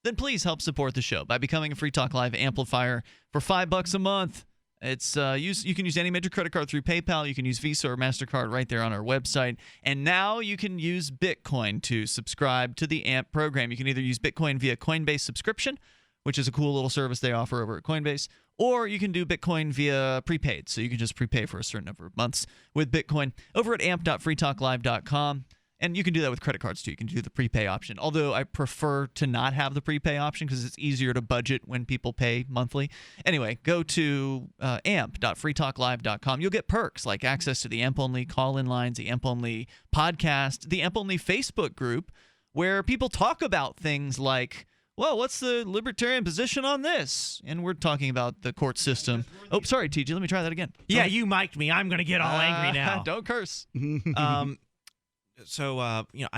then please help support the show by becoming a Free Talk Live amplifier for $5 a month. It's you can use any major credit card through PayPal. You can use Visa or MasterCard right there on our website. And now you can use Bitcoin to subscribe to the AMP program. You can either use Bitcoin via Coinbase subscription, which is a cool little service they offer over at Coinbase, or you can do Bitcoin via prepaid. So you can just prepay for a certain number of months with Bitcoin over at amp.freetalklive.com. And you can do that with credit cards too. You can do the prepay option. Although I prefer to not have the prepay option because it's easier to budget when people pay monthly. Anyway, go to amp.freetalklive.com. You'll get perks like access to the AMP-only call-in lines, the AMP-only podcast, the AMP-only Facebook group where people talk about things like, well, what's the libertarian position on this? And we're talking about the court system. Oh, sorry, TJ. Let me try that again. Yeah, you mic'd me. I'm going to get all angry now. Don't curse. I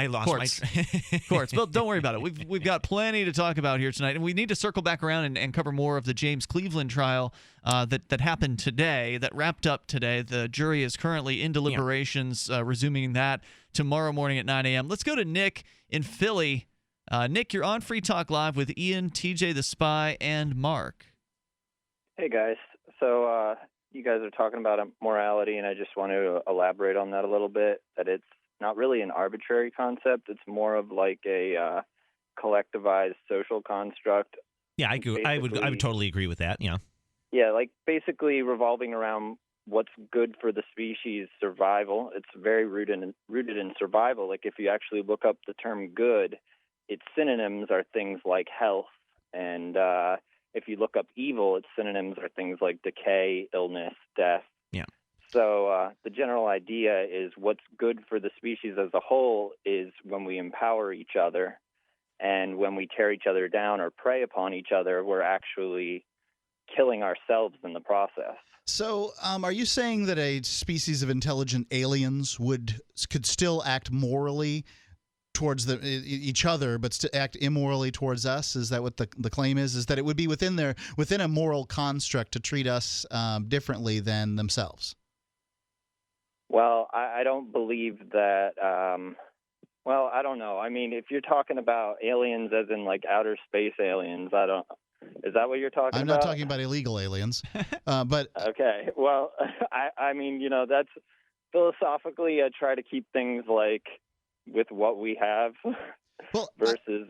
lost courts. my courts. Well, don't worry about it. We've got plenty to talk about here tonight, and we need to circle back around and cover more of the James Cleveland trial that happened today, that wrapped up today. The jury is currently in deliberations, resuming that tomorrow morning at 9 a.m. Let's go to Nick in Philly. Nick, you're on Free Talk Live with Ian, TJ the Spy, and Mark. Hey, guys. So you guys are talking about morality, and I just want to elaborate on that a little bit, that it's not really an arbitrary concept. It's more of like a collectivized social construct. Yeah, I would totally agree with that. Yeah. Yeah, like basically revolving around what's good for the species survival. It's very rooted in survival. Like if you actually look up the term good, its synonyms are things like health, and if you look up evil, its synonyms are things like decay, illness, death. Yeah. So the general idea is what's good for the species as a whole is when we empower each other, and when we tear each other down or prey upon each other, we're actually killing ourselves in the process. So are you saying that a species of intelligent aliens could still act morally towards each other, but to act immorally towards us? Is that what the claim is? Is that it would be within a moral construct to treat us differently than themselves? Well, I don't believe that. Well, I don't know. I mean, if you're talking about aliens as in like outer space aliens, I don't. Is that what you're talking about? I'm not talking about illegal aliens, but okay. Well, I mean, that's philosophically, I try to keep things like with what we have versus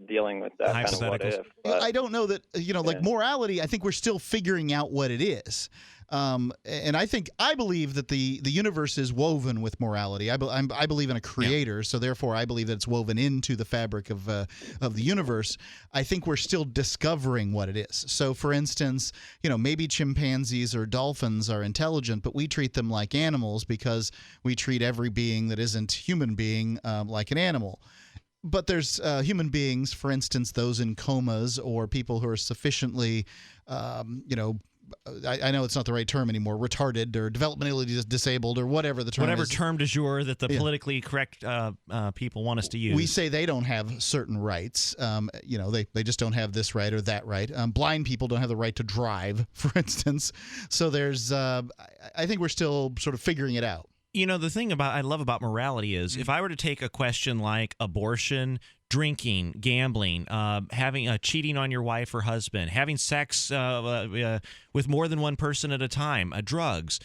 dealing with that kind of what if. I don't know that, like morality, I think we're still figuring out what it is. And I believe that the universe is woven with morality. I believe in a creator, so therefore I believe that it's woven into the fabric of the universe. I think we're still discovering what it is. So, for instance, maybe chimpanzees or dolphins are intelligent, but we treat them like animals because we treat every being that isn't human being like an animal. But there's human beings, for instance, those in comas or people who are sufficiently, I know it's not the right term anymore, retarded or developmentally disabled or whatever the term is. Whatever term du jour that the politically correct people want us to use. We say they don't have certain rights. They just don't have this right or that right. Blind people don't have the right to drive, for instance. So there's, I think we're still sort of figuring it out. The thing I love about morality is if I were to take a question like abortion, drinking, gambling, cheating on your wife or husband, having sex with more than one person at a time, drugs,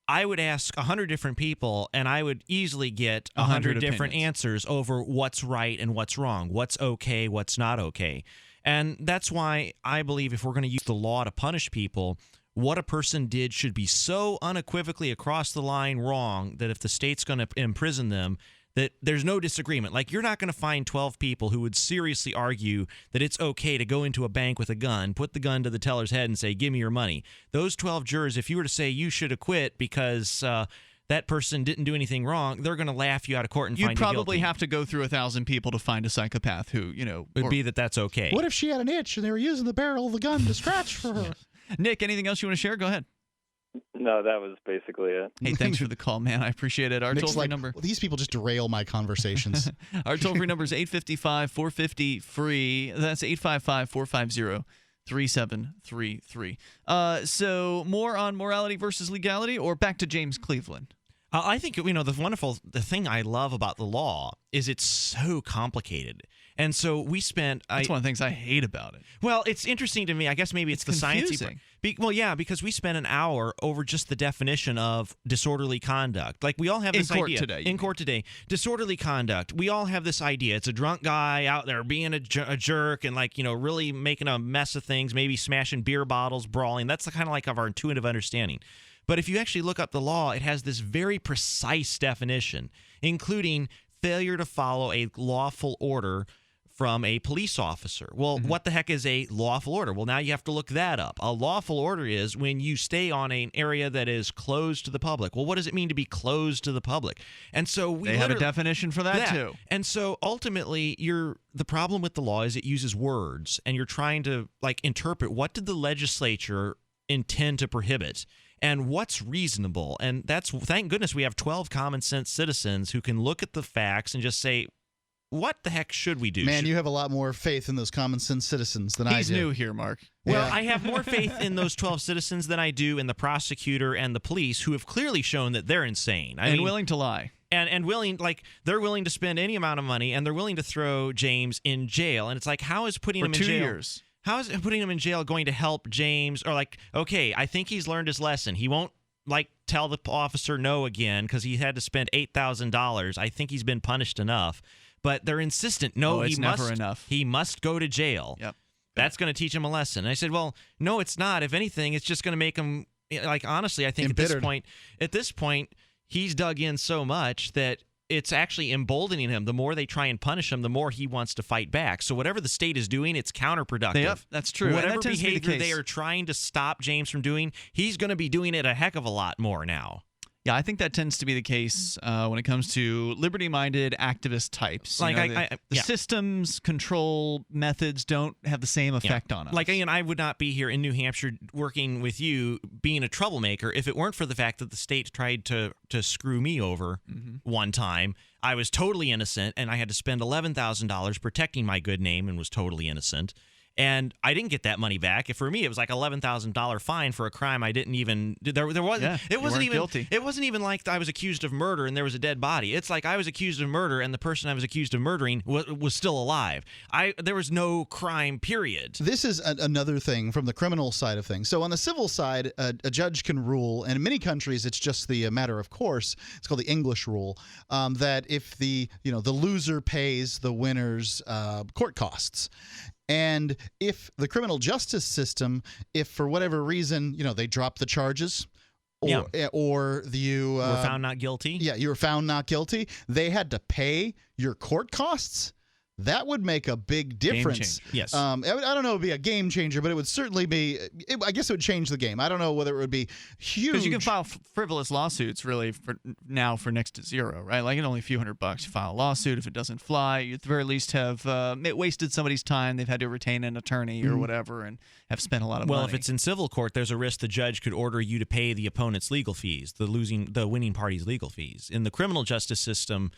I would ask 100 different people, and I would easily get 100 different answers over what's right and what's wrong, what's okay, what's not okay. And that's why I believe if we're going to use the law to punish people, what a person did should be so unequivocally across the line wrong that if the state's going to imprison them, that there's no disagreement. Like, you're not going to find 12 people who would seriously argue that it's okay to go into a bank with a gun, put the gun to the teller's head and say, give me your money. Those 12 jurors, if you were to say you should acquit because that person didn't do anything wrong, they're going to laugh you out of court and find you guilty. You'd probably have to go through 1,000 people to find a psychopath who, would be that's okay. What if she had an itch and they were using the barrel of the gun to scratch for her? Nick, anything else you want to share? Go ahead. No, that was basically it. Hey, thanks for the call, man. I appreciate it. Our toll-free number. Well, these people just derail my conversations. Our toll-free number is 855-450-FREE. That's 855-450-3733. So more on morality versus legality, or back to James Cleveland? I think, the thing I love about the law is it's so complicated. And so we spent... That's one of the things I hate about it. Well, it's interesting to me. I guess maybe it's the sciencey part. Well, yeah, because we spent an hour over just the definition of disorderly conduct. Like, we all have this idea. In court today. Disorderly conduct. We all have this idea. It's a drunk guy out there being a jerk and, really making a mess of things, maybe smashing beer bottles, brawling. That's kind of like of our intuitive understanding. But if you actually look up the law, it has this very precise definition, including failure to follow a lawful order from a police officer. Well, what the heck is a lawful order? Well, now you have to look that up. A lawful order is when you stay on an area that is closed to the public. Well, what does it mean to be closed to the public? And so they have a definition for that too. And so ultimately, the problem with the law is it uses words, and you're trying to interpret what did the legislature intend to prohibit. And what's reasonable? And thank goodness we have 12 common sense citizens who can look at the facts and just say, what the heck should we do? Man, you have a lot more faith in those common sense citizens than I do. He's new here, Mark. Well, I have more faith in those 12 citizens than I do in the prosecutor and the police, who have clearly shown that they're insane. I mean, willing to lie. And willing, they're willing to spend any amount of money, and they're willing to throw James in jail. And it's like, how is putting him in jail? 2 years. How is putting him in jail going to help James? Or okay, I think he's learned his lesson. He won't tell the officer no again because he had to spend $8,000. I think he's been punished enough. But they're insistent. No, it's never enough. He must go to jail. Yep. That's going to teach him a lesson. And I said, well, no, it's not. If anything, it's just going to make him honestly, I think embittered. at this point, he's dug in so much that it's actually emboldening him. The more they try and punish him, the more he wants to fight back. So whatever the state is doing, it's counterproductive. Yep, that's true. Whatever behavior they are trying to stop James from doing, he's going to be doing it a heck of a lot more now. Yeah, I think that tends to be the case when it comes to liberty-minded activist types. The systems, control methods don't have the same effect on us. I would not be here in New Hampshire working with you being a troublemaker if it weren't for the fact that the state tried to screw me over one time. I was totally innocent, and I had to spend $11,000 protecting my good name and was totally innocent. And I didn't get that money back. For me, it was like $11,000 fine for a crime I didn't even. There wasn't. Yeah, it wasn't even guilty. It wasn't even like I was accused of murder and there was a dead body. It's like I was accused of murder and the person I was accused of murdering was still alive. There was no crime. Period. This is another thing from the criminal side of things. So on the civil side, a judge can rule, and in many countries it's just the matter of course. It's called the English rule, that if the loser pays the winner's court costs. And if the criminal justice system, if for whatever reason, they drop the charges, or you were found not guilty. Yeah, you were found not guilty. They had to pay your court costs. That would make a big difference. Yes. I don't know if it would be a game changer, but it would certainly be, I guess it would change the game. I don't know whether it would be huge. Because you can file frivolous lawsuits really for next to zero, right? Like only a few $100 you file a lawsuit. If it doesn't fly, you at the very least have wasted somebody's time. They've had to retain an attorney or whatever and have spent a lot of money. Well, if it's in civil court, there's a risk the judge could order you to pay the opponent's legal fees, the winning party's legal fees. In the criminal justice system,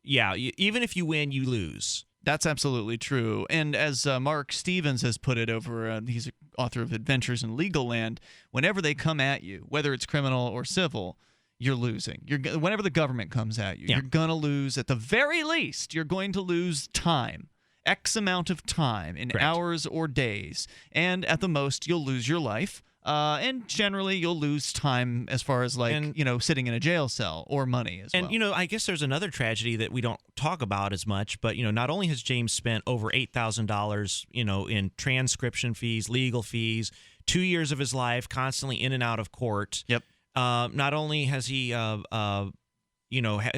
even if you win, you lose. That's absolutely true. And as Mark Stevens has put it over, he's the author of Adventures in Legal Land, whenever they come at you, whether it's criminal or civil, you're losing. Whenever the government comes at you, you're going to lose. At the very least, you're going to lose time. X amount of time in hours or days. And at the most, you'll lose your life. And generally, you'll lose time as far as sitting in a jail cell or money as well. And, I guess there's another tragedy that we don't talk about as much. But, not only has James spent over $8,000, in transcription fees, legal fees, 2 years of his life constantly in and out of court. Yep. Not only has he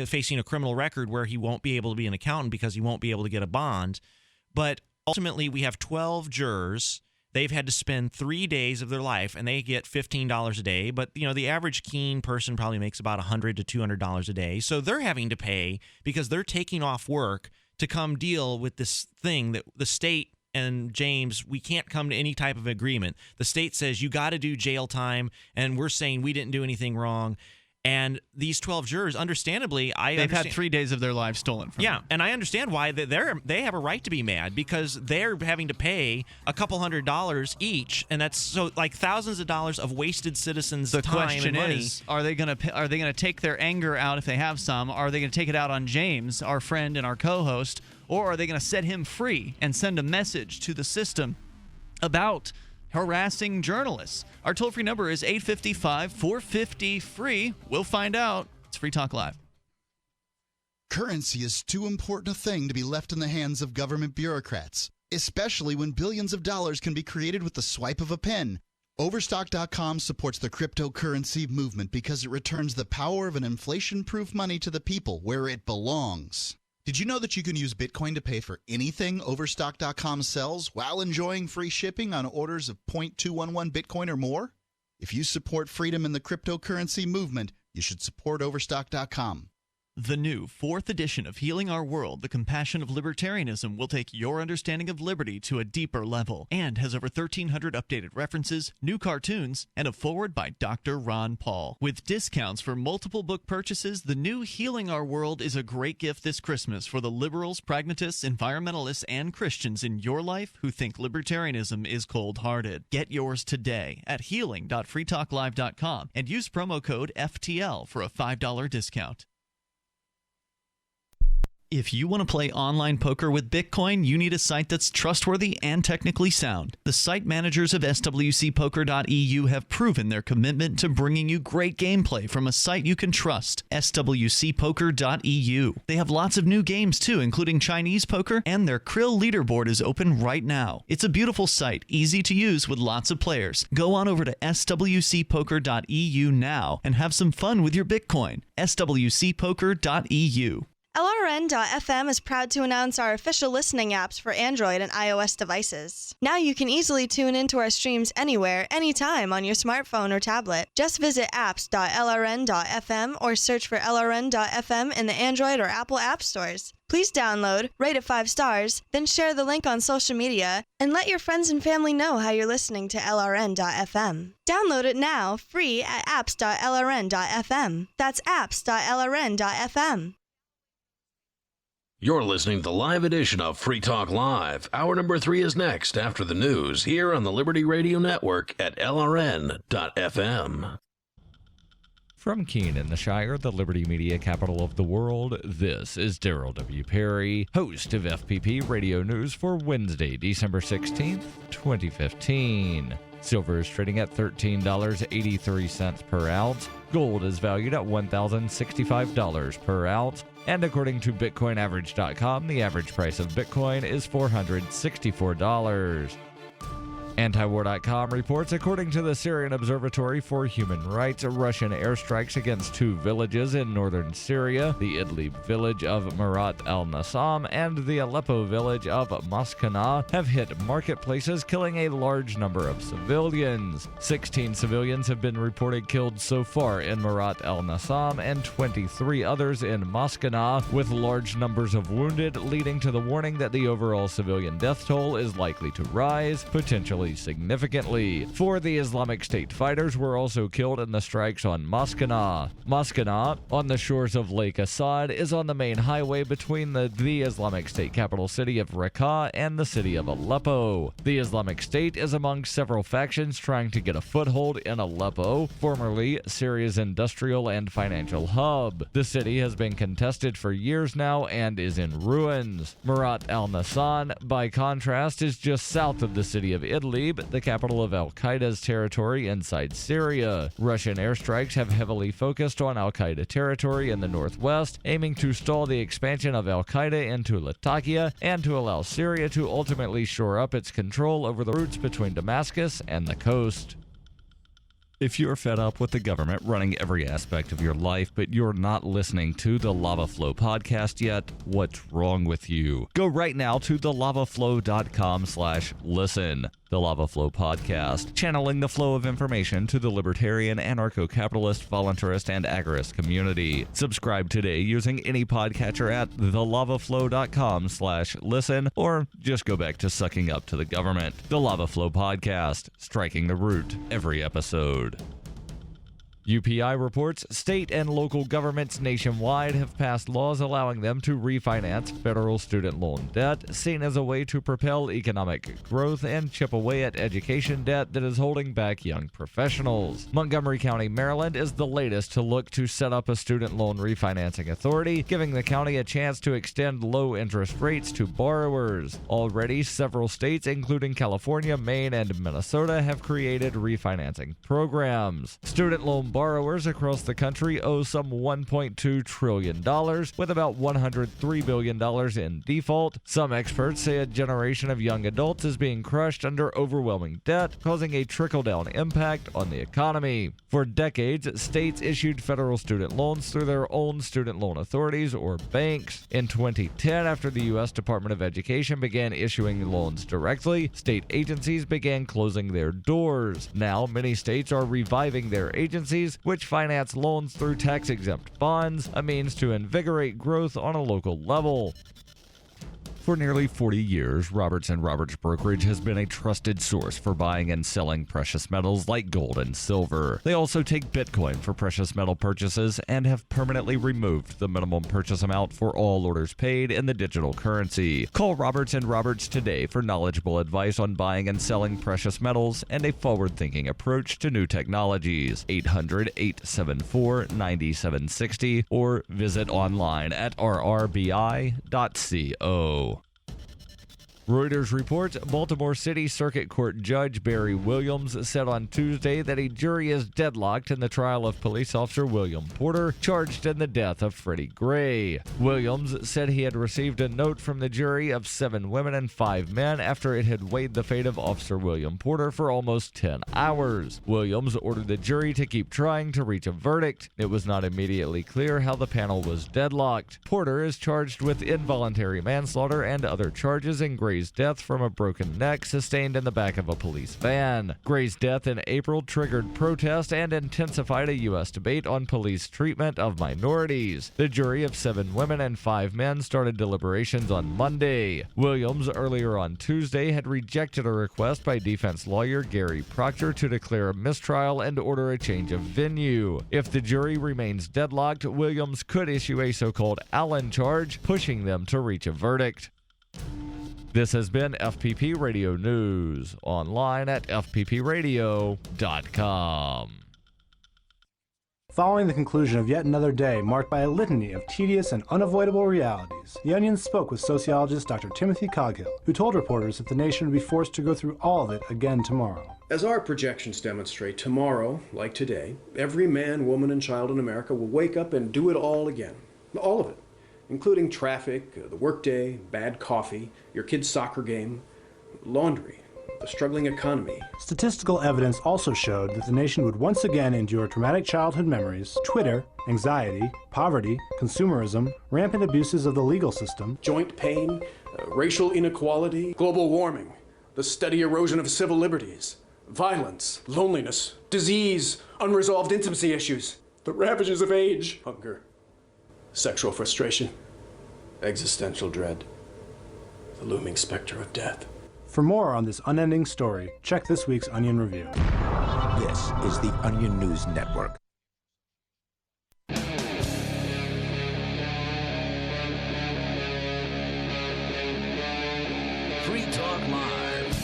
facing a criminal record where he won't be able to be an accountant because he won't be able to get a bond. But ultimately, we have 12 jurors. They've had to spend 3 days of their life, and they get $15 a day. But, the average keen person probably makes about $100 to $200 a day. So they're having to pay because they're taking off work to come deal with this thing that the state and James, we can't come to any type of agreement. The state says you got to do jail time, and we're saying we didn't do anything wrong. And these 12 jurors, understandably, they've had 3 days of their lives stolen from them. And I understand why they have a right to be mad because they're having to pay a couple $100 each, and that's so like thousands of dollars of wasted citizens' time and money. The question is, are they going to take their anger out if they have some? Are they going to take it out on James, our friend and our co-host, or are they going to set him free and send a message to the system about harassing journalists? Our toll-free number is 855-450-FREE. We'll find out. It's Free Talk Live. Currency is too important a thing to be left in the hands of government bureaucrats, especially when billions of dollars can be created with the swipe of a pen. Overstock.com supports the cryptocurrency movement because it returns the power of an inflation-proof money to the people where it belongs. Did you know that you can use Bitcoin to pay for anything Overstock.com sells while enjoying free shipping on orders of 0.211 Bitcoin or more? If you support freedom in the cryptocurrency movement, you should support Overstock.com. The new 4th edition of Healing Our World, The Compassion of Libertarianism, will take your understanding of liberty to a deeper level and has over 1,300 updated references, new cartoons, and a foreword by Dr. Ron Paul. With discounts for multiple book purchases, the new Healing Our World is a great gift this Christmas for the liberals, pragmatists, environmentalists, and Christians in your life who think libertarianism is cold-hearted. Get yours today at healing.freetalklive.com and use promo code FTL for a $5 discount. If you want to play online poker with Bitcoin, you need a site that's trustworthy and technically sound. The site managers of swcpoker.eu have proven their commitment to bringing you great gameplay from a site you can trust, swcpoker.eu. They have lots of new games too, including Chinese poker, and their Krill leaderboard is open right now. It's a beautiful site, easy to use with lots of players. Go on over to swcpoker.eu now and have some fun with your Bitcoin. swcpoker.eu. LRN.FM is proud to announce our official listening apps for Android and iOS devices. Now you can easily tune into our streams anywhere, anytime on your smartphone or tablet. Just visit apps.lrn.fm or search for LRN.FM in the Android or Apple app stores. Please download, rate it 5 stars, then share the link on social media, and let your friends and family know how you're listening to LRN.FM. Download it now, free at apps.lrn.fm. That's apps.lrn.fm. You're listening to the live edition of Free Talk Live. Hour number 3 is next after the news here on the Liberty Radio Network at LRN.FM. From Keene in the Shire, the Liberty Media capital of the world, this is Daryl W. Perry, host of FPP Radio News for Wednesday, December 16th, 2015. Silver is trading at $13.83 per ounce. Gold is valued at $1,065 per ounce. And according to BitcoinAverage.com, the average price of Bitcoin is $464. Antiwar.com reports, according to the Syrian Observatory for Human Rights, Russian airstrikes against 2 villages in northern Syria, the Idlib village of Marat al-Nassam and the Aleppo village of Maskana, have hit marketplaces, killing a large number of civilians. 16 civilians have been reported killed so far in Marat al-Nassam and 23 others in Maskana, with large numbers of wounded, leading to the warning that the overall civilian death toll is likely to rise, potentially significantly. 4 of the Islamic State fighters were also killed in the strikes on Maskana. Maskana, on the shores of Lake Assad, is on the main highway between the Islamic State capital city of Raqqa and the city of Aleppo. The Islamic State is among several factions trying to get a foothold in Aleppo, formerly Syria's industrial and financial hub. The city has been contested for years now and is in ruins. Marat al-Nassan, by contrast, is just south of the city of Idlib, the capital of al-Qaeda's territory inside Syria. Russian airstrikes have heavily focused on al-Qaeda territory in the northwest, aiming to stall the expansion of al-Qaeda into Latakia and to allow Syria to ultimately shore up its control over the routes between Damascus and the coast. If you're fed up with the government running every aspect of your life, but you're not listening to the Lava Flow podcast yet, what's wrong with you? Go right now to thelavaflow.com/listen. The Lava Flow podcast, channeling the flow of information to the libertarian, anarcho-capitalist, voluntarist, and agorist community. Subscribe today using any podcatcher at thelavaflow.com/listen, or just go back to sucking up to the government. The Lava Flow podcast, striking the root every episode. UPI reports state and local governments nationwide have passed laws allowing them to refinance federal student loan debt, seen as a way to propel economic growth and chip away at education debt that is holding back young professionals. Montgomery County, Maryland is the latest to look to set up a student loan refinancing authority, giving the county a chance to extend low interest rates to borrowers. Already, several states, including California, Maine, and Minnesota, have created refinancing programs. Student loan borrowers across the country owe some $1.2 trillion, with about $103 billion in default. Some experts say a generation of young adults is being crushed under overwhelming debt, causing a trickle-down impact on the economy. For decades, states issued federal student loans through their own student loan authorities or banks. In 2010, after the U.S. Department of Education began issuing loans directly, state agencies began closing their doors. Now, many states are reviving their agencies, which finance loans through tax-exempt bonds, a means to invigorate growth on a local level. For nearly 40 years, Roberts & Roberts Brokerage has been a trusted source for buying and selling precious metals like gold and silver. They also take Bitcoin for precious metal purchases and have permanently removed the minimum purchase amount for all orders paid in the digital currency. Call Roberts & Roberts today for knowledgeable advice on buying and selling precious metals and a forward-thinking approach to new technologies. 800-874-9760 or visit online at rrbi.co. Reuters reports Baltimore City Circuit Court Judge Barry Williams said on Tuesday that a jury is deadlocked in the trial of police officer William Porter, charged in the death of Freddie Gray. Williams said he had received a note from the jury of 7 women and 5 men after it had weighed the fate of Officer William Porter for almost 10 hours. Williams ordered the jury to keep trying to reach a verdict. It was not immediately clear how the panel was deadlocked. Porter is charged with involuntary manslaughter and other charges in Gray's death from a broken neck sustained in the back of a police van. Gray's death in April triggered protest and intensified a U.S. debate on police treatment of minorities. The jury of 7 women and 5 men started deliberations on Monday. Williams earlier on Tuesday had rejected a request by defense lawyer Gary Proctor to declare a mistrial and order a change of venue. If the jury remains deadlocked, Williams could issue a so-called Allen charge, pushing them to reach a verdict. This has been FPP Radio News, online at fppradio.com. Following the conclusion of yet another day marked by a litany of tedious and unavoidable realities, The Onion spoke with sociologist Dr. Timothy Coghill, who told reporters that the nation would be forced to go through all of it again tomorrow. As our projections demonstrate, tomorrow, like today, every man, woman, and child in America will wake up and do it all again. All of it. Including traffic, the workday, bad coffee, your kid's soccer game, laundry, the struggling economy. Statistical evidence also showed that the nation would once again endure traumatic childhood memories, Twitter, anxiety, poverty, consumerism, rampant abuses of the legal system, joint pain, racial inequality, global warming, the steady erosion of civil liberties, violence, loneliness, disease, unresolved intimacy issues, the ravages of age, hunger, sexual frustration, existential dread, the looming specter of death. For more on this unending story, check this week's Onion Review. This is the Onion News Network. Free Talk Live.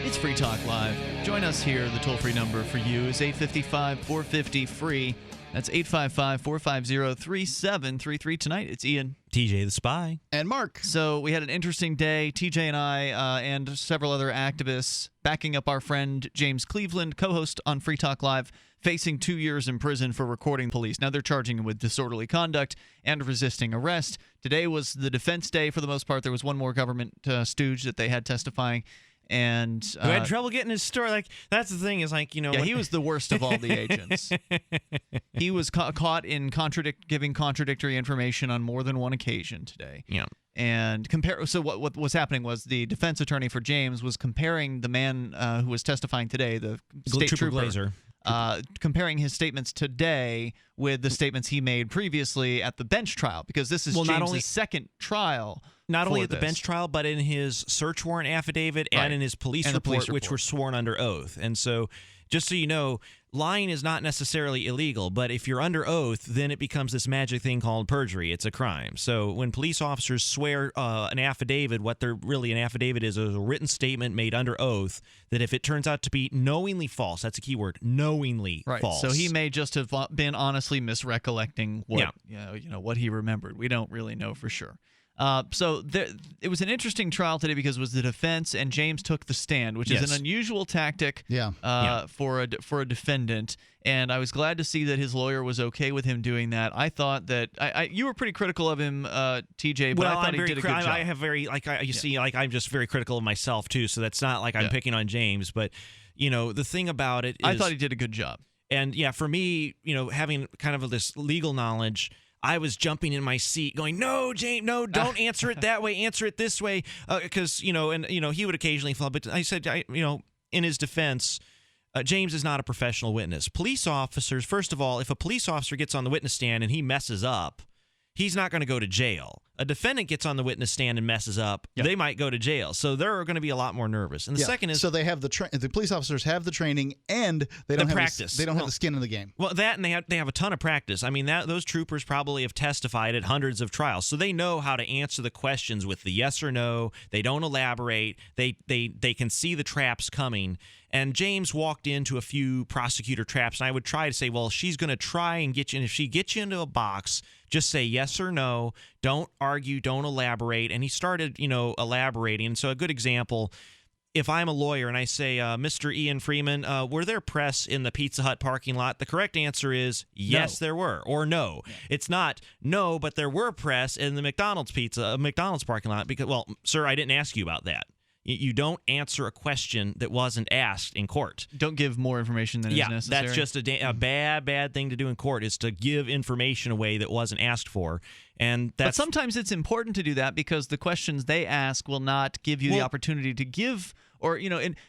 It's Free Talk Live. Join us here. The toll-free number for you is 855-450-FREE. That's 855-450-3733. Tonight, it's Ian, TJ the Spy, and Mark. So we had an interesting day. TJ and I and several other activists backing up our friend James Cleveland, co-host on Free Talk Live, facing 2 years in prison for recording police. Now they're charging him with disorderly conduct and resisting arrest. Today was the defense day for the most part. There was one more government stooge that they had testifying. and who had trouble getting his story. Like, that's the thing is, like, yeah, he was the worst of all the agents. He was caught in giving contradictory information on more than one occasion today. Yeah. And so what was happening was the defense attorney for James was comparing the man who was testifying today, the state trooper Glazer. Comparing his statements today with the statements he made previously at the bench trial, because this is James's second trial. Not only at the bench trial, but in his search warrant affidavit and in his police report, which were sworn under oath. And so, just so you know, lying is not necessarily illegal, but if you're under oath, then it becomes this magic thing called perjury. It's a crime. So when police officers swear an affidavit, what they're really an affidavit is a written statement made under oath that if it turns out to be knowingly false, that's a key word, knowingly false. So he may just have been honestly misrecollecting what what he remembered. We don't really know for sure. So it was an interesting trial today because it was the defense and James took the stand, which is an unusual tactic for a defendant. And I was glad to see that his lawyer was okay with him doing that. I thought that you were pretty critical of him, TJ, but I thought he did a good job. I have I'm just very critical of myself too. So that's not like I'm picking on James, but the thing about it is I thought he did a good job. And for me, having kind of this legal knowledge, I was jumping in my seat going, no, James, no, don't answer it that way. Answer it this way. Because, he would occasionally fall. But I said, in his defense, James is not a professional witness. Police officers, first of all, if a police officer gets on the witness stand and he messes up, he's not going to go to jail. A defendant gets on the witness stand and messes up, they might go to jail. So they're going to be a lot more nervous. And the second is, so they have the police officers have the training and they don't have practice. They don't have the skin in the game. Well, that and they have a ton of practice. I mean, those troopers probably have testified at hundreds of trials, so they know how to answer the questions with the yes or no. They don't elaborate. They can see the traps coming. And James walked into a few prosecutor traps, and I would try to say, well, she's going to try and get you, and if she gets you into a box, just say yes or no. Don't argue, don't elaborate. And he started, elaborating. And so a good example, if I'm a lawyer and I say, Mr. Ian Freeman, were there press in the Pizza Hut parking lot? The correct answer is yes, there were, or no. Yeah. It's not no, but there were press in the McDonald's parking lot because, well, sir, I didn't ask you about that. You don't answer a question that wasn't asked in court. Don't give more information than is necessary. That's just a bad thing to do in court, is to give information away that wasn't asked for. But sometimes it's important to do that because the questions they ask will not give you the opportunity to give. Or,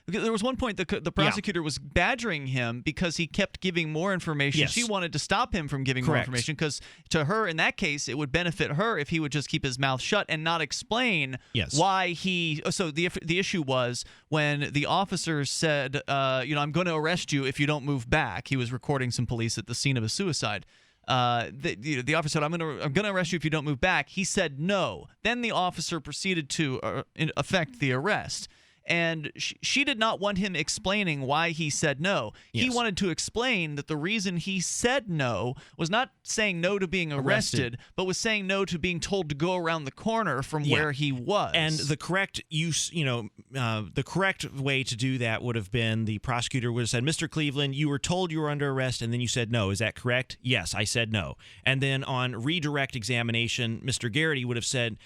there was one point the prosecutor was badgering him because he kept giving more information. Yes. She wanted to stop him from giving more information because to her, in that case, it would benefit her if he would just keep his mouth shut and not explain why he. So the issue was when the officer said, I'm going to arrest you if you don't move back. He was recording some police at the scene of a suicide. The officer said, I'm going to arrest you if you don't move back. He said no. Then the officer proceeded to effect the arrest. And she did not want him explaining why he said no. Yes. He wanted to explain that the reason he said no was not saying no to being arrested, but was saying no to being told to go around the corner from where he was. And the correct use, the correct way to do that would have been the prosecutor would have said, Mr. Cleveland, you were told you were under arrest, and then you said no. Is that correct? Yes, I said no. And then on redirect examination, Mr. Garrity would have said,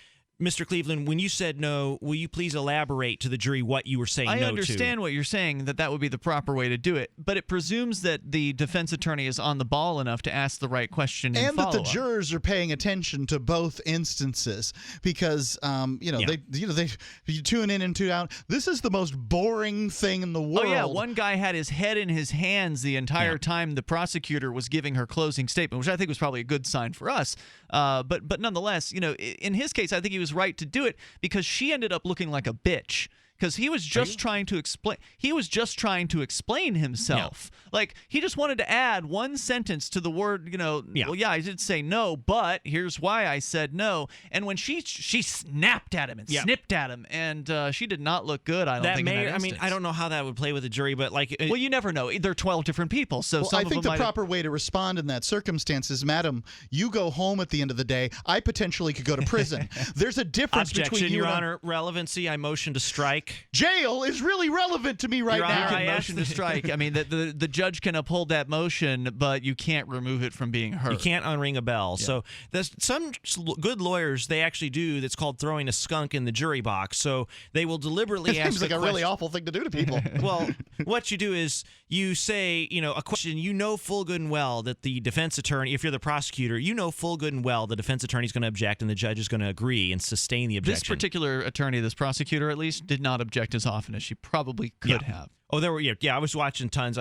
Mr. Cleveland, when you said no, will you please elaborate to the jury what you were saying no to? I understand what you're saying, that would be the proper way to do it, but it presumes that the defense attorney is on the ball enough to ask the right question and that the jurors are paying attention to both instances because, they you tune in and tune out. This is the most boring thing in the world. Oh, yeah. One guy had his head in his hands the entire time the prosecutor was giving her closing statement, which I think was probably a good sign for us. But nonetheless, in his case, I think he was right to do it because she ended up looking like a bitch. Because he was just trying to explain. He was just trying to explain himself. Yeah. Like he just wanted to add one sentence to the word. Well, I did say no, but here's why I said no. And when she snapped at him and snipped at him, and she did not look good. I don't think. I don't know how that would play with the jury, but well, you never know. They're 12 different people, so some I think the proper way to respond in that circumstance is, Madam, you go home at the end of the day. I potentially could go to prison. There's a difference between you Your Honor. Relevancy. I motion to strike. strike. Jail is really relevant to me right Your now. Honor, I motion to strike. I mean, the judge can uphold that motion, but you can't remove it from being heard. You can't unring a bell. Yeah. So there's some good lawyers, they actually do that's called throwing a skunk in the jury box. So they will deliberately ask Seems like the a really question. awful thing to do to people. Well, what you do is you say, a question, full good and well that the defense attorney, if you're the prosecutor, full good and well the defense attorney is going to object and the judge is going to agree and sustain the objection. This particular attorney, this prosecutor at least, did not object as often as she probably could have. Oh, there were, I was watching tons,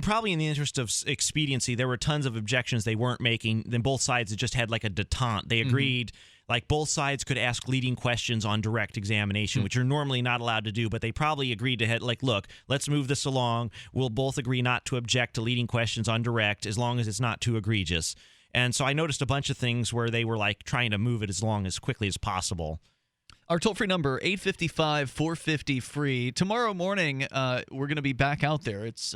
probably in the interest of expediency, there were tons of objections they weren't making. Then both sides had just had like a detente. They agreed, like both sides could ask leading questions on direct examination, which you're normally not allowed to do, but they probably agreed to, look, let's move this along. We'll both agree not to object to leading questions on direct as long as it's not too egregious. And so I noticed a bunch of things where they were like trying to move it as quickly as possible. Our toll-free number, 855-450-FREE. Tomorrow morning, we're going to be back out there. It's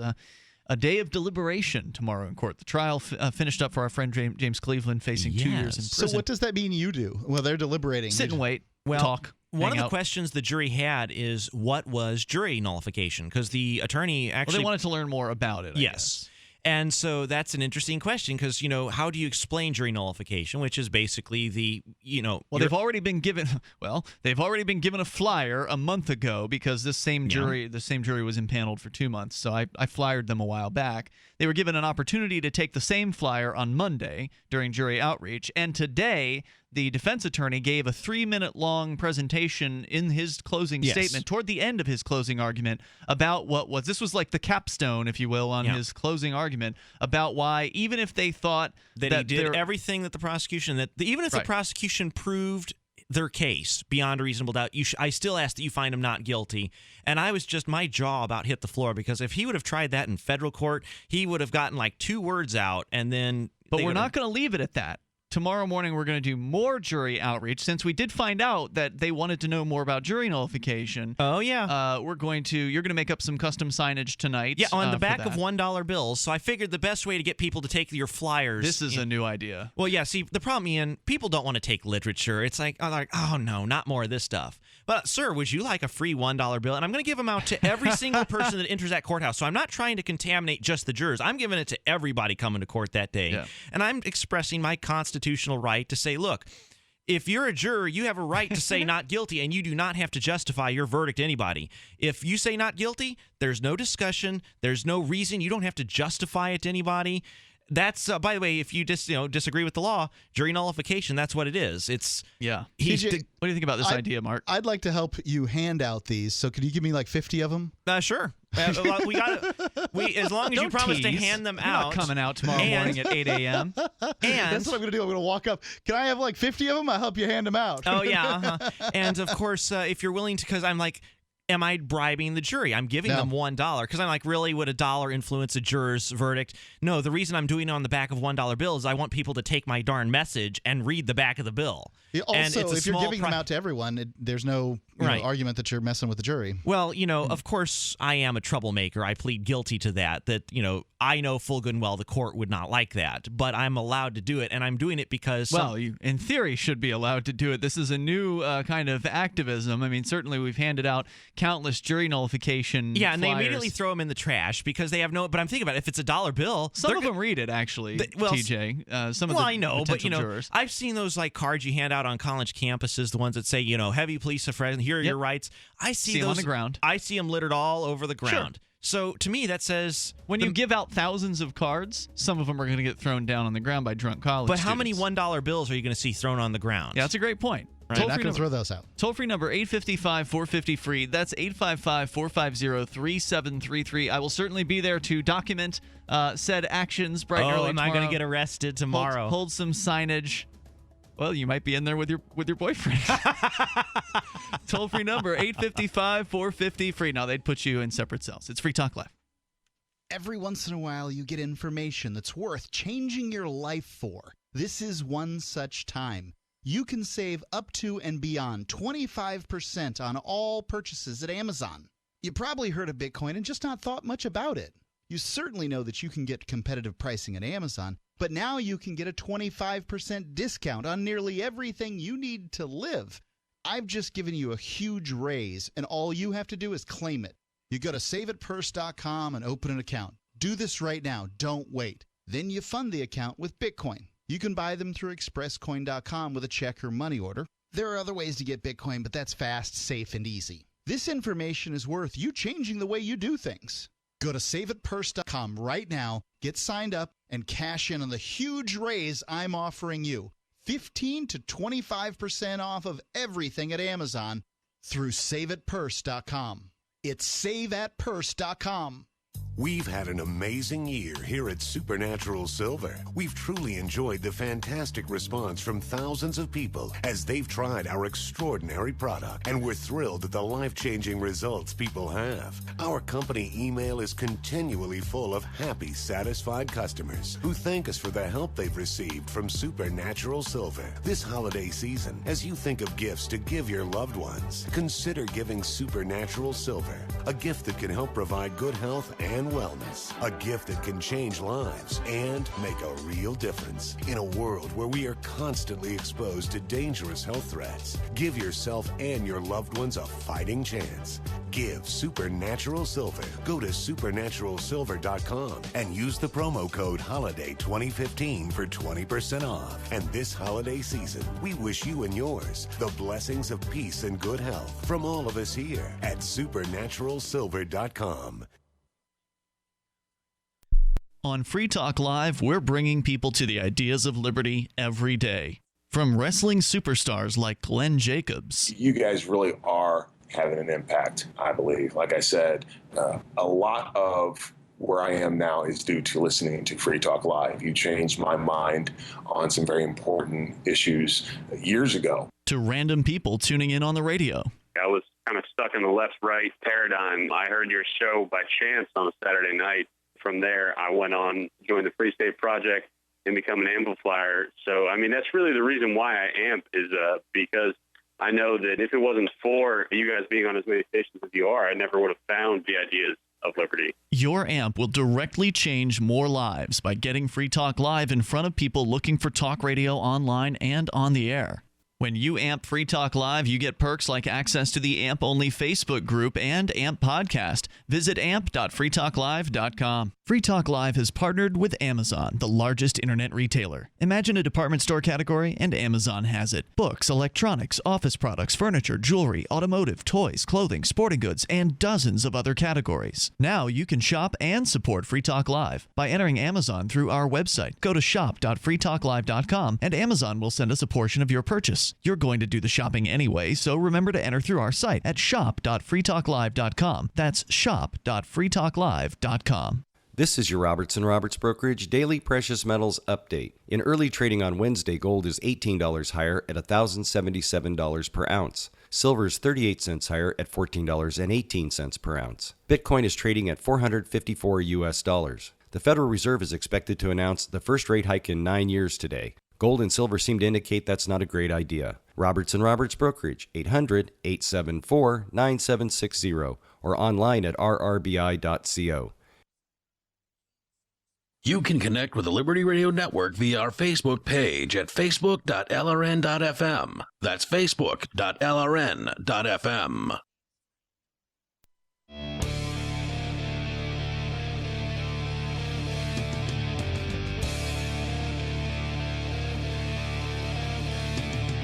a day of deliberation tomorrow in court. The trial finished up for our friend James Cleveland, facing 2 years in prison. So what does that mean you do? Well, they're deliberating. Sit and wait, Well, talk, one of hang the out. questions the jury had is what was jury nullification? Because the attorney actually... Well, they wanted to learn more about it, I Yes. guess. And so that's an interesting question because, how do you explain jury nullification, which is basically the, Well, they've already been given a flyer a month ago because the same jury was impaneled for 2 months. So I flyered them a while back. They were given an opportunity to take the same flyer on Monday during jury outreach. And today, the defense attorney gave a 3-minute-long presentation in his closing statement, toward the end of his closing argument, about this was like the capstone, if you will, on his closing argument, about why even if they thought that he did everything that the prosecution, even if the prosecution proved their case beyond a reasonable doubt, I still ask that you find him not guilty. And my jaw about hit the floor because if he would have tried that in federal court, he would have gotten like 2 words out and then... But we're not going to leave it at that. Tomorrow morning, we're going to do more jury outreach. Since we did find out that they wanted to know more about jury nullification. Oh, yeah. You're going to make up some custom signage tonight. Yeah, on the back of $1 bills. So I figured the best way to get people to take your flyers. This is a new idea. Well, yeah, see, the problem, Ian, people don't want to take literature. It's like, oh, no, not more of this stuff. But, sir, would you like a free $1 bill? And I'm going to give them out to every single person that enters that courthouse. So I'm not trying to contaminate just the jurors. I'm giving it to everybody coming to court that day. Yeah. And I'm expressing my constitutional right to say, look, if you're a juror, you have a right to say not guilty, and you do not have to justify your verdict to anybody. If you say not guilty, there's no discussion. There's no reason. You don't have to justify it to anybody. That's by the way, if you disagree with the law, jury nullification. That's what it is. It's what do you think about this idea, Mark? I'd like to help you hand out these. So could you give me like 50 of them? Sure. As long as you promise to hand them out. Not coming out tomorrow morning at 8 a.m. And that's what I'm going to do. I'm going to walk up. Can I have like 50 of them? I'll help you hand them out. Oh yeah. And of course, if you're willing to, because I'm like, am I bribing the jury? I'm giving them $1 because I'm like, really, would $1 influence a juror's verdict? No, the reason I'm doing it on the back of $1 bills is I want people to take my darn message and read the back of the bill. Also, if you're giving them out to everyone, there's no argument that you're messing with the jury. Well, of course, I am a troublemaker. I plead guilty to that. I know full good and well the court would not like that, but I'm allowed to do it, and I'm doing it because... Well, you, in theory, should be allowed to do it. This is a new kind of activism. I mean, certainly we've handed out countless jury nullification Yeah, and flyers. they immediately throw them in the trash because they have no... But I'm thinking about it. If it's $1 bill... Some of them read it, actually, TJ. Some of the I know, but, jurors. I've seen those cards you hand out on college campuses, the ones that say, heavy police affront, here are your rights. I see those on the ground. I see them littered all over the ground. Sure. So to me, that says when you give out thousands of cards, some of them are going to get thrown down on the ground by drunk college But students. how many $1 bills are you going to see thrown on the ground? Yeah, that's a great point. Right. Not going to throw those out. Toll-free number 855-450-FREE. That's 855-450-3733. I will certainly be there to document said actions bright and early am tomorrow. I going to get arrested tomorrow? Hold some signage. Well, you might be in there with your boyfriend. Toll-free number 855-450-FREE. Now, they'd put you in separate cells. It's Free Talk Live. Every once in a while, you get information that's worth changing your life for. This is one such time. You can save up to and beyond 25% on all purchases at Amazon. You probably heard of Bitcoin and just not thought much about it. You certainly know that you can get competitive pricing at Amazon, but now you can get a 25% discount on nearly everything you need to live. I've just given you a huge raise, and all you have to do is claim it. You go to saveitpurse.com and open an account. Do this right now. Don't wait. Then you fund the account with Bitcoin. You can buy them through expresscoin.com with a check or money order. There are other ways to get Bitcoin, but that's fast, safe, and easy. This information is worth you changing the way you do things. Go to saveitpurse.com right now, get signed up, and cash in on the huge raise I'm offering you. 15 to 25% off of everything at Amazon through saveitpurse.com. It's saveatpurse.com. We've had an amazing year here at Supernatural Silver. We've truly enjoyed the fantastic response from thousands of people as they've tried our extraordinary product, and we're thrilled at the life-changing results people have. Our company email is continually full of happy, satisfied customers who thank us for the help they've received from Supernatural Silver. This holiday season, as you think of gifts to give your loved ones, consider giving Supernatural Silver, a gift that can help provide good health and wellness, a gift that can change lives and make a real difference. In a world where we are constantly exposed to dangerous health threats, give yourself and your loved ones a fighting chance. Give Supernatural Silver. Go to supernaturalsilver.com and use the promo code HOLIDAY2015 for 20% off. And this holiday season, we wish you and yours the blessings of peace and good health from all of us here at supernaturalsilver.com. On Free Talk Live, we're bringing people to the ideas of liberty every day. From wrestling superstars like Glenn Jacobs. You guys really are having an impact, I believe. Like I said, a lot of where I am now is due to listening to Free Talk Live. You changed my mind on some very important issues years ago. To random people tuning in on the radio. I was kind of stuck in the left-right paradigm. I heard your show by chance on a Saturday night. From there, I went on, joined the Free State Project, and become an amplifier. So, I mean, that's really the reason why I amp is because I know that if it wasn't for you guys being on as many stations as you are, I never would have found the ideas of liberty. Your amp will directly change more lives by getting Free Talk Live in front of people looking for talk radio online and on the air. When you amp Free Talk Live, you get perks like access to the AMP-only Facebook group and AMP podcast. Visit amp.freetalklive.com. Free Talk Live has partnered with Amazon, the largest internet retailer. Imagine a department store category, and Amazon has it. Books, electronics, office products, furniture, jewelry, automotive, toys, clothing, sporting goods, and dozens of other categories. Now you can shop and support Free Talk Live by entering Amazon through our website. Go to shop.freetalklive.com, and Amazon will send us a portion of your purchase. You're going to do the shopping anyway, so remember to enter through our site at shop.freetalklive.com. That's shop.freetalklive.com. This is your Robertson Roberts Brokerage Daily Precious Metals Update. In early trading on Wednesday, gold is $18 higher at $1,077 per ounce. Silver is 38 cents higher at $14.18 per ounce. Bitcoin is trading at $454 US. The Federal Reserve is expected to announce the first rate hike in 9 years today. Gold and silver seem to indicate that's not a great idea. Robertson Roberts Brokerage, 800-874-9760, or online at rrbi.co. You can connect with the Liberty Radio Network via our Facebook page at facebook.lrn.fm. That's facebook.lrn.fm.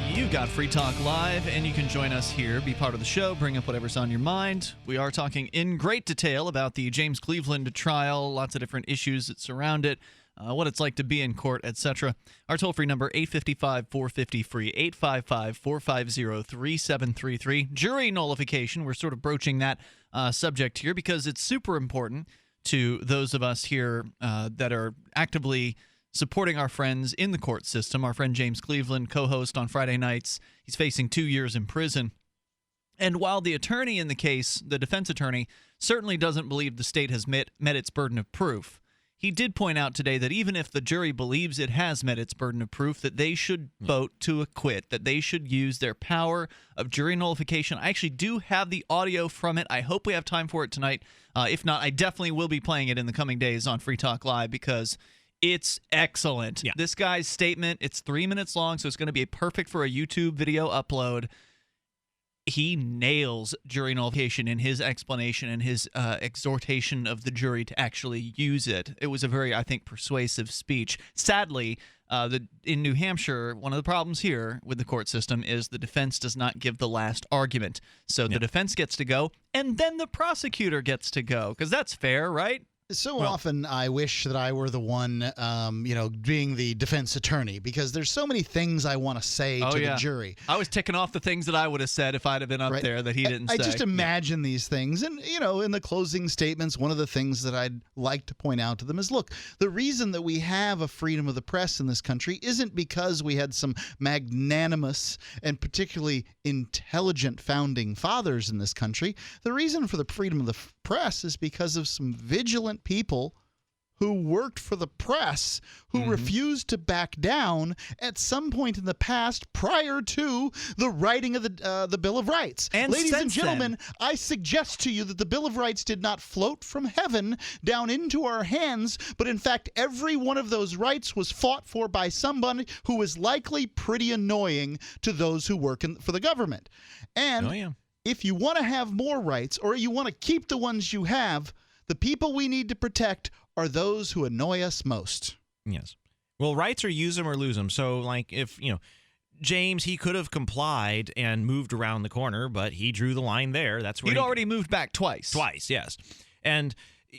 You've got Free Talk Live, and you can join us here, be part of the show, bring up whatever's on your mind. We are talking in great detail about the James Cleveland trial, lots of different issues that surround it, what it's like to be in court, etc. Our toll-free number, 855-450-FREE, 855-450-3733. Jury nullification, we're sort of broaching that subject here because it's super important to those of us here that are actively supporting our friends in the court system. Our friend James Cleveland, co-host on Friday nights, he's facing 2 years in prison. And while the attorney in the case, the defense attorney, certainly doesn't believe the state has met its burden of proof, he did point out today that even if the jury believes it has met its burden of proof, that they should vote to acquit, that they should use their power of jury nullification. I actually do have the audio from it. I hope we have time for it tonight. If not, I definitely will be playing it in the coming days on Free Talk Live because it's excellent. Yeah. This guy's statement, it's 3 minutes long, so it's going to be perfect for a YouTube video upload. he nails jury nullification in his explanation and his exhortation of the jury to actually use it. It was a very, I think, persuasive speech. Sadly, in New Hampshire, one of the problems here with the court system is the defense does not give the last argument. So the defense gets to go, and then the prosecutor gets to go, because that's fair, right? So often I wish that I were the one, being the defense attorney, because there's so many things I want to say to the jury. I was ticking off the things that I would have said if I'd have been up there that he didn't say. I just imagine these things. And, in the closing statements, one of the things that I'd like to point out to them is, look, the reason that we have a freedom of the press in this country isn't because we had some magnanimous and particularly intelligent founding fathers in this country. The reason for the freedom of the press is because of some vigilant people who worked for the press, who refused to back down at some point in the past prior to the writing of the Bill of Rights. And ladies and since gentlemen, then. I suggest to you that the Bill of Rights did not float from heaven down into our hands, but in fact every one of those rights was fought for by somebody who was likely pretty annoying to those who work for the government. And if you want to have more rights, or you want to keep the ones you have, the people we need to protect are those who annoy us most. Yes. Well, rights are use them or lose them. So, like, if, James, he could have complied and moved around the corner, but he drew the line there. That's where He'd already moved back twice. Twice, yes. And,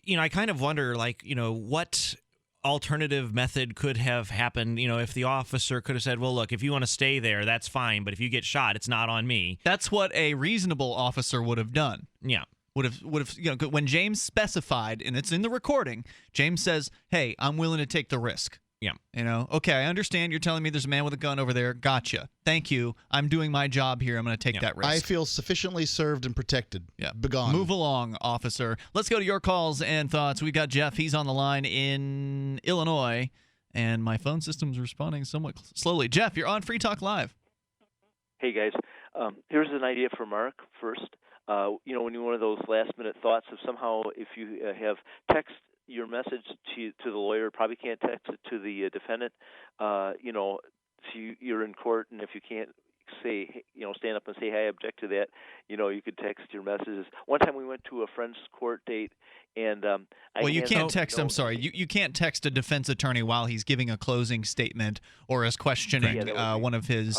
I kind of wonder, what alternative method could have happened, if the officer could have said, well, look, if you want to stay there, that's fine, but if you get shot, it's not on me. That's what a reasonable officer would have done. Yeah. Would have, when James specified, and it's in the recording, James says, hey, I'm willing to take the risk. Yeah. Okay, I understand you're telling me there's a man with a gun over there. Gotcha. Thank you. I'm doing my job here. I'm going to take that risk. I feel sufficiently served and protected. Yeah. Begone. Move along, officer. Let's go to your calls and thoughts. We got Jeff. He's on the line in Illinois, and my phone system's responding somewhat slowly. Jeff, you're on Free Talk Live. Hey, guys. Here's an idea for Mark first. When you're one of those last-minute thoughts of somehow if you have text your message to the lawyer, probably can't text it to the defendant, so you're in court, and if you can't say, stand up and say, hey, I object to that, you could text your messages. One time we went to a friend's court date, and you can't text. I'm sorry, you can't text a defense attorney while he's giving a closing statement or is questioning one of his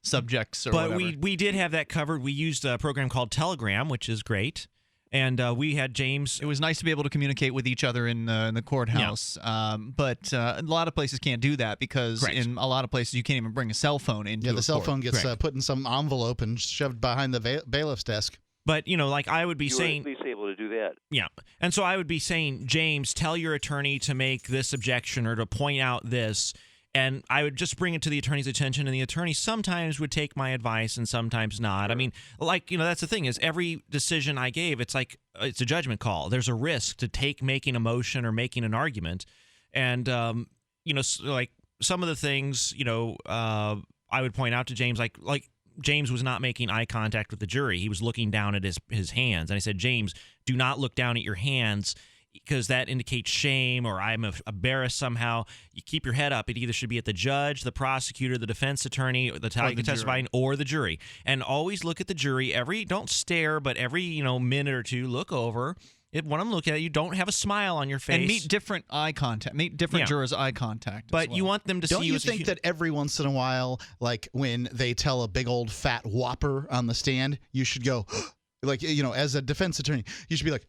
subjects or whatever. But we did have that covered. We used a program called Telegram, which is great. And we had James. It was nice to be able to communicate with each other in the courthouse. Yeah. But a lot of places can't do that because in a lot of places you can't even bring a cell phone into the cell phone gets put in some envelope and shoved behind the bailiff's desk. But, I would be saying... You were at least able to do that. Yeah. And so I would be saying, James, tell your attorney to make this objection or to point out this. And I would just bring it to the attorney's attention, and the attorney sometimes would take my advice and sometimes not. Sure. I mean, that's the thing is every decision I gave, it's like it's a judgment call. There's a risk to making a motion or making an argument. And, some of the things, I would point out to James, like James was not making eye contact with the jury. He was looking down at his hands. And I said, James, do not look down at your hands, because that indicates shame or I'm embarrassed somehow. You keep your head up. It either should be at the judge, the prosecutor, the defense attorney, the testifying, or the jury. And always look at the jury. Don't stare, but every minute or two, look over. When I'm looking at you, don't have a smile on your face. And meet different eye contact. Meet different jurors' eye contact. But you want them to see you. Don't you think that every once in a while, like when they tell a big old fat whopper on the stand, you should go, as a defense attorney, you should be like,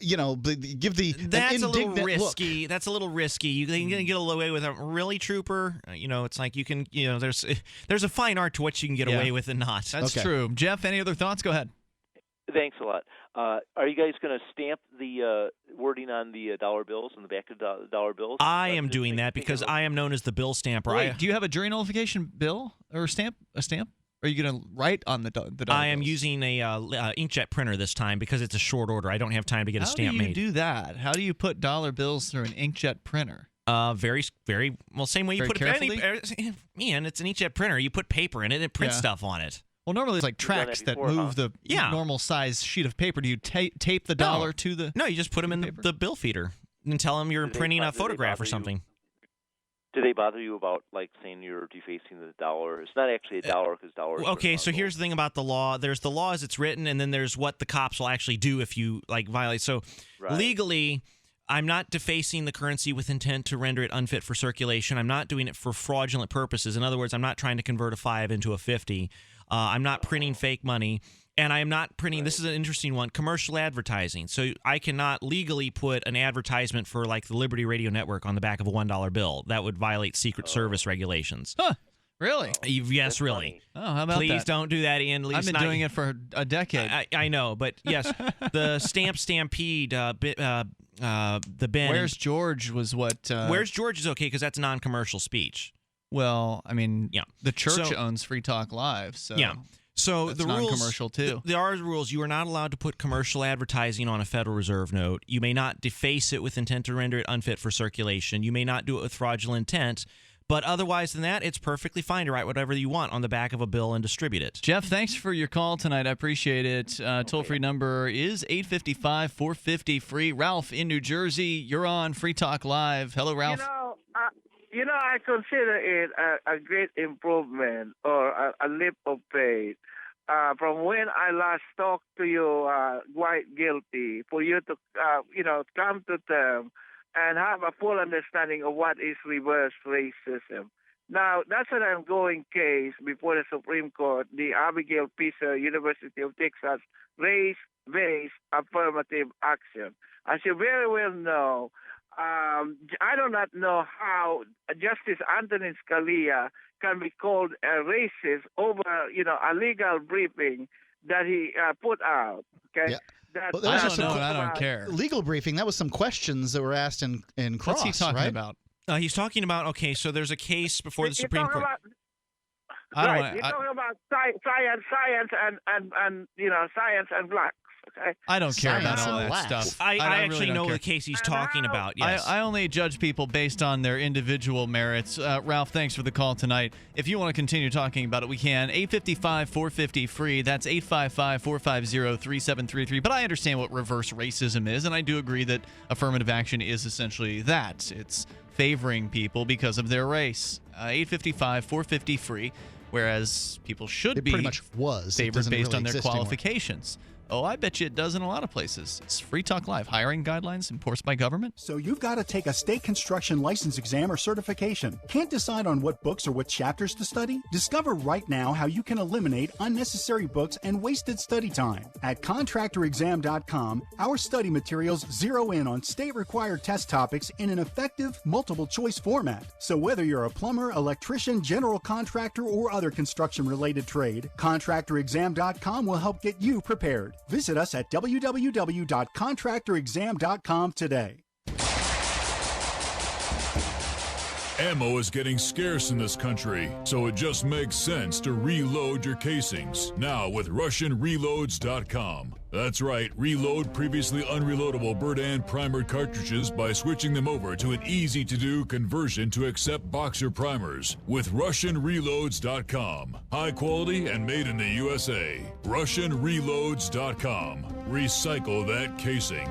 give the that's a little risky. Look. That's a little risky. They can get away with it. Really, trooper? It's like you can. There's a fine art to what you can get away with and not. That's true. Jeff, any other thoughts? Go ahead. Thanks a lot. Are you guys going to stamp the wording on the dollar bills on the back of the dollar bills? I am doing that because I am known as the bill stamper. Wait, do you have a jury nullification bill or a stamp? Or are you going to write on the dollar I am using a inkjet printer this time because it's a short order. I don't have time to get a stamp made. How do you do that? How do you put dollar bills through an inkjet printer? Very, very well. Same way you put carefully? Man, it's an inkjet printer. You put paper in it and print stuff on it. Well, normally it's like tracks that move the normal size sheet of paper. Do you tape the dollar to the? No, you just put them in the bill feeder and tell them you're printing a photograph or something. Do they bother you about like saying you're defacing the dollar? It's not actually a dollar because dollar. Okay, so here's the thing about the law. There's the law as it's written, and then there's what the cops will actually do if you like violate. So legally, I'm not defacing the currency with intent to render it unfit for circulation. I'm not doing it for fraudulent purposes. In other words, I'm not trying to convert a 5 into a 50. I'm not printing fake money. And I am not printing, this is an interesting one, commercial advertising. So I cannot legally put an advertisement for like the Liberty Radio Network on the back of a $1 bill. That would violate Secret Service regulations. Huh. Really? Yes, really. Oh, how about Please that? don't do that, Ian. I've been doing it for a decade. I know, but yes, the Stamp Stampede, the Ben. Where's George was what... Where's George is okay because that's non-commercial speech. Well, I mean, the church So- owns Free Talk Live, so... Yeah. So that's the rules, non-commercial too. There are rules. You are not allowed to put commercial advertising on a Federal Reserve note. You may not deface it with intent to render it unfit for circulation. You may not do it with fraudulent intent. But otherwise than that, it's perfectly fine to write whatever you want on the back of a bill and distribute it. Jeff, thanks for your call tonight. I appreciate it. Toll-free number is 855-450-FREE. Ralph in New Jersey, you're on Free Talk Live. Hello, Ralph. I consider it a great improvement or a leap of faith. From when I last talked to you, White Guilty, for you to, come to terms and have a full understanding of what is reverse racism. Now, that's an ongoing case before the Supreme Court, the Abigail Pisser, University of Texas, race-based affirmative action. As you very well know, I do not know how Justice Antonin Scalia can be called a racist over, a legal briefing that he put out. Okay. Yeah. That, Well, I don't know, and I don't care. Legal briefing. That was some questions that were asked in Cross. What's he talking right? about? He's talking about, okay, so there's a case before the Supreme Court. You're talking about science and blacks. Okay? I don't care about Science all and that blacks. stuff. I really actually don't know care. the case he's talking about, yes. I only judge people based on their individual merits. Ralph, thanks for the call tonight. If you want to continue talking about it, we can. 855-450-FREE. That's 855-450-3733. But I understand what reverse racism is, and I do agree that affirmative action is essentially that. It's favoring people because of their race. 855-450-FREE, whereas people should be pretty much was. It favored doesn't based really on their exist anymore. qualifications. Oh, I bet you it does in a lot of places. It's Free Talk Live. Hiring guidelines enforced by government. So you've got to take a state construction license exam or certification. Can't decide on what books or what chapters to study? Discover right now how you can eliminate unnecessary books and wasted study time. At contractorexam.com, our study materials zero in on state-required test topics in an effective, multiple-choice format. So whether you're a plumber, electrician, general contractor, or other construction-related trade, contractorexam.com will help get you prepared. Visit us at www.contractorexam.com today. Ammo is getting scarce in this country, so it just makes sense to reload your casings. Now with RussianReloads.com. That's right, reload previously unreloadable Berdan primer cartridges by switching them over to an easy-to-do conversion to accept boxer primers with RussianReloads.com. High quality and made in the USA. RussianReloads.com. Recycle that casing.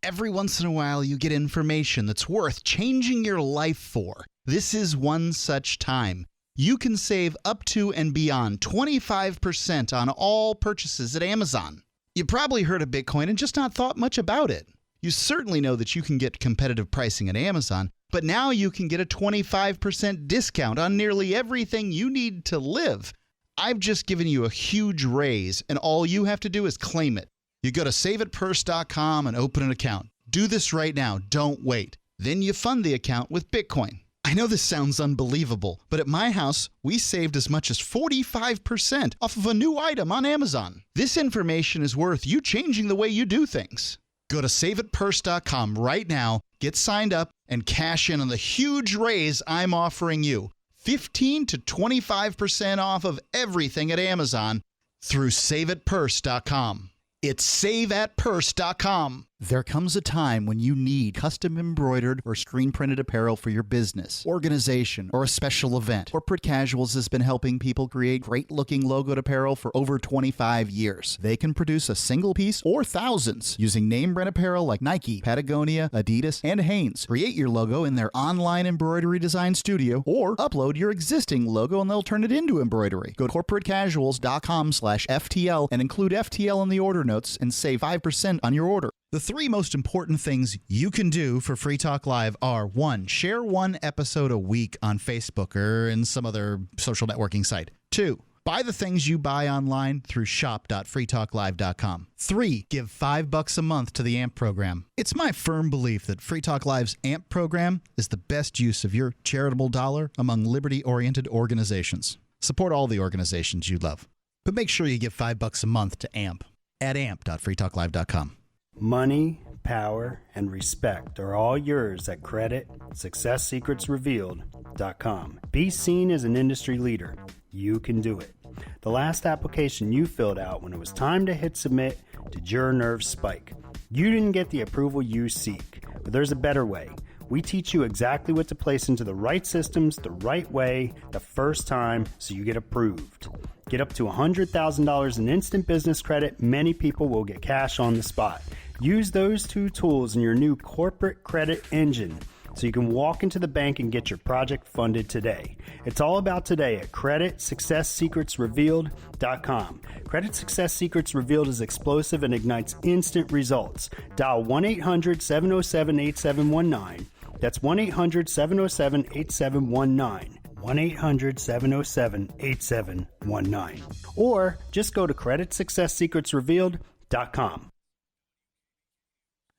Every once in a while, you get information that's worth changing your life for. This is one such time. You can save up to and beyond 25% on all purchases at Amazon. You probably heard of Bitcoin and just not thought much about it. You certainly know that you can get competitive pricing at Amazon, but now you can get a 25% discount on nearly everything you need to live. I've just given you a huge raise, and all you have to do is claim it. You go to saveitpurse.com and open an account. Do this right now. Don't wait. Then you fund the account with Bitcoin. I know this sounds unbelievable, but at my house, we saved as much as 45% off of a new item on Amazon. This information is worth you changing the way you do things. Go to saveitpurse.com right now, get signed up, and cash in on the huge raise I'm offering you. 15 to 25% off of everything at Amazon through saveitpurse.com. It's saveatpurse.com. There comes a time when you need custom embroidered or screen printed apparel for your business, organization, or a special event. Corporate Casuals has been helping people create great looking logoed apparel for over 25 years. They can produce a single piece or thousands using name brand apparel like Nike, Patagonia, Adidas, and Hanes. Create your logo in their online embroidery design studio or upload your existing logo and they'll turn it into embroidery. Go to corporatecasuals.com/FTL and include FTL in the order notes and save 5% on your order. The three most important things you can do for Free Talk Live are: 1, share one episode a week on Facebook or in some other social networking site. 2, buy the things you buy online through shop.freetalklive.com. 3, give $5 a month to the AMP program. It's my firm belief that Free Talk Live's AMP program is the best use of your charitable dollar among liberty-oriented organizations. Support all the organizations you love, but make sure you give $5 a month to AMP at amp.freetalklive.com. Money, power, and respect are all yours at creditsuccesssecretsrevealed.com. Be seen as an industry leader. You can do it. The last application you filled out when it was time to hit submit did your nerves spike. You didn't get the approval you seek, but there's a better way. We teach you exactly what to place into the right systems the right way the first time so you get approved. Get up to $100,000 in instant business credit. Many people will get cash on the spot. Use those two tools in your new corporate credit engine so you can walk into the bank and get your project funded today. It's all about today at creditsuccesssecretsrevealed.com. Credit Success Secrets Revealed is explosive and ignites instant results. Dial 1-800-707-8719. That's 1-800-707-8719. 1-800-707-8719. Or just go to creditsuccesssecretsrevealed.com.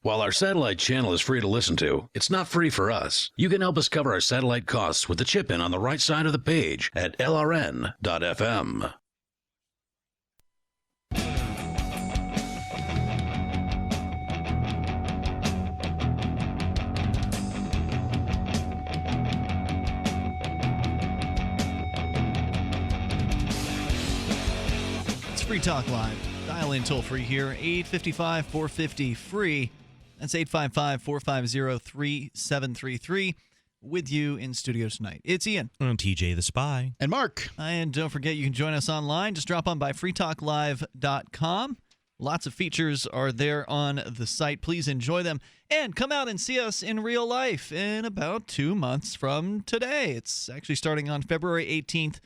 While our satellite channel is free to listen to, it's not free for us. You can help us cover our satellite costs with the chip-in on the right side of the page at lrn.fm. It's Free Talk Live. Dial in toll free here, 855-450-FREE. That's 855-450-3733. With you in studio tonight. It's Ian. I'm TJ the Spy. And Mark. And don't forget, you can join us online. Just drop on by freetalklive.com. Lots of features are there on the site. Please enjoy them. And come out and see us in real life in about 2 months from today. It's actually starting on February 18th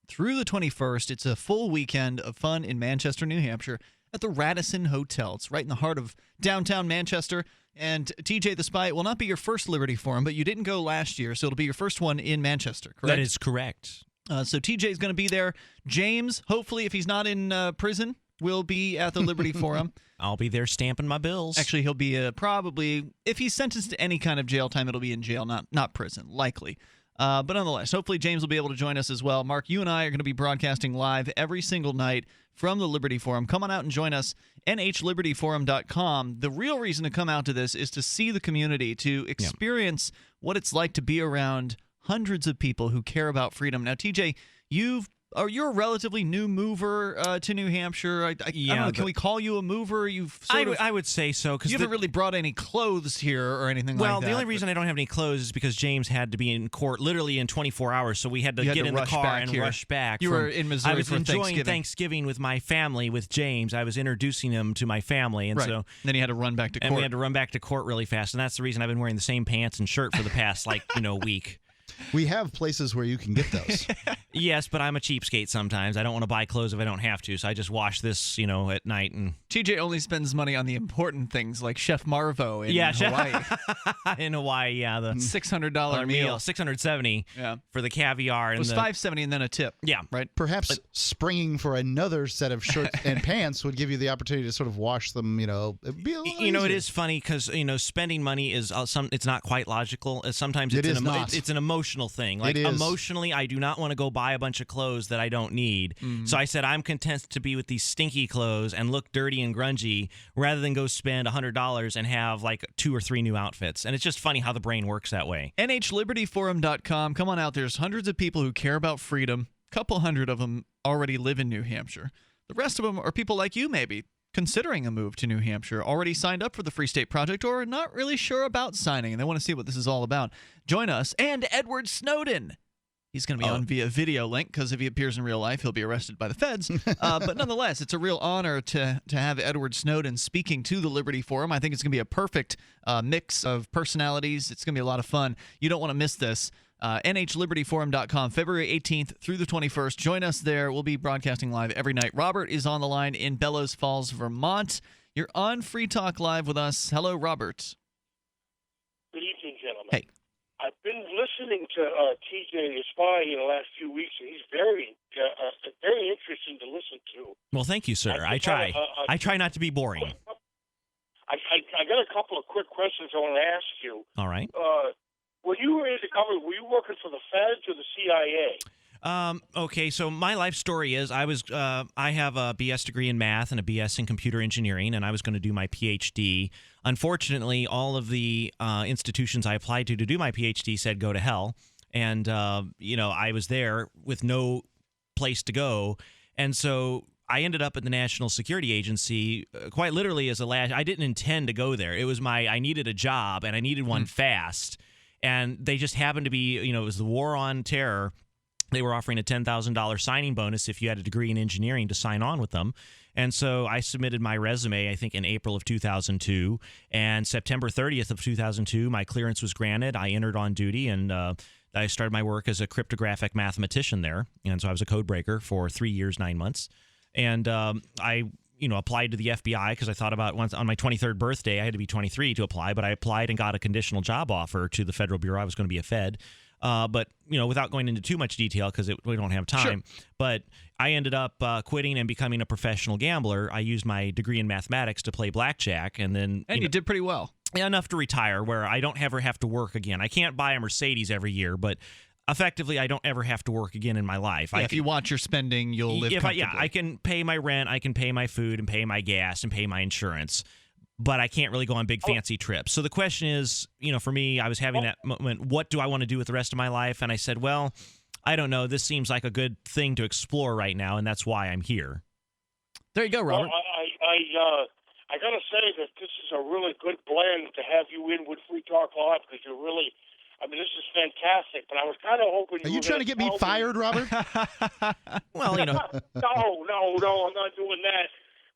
through the 21st. It's a full weekend of fun in Manchester, New Hampshire at the Radisson Hotel. It's right in the heart of downtown Manchester. And TJ the Spy will not be your first Liberty Forum, but you didn't go last year, so it'll be your first one in Manchester, correct? That is correct. So TJ is going to be there. James, hopefully, if he's not in prison, will be at the Liberty Forum. I'll be there stamping my bills. Actually, he'll be probably, if he's sentenced to any kind of jail time, it'll be in jail, not prison, likely. But nonetheless, hopefully James will be able to join us as well. Mark, you and I are going to be broadcasting live every single night from the Liberty Forum. Come on out and join us, nhlibertyforum.com. The real reason to come out to this is to see the community, to experience what it's like to be around hundreds of people who care about freedom. Now, TJ, you're a relatively new mover to New Hampshire. I don't know, can we call you a mover? I would say so. You haven't really brought any clothes here or anything like that. Well, the only reason I don't have any clothes is because James had to be in court literally in 24 hours, so we had to get in the car and rush back. You were in Missouri for Thanksgiving. I was enjoying Thanksgiving with my family, with James. I was introducing him to my family. And so then he had to run back to court. And we had to run back to court really fast, and that's the reason I've been wearing the same pants and shirt for the past, week. We have places where you can get those. Yes, but I'm a cheapskate sometimes. I don't want to buy clothes if I don't have to, so I just wash this, at night. And TJ only spends money on the important things like Chef Marvo in Hawaii. In Hawaii, the $600 meal. $670 for the caviar. It was $570 and then a tip. Yeah. Right? Perhaps springing for another set of shirts and pants would give you the opportunity to sort of wash them, Be a little it is funny because, spending money is it's not quite logical. Sometimes it's an emotional thing. Like, emotionally, I do not want to go buy a bunch of clothes that I don't need. Mm-hmm. So I said I'm content to be with these stinky clothes and look dirty and grungy rather than go spend $100 and have like 2 or 3 new outfits. And it's just funny how the brain works that way. NHLibertyForum.com. Come on out. There's hundreds of people who care about freedom. A couple hundred of them already live in New Hampshire. The rest of them are people like you, maybe. considering a move to New Hampshire, already signed up for the Free State Project, or not really sure about signing, and they want to see what this is all about. Join us and Edward Snowden. He's going to be on via video link because if he appears in real life, he'll be arrested by the feds. But nonetheless, it's a real honor to have Edward Snowden speaking to the Liberty Forum. I think it's going to be a perfect mix of personalities. It's going to be a lot of fun. You don't want to miss this. NHLibertyForum.com, February 18th through the 21st. Join us there. We'll be broadcasting live every night. Robert is on the line in Bellows Falls, Vermont. You're on Free Talk Live with us. Hello, Robert. Good evening, gentlemen. Hey. I've been listening to TJ Spy in the last few weeks, and he's very interesting to listen to. Well, thank you, sir. I try. I try not to be boring. I got a couple of quick questions I want to ask you. All right. When you were in the government, were you working for the feds or the CIA? Okay, so my life story is I have a BS degree in math and a BS in computer engineering, and I was going to do my PhD. Unfortunately, all of the institutions I applied to do my PhD said go to hell, and I was there with no place to go, and so I ended up at the National Security Agency quite literally as a last. I didn't intend to go there. It was I needed a job, and I needed one fast, and they just happened to be, it was the war on terror. They were offering a $10,000 signing bonus if you had a degree in engineering to sign on with them. And so I submitted my resume, I think, in April of 2002. And September 30th of 2002, my clearance was granted. I entered on duty, and I started my work as a cryptographic mathematician there. And so I was a code breaker for 3 years, 9 months. And I applied to the FBI because I thought about once on my 23rd birthday, I had to be 23 to apply, but I applied and got a conditional job offer to the Federal Bureau. I was going to be a Fed. But, without going into too much detail because we don't have time, but I ended up quitting and becoming a professional gambler. I used my degree in mathematics to play blackjack, and then you did pretty well. Enough to retire where I don't ever have to work again. I can't buy a Mercedes every year, but effectively I don't ever have to work again in my life. Yeah, if you watch your spending, you'll live comfortably. I can pay my rent, I can pay my food and pay my gas and pay my insurance. But I can't really go on big fancy trips. So the question is, for me, I was having that moment, what do I want to do with the rest of my life? And I said, well, I don't know. This seems like a good thing to explore right now, and that's why I'm here. There you go, Robert. Well, I got to say that this is a really good blend to have you in with Free Talk Live because you're really, this is fantastic. But I was kind of hoping Are you trying to get me fired, Robert? Well, No, I'm not doing that.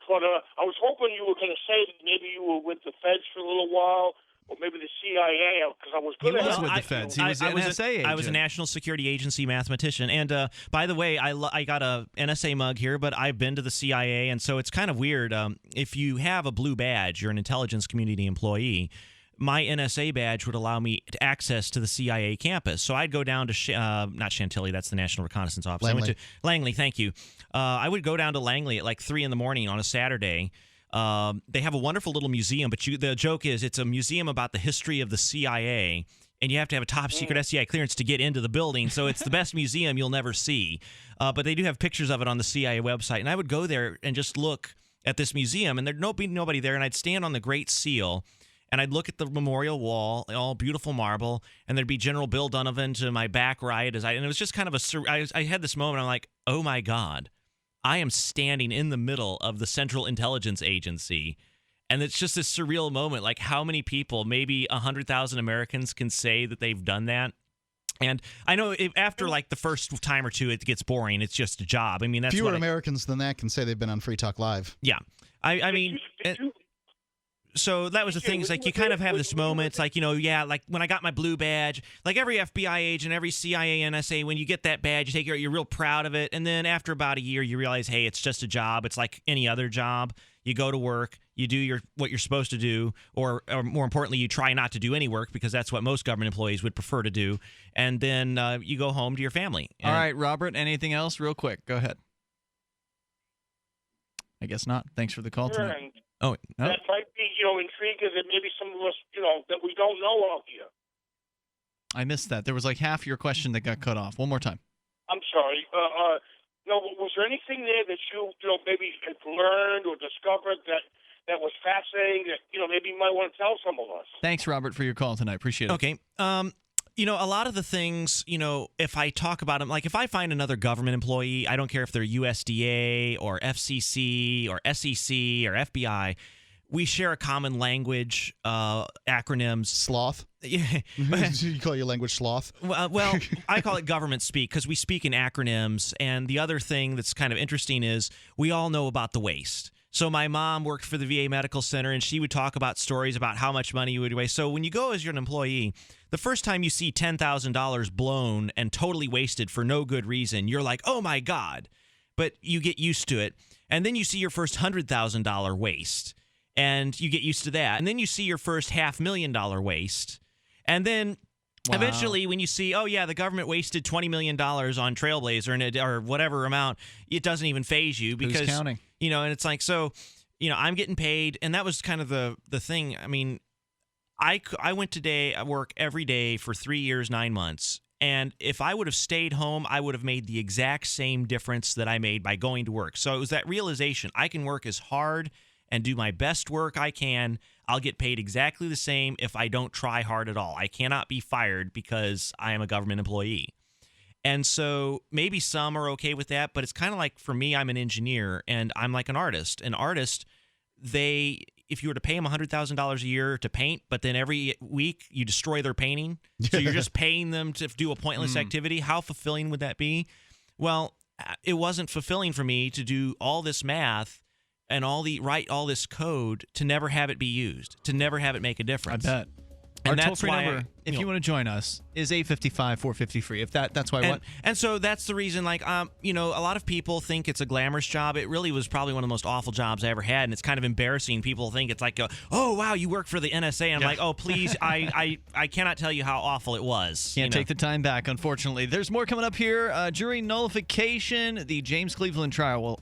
But I was hoping you were going to say that maybe you were with the feds for a little while, or maybe the CIA, because I was going to. He was with the feds. He was an NSA agent. I was a National Security Agency mathematician. And by the way, I got a NSA mug here, but I've been to the CIA, and so it's kind of weird. If you have a blue badge, you're an intelligence community employee. My NSA badge would allow me access to the CIA campus. So I'd go down to, not Chantilly, that's the National Reconnaissance Office. Langley. I went to Langley, thank you. I would go down to Langley at like 3 in the morning on a Saturday. They have a wonderful little museum, but the joke is it's a museum about the history of the CIA, and you have to have a top secret SCI clearance to get into the building. So it's the best museum you'll never see. But they do have pictures of it on the CIA website. And I would go there and just look at this museum, and there'd be nobody there, and I'd stand on the Great Seal, and I'd look at the memorial wall, all beautiful marble, and there'd be General Bill Donovan to my back right. And it was just kind of I had this moment, I'm like, oh my God, I am standing in the middle of the Central Intelligence Agency. And it's just this surreal moment, like how many people, maybe 100,000 Americans can say that they've done that. And I know after like the first time or two, it gets boring. It's just a job. That's fewer Americans than that can say they've been on Free Talk Live. Yeah. So that was the thing. Is like you kind of have this moment. It's like, like when I got my blue badge, like every FBI agent, every CIA, NSA, when you get that badge, you're real proud of it. And then after about a year, you realize, hey, it's just a job. It's like any other job. You go to work, you do what you're supposed to do, or more importantly, you try not to do any work because that's what most government employees would prefer to do. And then you go home to your family. All right, Robert, anything else real quick? Go ahead. I guess not. Thanks for the call tonight. Oh, no. That might be, intriguing that maybe some of us, that we don't know of here. I missed that. There was like half your question that got cut off. One more time. I'm sorry. Was there anything there that you maybe had learned or discovered that was fascinating that, maybe you might want to tell some of us? Thanks, Robert, for your call tonight. Appreciate it. Okay. A lot of the things, if I talk about them, like if I find another government employee, I don't care if they're USDA or FCC or SEC or FBI, we share a common language, acronyms. Sloth? Yeah. You call your language sloth? Well, I call it government speak because we speak in acronyms. And the other thing that's kind of interesting is we all know about the waste. So my mom worked for the VA Medical Center, and she would talk about stories about how much money you would waste. So when you go as you're an employee, the first time you see $10,000 blown and totally wasted for no good reason, you're like, oh, my God. But you get used to it. And then you see your first $100,000 waste, and you get used to that. And then you see your first $500,000 waste. And then eventually when you see, oh, yeah, the government wasted $20 million on Trailblazer or whatever amount, it doesn't even faze you because, who's counting? And it's like, so, I'm getting paid. And that was kind of the thing. I mean, I went to work every day for 3 years, 9 months. And if I would have stayed home, I would have made the exact same difference that I made by going to work. So it was that realization. I can work as hard and do my best work I can. I'll get paid exactly the same if I don't try hard at all. I cannot be fired because I am a government employee. And so maybe some are okay with that, but it's kind of like, for me, I'm an engineer and I'm like an artist. An artist, if you were to pay them $100,000 a year to paint, but then every week you destroy their painting, so you're just paying them to do a pointless activity, how fulfilling would that be? Well, it wasn't fulfilling for me to do all this math and write all this code to never have it be used, to never have it make a difference. I bet. And Our that's toll-free why number, if you want to join us, is 855-450-FREE. If that's why and so that's the reason, like, a lot of people think it's a glamorous job. It really was probably one of the most awful jobs I ever had, and it's kind of embarrassing. People think it's like, oh, wow, you work for the NSA. And I'm like, oh, please, I cannot tell you how awful it was. Can't take the time back, unfortunately. There's more coming up here. Jury nullification, the James Cleveland trial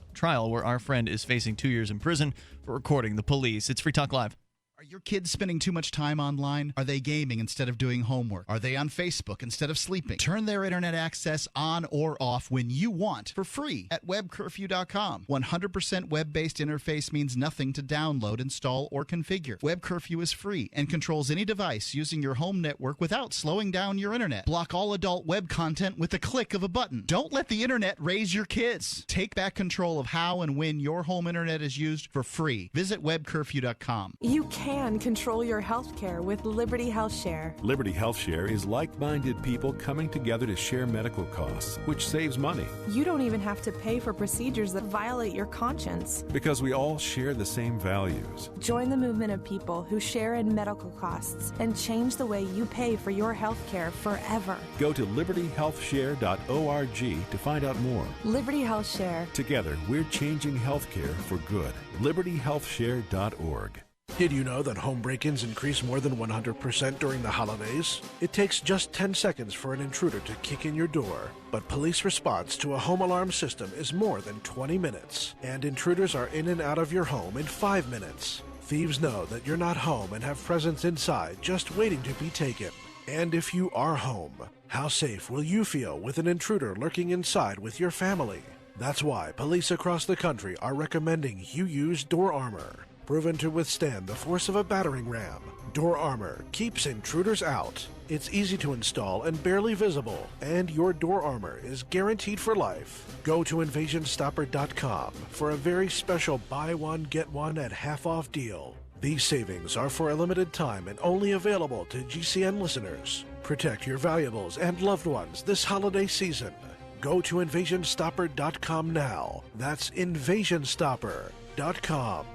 where our friend is facing 2 years in prison for recording the police. It's Free Talk Live. Are your kids spending too much time online? Are they gaming instead of doing homework? Are they on Facebook instead of sleeping? Turn their internet access on or off when you want for free at webcurfew.com. 100% web-based interface means nothing to download, install, or configure. Web Curfew is free and controls any device using your home network without slowing down your internet. Block all adult web content with the click of a button. Don't let the internet raise your kids. Take back control of how and when your home internet is used for free. Visit webcurfew.com. You can control your health care with Liberty Health Share. Liberty Health Share is like-minded people coming together to share medical costs, which saves money. You don't even have to pay for procedures that violate your conscience. Because we all share the same values. Join the movement of people who share in medical costs and change the way you pay for your health care forever. Go to libertyhealthshare.org to find out more. Liberty Health Share. Together, we're changing healthcare for good. libertyhealthshare.org. Did you know that home break-ins increase more than 100% during the holidays? It takes just 10 seconds for an intruder to kick in your door, but police response to a home alarm system is more than 20 minutes, and intruders are in and out of your home in 5 minutes. Thieves know that you're not home and have presents inside just waiting to be taken. And if you are home, how safe will you feel with an intruder lurking inside with your family? That's why police across the country are recommending you use door armor. Proven to withstand the force of a battering ram, door armor keeps intruders out. It's easy to install and barely visible, and your door armor is guaranteed for life. Go to invasionstopper.com for a very special buy one, get one at half off deal. These savings are for a limited time and only available to GCN listeners. Protect your valuables and loved ones this holiday season. Go to invasionstopper.com now. That's invasionstopper.com.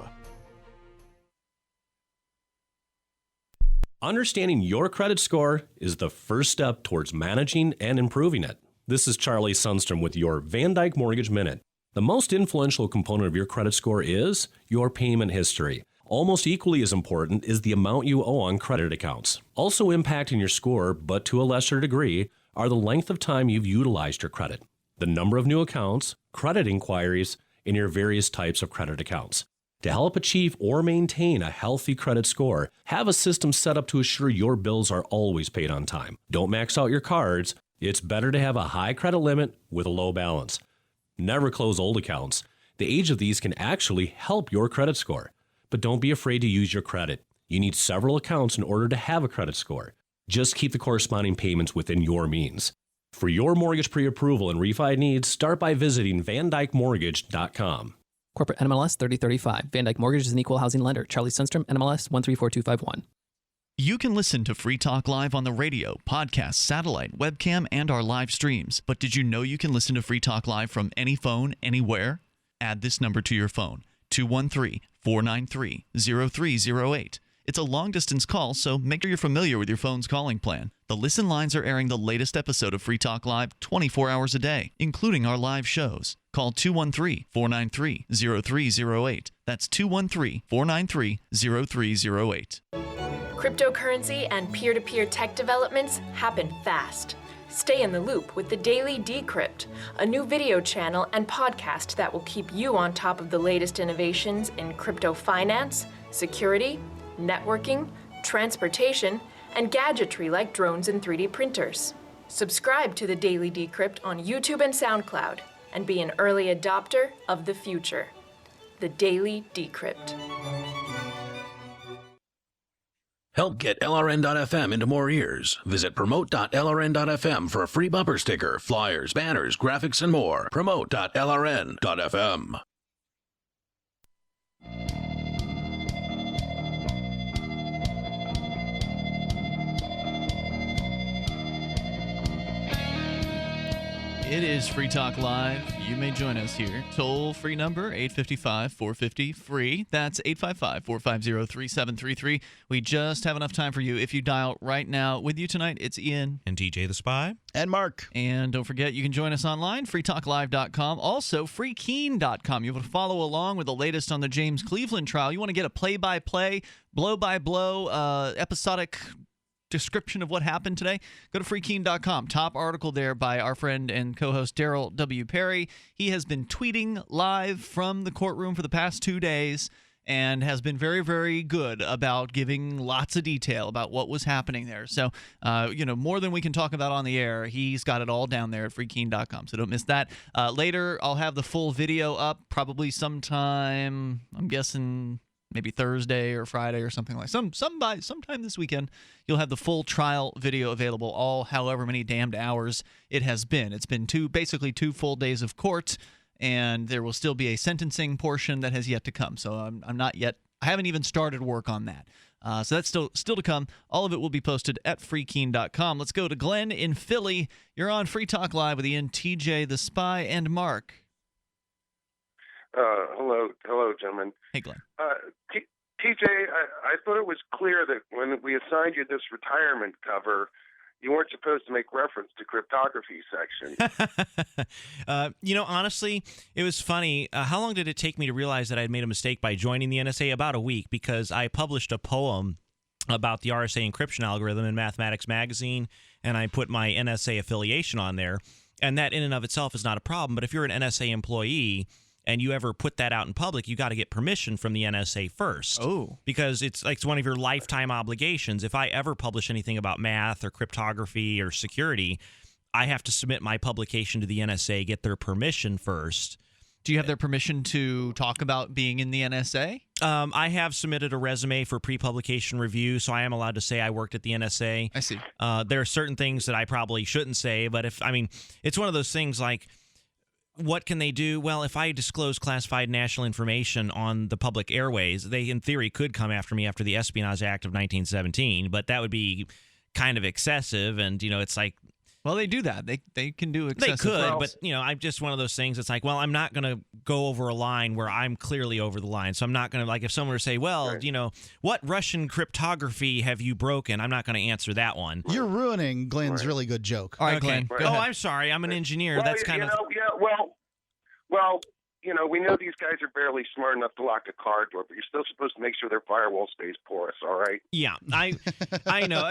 Understanding your credit score is the first step towards managing and improving it. This is Charlie Sundstrom with your Van Dyke Mortgage Minute. The most influential component of your credit score is your payment history. Almost equally as important is the amount you owe on credit accounts. Also impacting your score, but to a lesser degree, are the length of time you've utilized your credit, the number of new accounts, credit inquiries, and your various types of credit accounts. To help achieve or maintain a healthy credit score, have a system set up to assure your bills are always paid on time. Don't max out your cards. It's better to have a high credit limit with a low balance. Never close old accounts. The age of these can actually help your credit score. But don't be afraid to use your credit. You need several accounts in order to have a credit score. Just keep the corresponding payments within your means. For your mortgage pre-approval and refi needs, start by visiting VanDykeMortgage.com. Corporate NMLS 3035. Van Dyke Mortgage is an equal housing lender. Charlie Sundstrom, NMLS 134251. You can listen to Free Talk Live on the radio, podcast, satellite, webcam, and our live streams. But did you know you can listen to Free Talk Live from any phone, anywhere? Add this number to your phone, 213-493-0308. It's a long-distance call, so make sure you're familiar with your phone's calling plan. The Listen Lines are airing the latest episode of Free Talk Live 24 hours a day, including our live shows. Call 213-493-0308. That's 213-493-0308. Cryptocurrency and peer-to-peer tech developments happen fast. Stay in the loop with the Daily Decrypt, a new video channel and podcast that will keep you on top of the latest innovations in crypto finance, security, networking, transportation, and gadgetry like drones and 3D printers. Subscribe to the Daily Decrypt on YouTube and SoundCloud and be an early adopter of the future. The Daily Decrypt. Help get LRN.FM into more ears. Visit promote.lrn.fm for a free bumper sticker, flyers, banners, graphics, and more. Promote.lrn.fm. It is Free Talk Live. You may join us here. Toll-free number, 855-450-FREE. That's 855-450-3733. We just have enough time for you if you dial right now. With you tonight, it's Ian. And TJ the Spy. And Mark. And don't forget, you can join us online, freetalklive.com. Also, freekeen.com. You're able to follow along with the latest on the James Cleveland trial. You want to get a play-by-play, blow-by-blow, episodic description of what happened today, go to freekeen.com. Top article there by our friend and co-host Daryl W. Perry. He has been tweeting live from the courtroom for the past 2 days and has been very, very good about giving lots of detail about what was happening there. So, more than we can talk about on the air, he's got it all down there at freekeen.com. So don't miss that. Later, I'll have the full video up probably sometime, I'm guessing, maybe Thursday or Friday or something like sometime this weekend. You'll have the full trial video available, all however many damned hours it has been. It's been basically two full days of court, and there will still be a sentencing portion that has yet to come. So I haven't even started work on that. So that's still to come. All of it will be posted at freekeen.com. Let's go to Glenn in Philly. You're on Free Talk Live with Ian, TJ, the Spy, and Mark. Hello, gentlemen. Hey, Glenn. TJ, I thought it was clear that when we assigned you this retirement cover, you weren't supposed to make reference to cryptography section. Honestly, it was funny. How long did it take me to realize that I had made a mistake by joining the NSA? About a week, because I published a poem about the RSA encryption algorithm in Mathematics Magazine, and I put my NSA affiliation on there. And that in and of itself is not a problem. But if you're an NSA employee and you ever put that out in public, you got to get permission from the NSA first. Oh. Because it's one of your lifetime obligations. If I ever publish anything about math or cryptography or security, I have to submit my publication to the NSA, get their permission first. Do you have their permission to talk about being in the NSA? I have submitted a resume for pre-publication review, so I am allowed to say I worked at the NSA. I see. There are certain things that I probably shouldn't say, but it's one of those things like, what can they do? Well, if I disclose classified national information on the public airways, they, in theory, could come after me after the Espionage Act of 1917, but that would be kind of excessive, and, it's like... Well, they do that. They can do excessive They could, things. but, I'm just one of those things. It's like, well, I'm not going to go over a line where I'm clearly over the line, so I'm not going to, like, if someone were to say, well, what Russian cryptography have you broken? I'm not going to answer that one. You're ruining Glenn's really good joke. All right, Glenn, go ahead. I'm sorry. I'm an engineer. Well, That's kind of... we know these guys are barely smart enough to lock a car door, but you're still supposed to make sure their firewall stays porous, all right? Yeah, I know.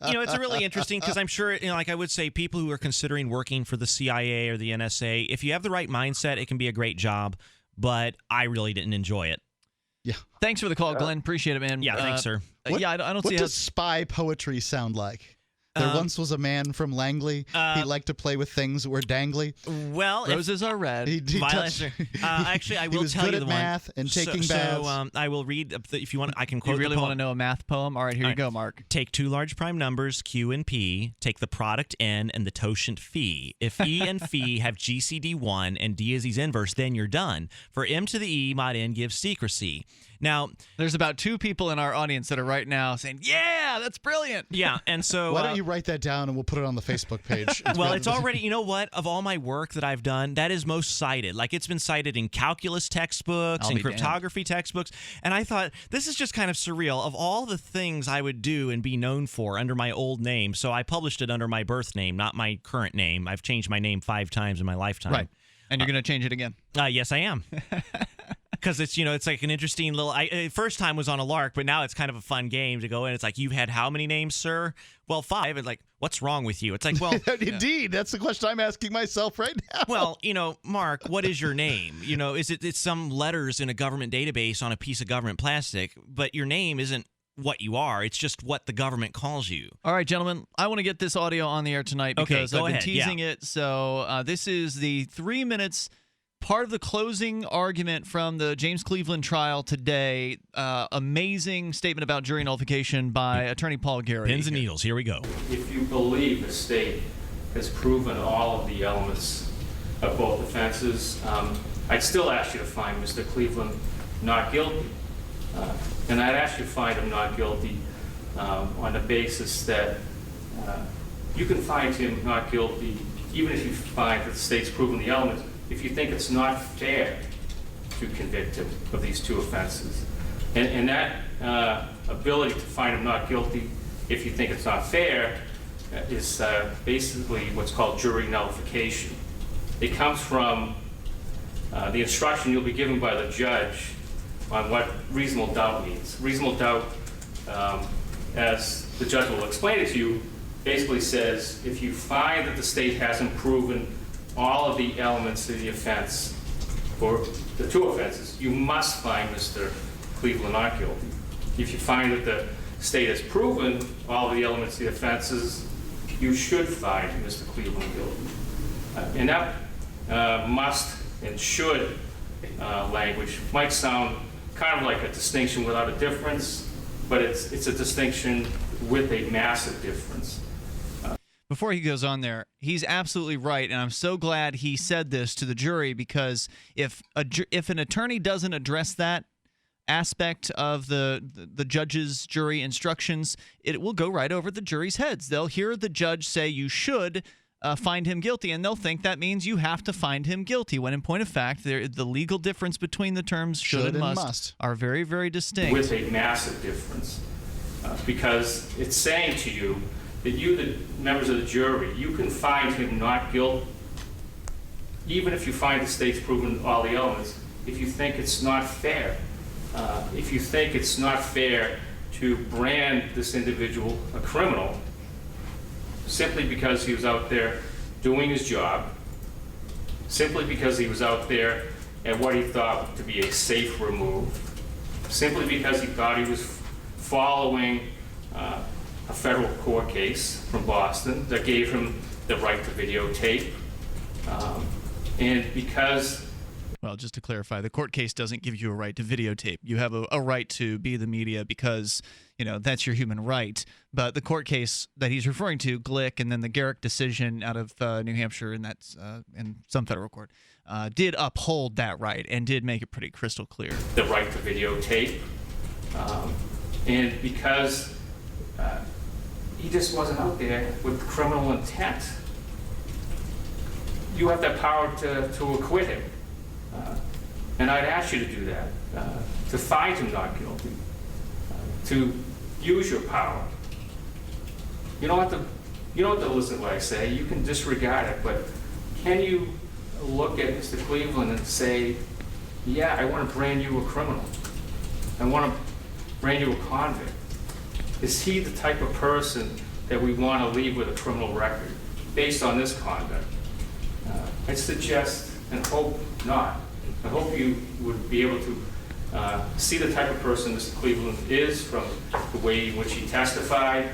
It's really interesting because I'm sure, like I would say, people who are considering working for the CIA or the NSA, if you have the right mindset, it can be a great job, but I really didn't enjoy it. Yeah. Thanks for the call, Glenn. Appreciate it, man. Yeah, thanks, sir. What I don't what see does spy poetry sound like? There once was a man from Langley. He liked to play with things that were dangly. Well, roses are red. Actually, I will he was tell good you at the math one. and taking baths. So I will read. If you want, I can quote. You really the poem. want to know a math poem? All right, here you go, Mark. Take two large prime numbers, Q and P. Take the product N and the totient phi. If E and phi have GCD1 and D is E's inverse, then you're done. For M to the E mod N gives secrecy. Now, there's about 2 people in our audience that are right now saying, "Yeah, that's brilliant." Yeah, and so why don't you write that down and we'll put it on the Facebook page? Well, it's already, you know what? Of all my work that I've done, that is most cited. Like, it's been cited in calculus textbooks and cryptography textbooks. And I thought, this is just kind of surreal. Of all the things I would do and be known for under my old name, so I published it under my birth name, not my current name. I've changed my name 5 times in my lifetime. Right. And you're going to change it again? Yes, I am. Because it's, it's like an interesting little. First time was on a lark, but now it's kind of a fun game to go in. It's like, you've had how many names, sir? Well, 5. It's like, what's wrong with you? It's like, well, indeed, that's the question I'm asking myself right now. Well, Mark, what is your name? It's some letters in a government database on a piece of government plastic, but your name isn't what you are. It's just what the government calls you. All right, gentlemen, I want to get this audio on the air tonight because I've been teasing it. So this is the 3 minutes. Part of the closing argument from the James Cleveland trial today. Amazing statement about jury nullification by Attorney Paul Garrity. Pins and needles. Here we go. If you believe the state has proven all of the elements of both offenses, I'd still ask you to find Mr. Cleveland not guilty. And I'd ask you to find him not guilty on the basis that you can find him not guilty even if you find that the state's proven the elements. If you think it's not fair to convict him of these 2 offenses. And that ability to find him not guilty, if you think it's not fair, is basically what's called jury nullification. It comes from the instruction you'll be given by the judge on what reasonable doubt means. Reasonable doubt, as the judge will explain it to you, basically says if you find that the state hasn't proven all of the elements of the offense, or the 2 offenses, you must find Mr. Cleveland not guilty. If you find that the state has proven all of the elements of the offenses, you should find Mr. Cleveland guilty. And that must and should language might sound kind of like a distinction without a difference, but it's a distinction with a massive difference. Before he goes on there, he's absolutely right, and I'm so glad he said this to the jury, because if an attorney doesn't address that aspect of the judge's jury instructions, it will go right over the jury's heads. They'll hear the judge say you should find him guilty, and they'll think that means you have to find him guilty, when in point of fact, the legal difference between the terms should and must are very, very distinct. With a massive difference, because it's saying to you that you, the members of the jury, you can find him not guilty, even if you find the state's proven all the elements, if you think it's not fair. If you think it's not fair to brand this individual a criminal simply because he was out there doing his job, simply because he was out there at what he thought to be a safe remove, simply because he thought he was following a federal court case from Boston that gave him the right to videotape, and because... Well, just to clarify, the court case doesn't give you a right to videotape. You have a right to be the media because, that's your human right. But the court case that he's referring to, Glick, and then the Garrick decision out of New Hampshire, and that's in some federal court, did uphold that right and did make it pretty crystal clear. The right to videotape, and because he just wasn't out there with criminal intent. You have that power to acquit him. And I'd ask you to do that, to find him not guilty, to use your power. You don't have to listen to what I say. You can disregard it, but can you look at Mr. Cleveland and say, yeah, I want to brand you a criminal. I want to brand you a convict. Is he the type of person that we want to leave with a criminal record based on this conduct? I suggest and hope not. I hope you would be able to see the type of person Mr. Cleveland is from the way in which he testified,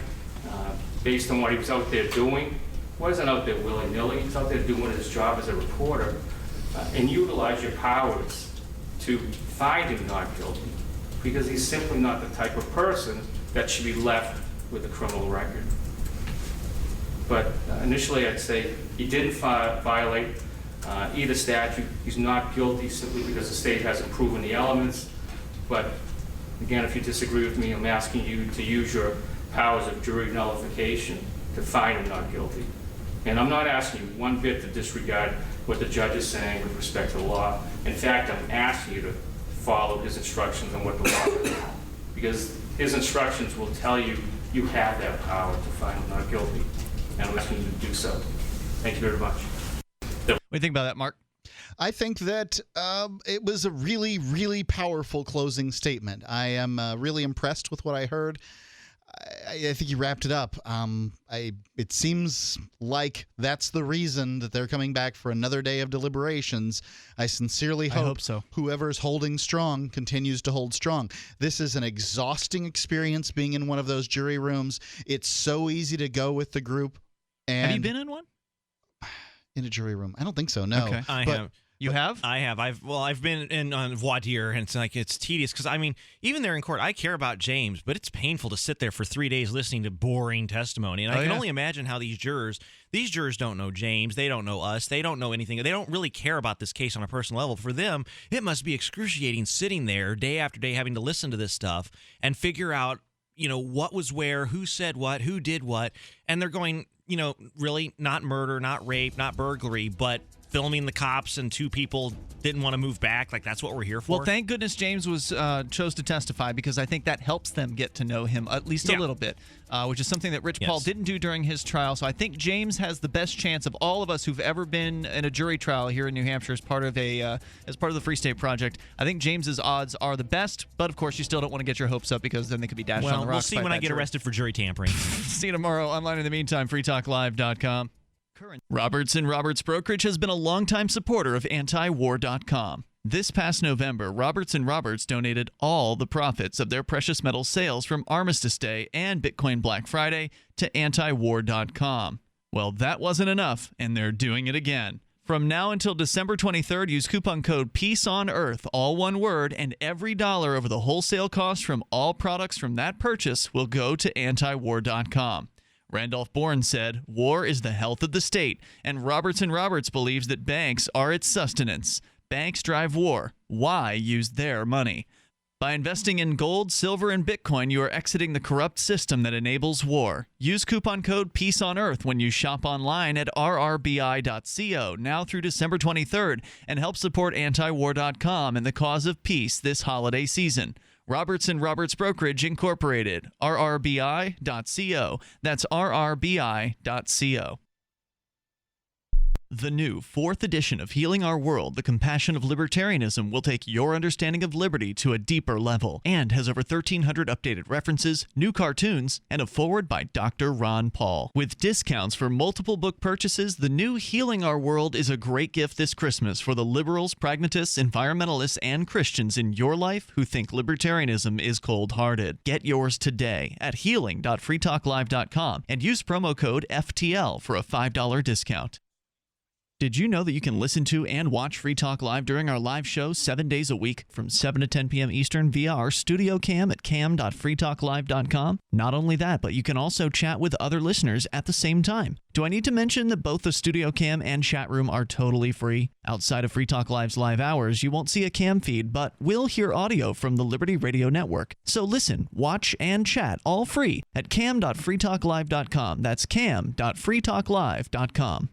based on what he was out there doing. He wasn't out there willy-nilly. He was out there doing his job as a reporter, and utilize your powers to find him not guilty, because he's simply not the type of person that should be left with a criminal record. But initially I'd say he didn't violate either statute. He's not guilty simply because the state hasn't proven the elements. But again, if you disagree with me, I'm asking you to use your powers of jury nullification to find him not guilty. And I'm not asking you one bit to disregard what the judge is saying with respect to the law. In fact, I'm asking you to follow his instructions on what the law is, because his instructions will tell you you have that power to find him not guilty. And I'm asking you to do so. Thank you very much. What do you think about that, Mark? I think that it was a really, really powerful closing statement. I am really impressed with what I heard. I think you wrapped it up. It seems like that's the reason that they're coming back for another day of deliberations. I sincerely hope so. Whoever's holding strong continues to hold strong. This is an exhausting experience being in one of those jury rooms. It's so easy to go with the group. And have you been in one? In a jury room? I don't think so, no. Okay. I have. You have? I have. I've been in on voir dire, and it's tedious because, I mean, even there in court, I care about James, but it's painful to sit there for 3 days listening to boring testimony. And I can only imagine how these jurors don't know James, they don't know us, they don't know anything, they don't really care about this case on a personal level. For them, it must be excruciating sitting there day after day having to listen to this stuff and figure out, what was where, who said what, who did what, and they're going, really not murder, not rape, not burglary, but filming the cops and two people didn't want to move back. Like, that's what we're here for. Well, thank goodness James chose to testify, because I think that helps them get to know him at least a little bit, which is something that Rich Paul didn't do during his trial. So I think James has the best chance of all of us who've ever been in a jury trial here in New Hampshire as part of the Free State Project. I think James's odds are the best, but of course you still don't want to get your hopes up, because then they could be dashed on the rocks. We'll see when I get arrested for jury tampering. See you tomorrow. Online in the meantime, freetalklive.com. Roberts & Roberts Brokerage has been a longtime supporter of antiwar.com. This past November, Roberts & Roberts donated all the profits of their precious metal sales from Armistice Day and Bitcoin Black Friday to antiwar.com. Well, that wasn't enough, and they're doing it again. From now until December 23rd, use coupon code PEACEONEARTH, all one word, and every dollar over the wholesale cost from all products from that purchase will go to antiwar.com. Randolph Bourne said, "War is the health of the state, and Roberts & Roberts believes that banks are its sustenance. Banks drive war. Why use their money? By investing in gold, silver, and Bitcoin, you are exiting the corrupt system that enables war. Use coupon code PEACEONEARTH when you shop online at rrbi.co now through December 23rd, and help support antiwar.com and the cause of peace this holiday season. Roberts & Roberts Brokerage Incorporated, rrbi.co. That's rrbi.co. The new 4th edition of Healing Our World, The Compassion of Libertarianism, will take your understanding of liberty to a deeper level, and has over 1,300 updated references, new cartoons, and a foreword by Dr. Ron Paul. With discounts for multiple book purchases, the new Healing Our World is a great gift this Christmas for the liberals, pragmatists, environmentalists, and Christians in your life who think libertarianism is cold-hearted. Get yours today at healing.freetalklive.com and use promo code FTL for a $5 discount. Did you know that you can listen to and watch Free Talk Live during our live show 7 days a week from 7 to 10 p.m. Eastern via our studio cam at cam.freetalklive.com? Not only that, but you can also chat with other listeners at the same time. Do I need to mention that both the studio cam and chat room are totally free? Outside of Free Talk Live's live hours, you won't see a cam feed, but will hear audio from the Liberty Radio Network. So listen, watch, and chat all free at cam.freetalklive.com. That's cam.freetalklive.com.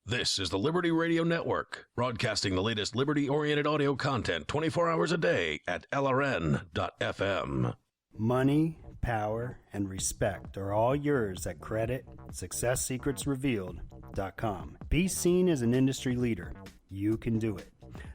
This is the Liberty Radio Network, broadcasting the latest liberty-oriented audio content 24 hours a day at LRN.FM. Money, power, and respect are all yours at creditsuccesssecretsrevealed.com. Be seen as an industry leader. You can do it.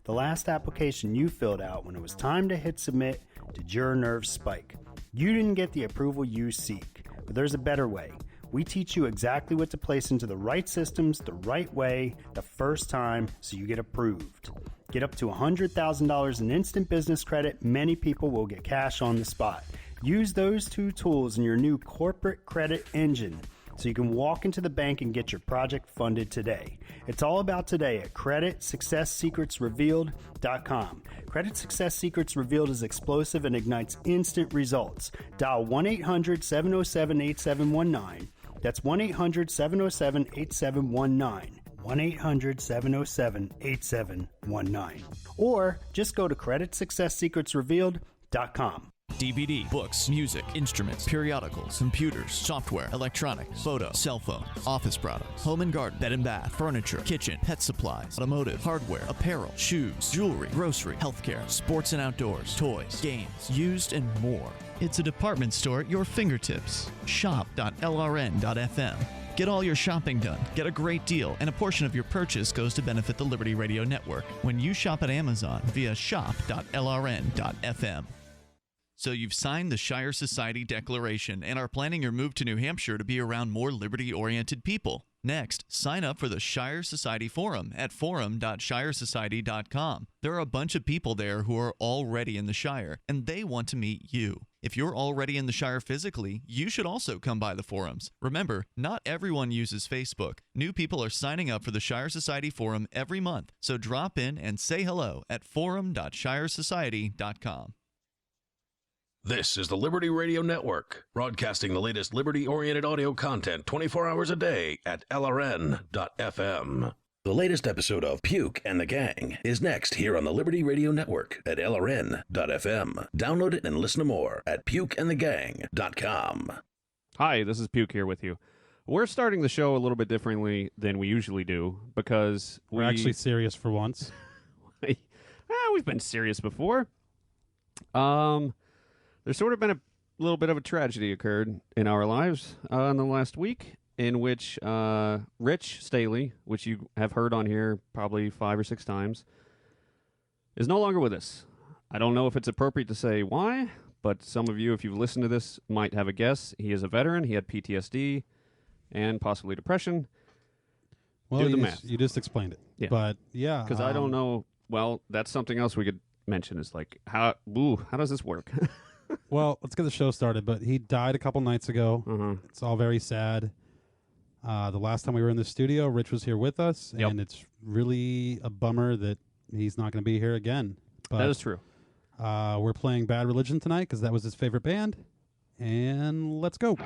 The last application you filled out when it was time to hit submit did your nerves spike. You didn't get the approval you seek, but there's a better way. We teach you exactly what to place into the right systems the right way the first time so you get approved. Get up to $100,000 in instant business credit. Many people will get cash on the spot. Use those two tools in your new corporate credit engine so you can walk into the bank and get your project funded today. It's all about today at CreditSuccessSecretsRevealed.com. Credit Success Secrets Revealed is explosive and ignites instant results. Dial 1-800-707-8719. That's 1-800-707-8719. 1-800-707-8719. Or just go to CreditSuccessSecretsRevealed.com. DVD, books, music, instruments, periodicals, computers, software, electronics, photo, cell phones, office products, home and garden, bed and bath, furniture, kitchen, pet supplies, automotive, hardware, apparel, shoes, jewelry, grocery, healthcare, sports and outdoors, toys, games, used, and more. It's a department store at your fingertips. Shop.lrn.fm. Get all your shopping done, get a great deal, and a portion of your purchase goes to benefit the Liberty Radio Network when you shop at Amazon via shop.lrn.fm. So you've signed the Shire Society Declaration and are planning your move to New Hampshire to be around more liberty-oriented people. Next, sign up for the Shire Society Forum at forum.shiresociety.com. There are a bunch of people there who are already in the Shire, and they want to meet you. If you're already in the Shire physically, you should also come by the forums. Remember, not everyone uses Facebook. New people are signing up for the Shire Society Forum every month, so drop in and say hello at forum.shiresociety.com. This is the Liberty Radio Network, broadcasting the latest liberty-oriented audio content 24 hours a day at LRN.FM. The latest episode of Puke and the Gang is next here on the Liberty Radio Network at LRN.FM. Download it and listen to more at pukeandthegang.com. Hi, this is Puke here with you. We're starting the show a little bit differently than we usually do because we're actually serious for once. We've been serious before. There's sort of been a little bit of a tragedy occurred in our lives in the last week in which Rich Staley, which you have heard on here probably 5 or 6 times, is no longer with us. I don't know if it's appropriate to say why, but some of you, if you've listened to this, might have a guess. He is a veteran. He had PTSD and possibly depression. Well, do the math. You just explained it. Yeah. But, yeah. Because I don't know. Well, that's something else we could mention is like, how does this work? Well, let's get the show started. But he died a couple nights ago. It's all very sad. The last time we were in the studio, Rich was here with us, and it's really a bummer that he's not going to be here again. But, that is true. We're playing Bad Religion tonight because that was his favorite band, and let's go.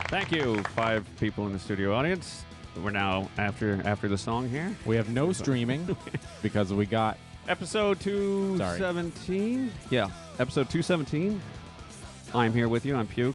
Thank you, 5 people in the studio audience. We're now after the song here. We have no streaming because we got episode 217. Yeah, episode 217. I'm here with you. I'm Puke.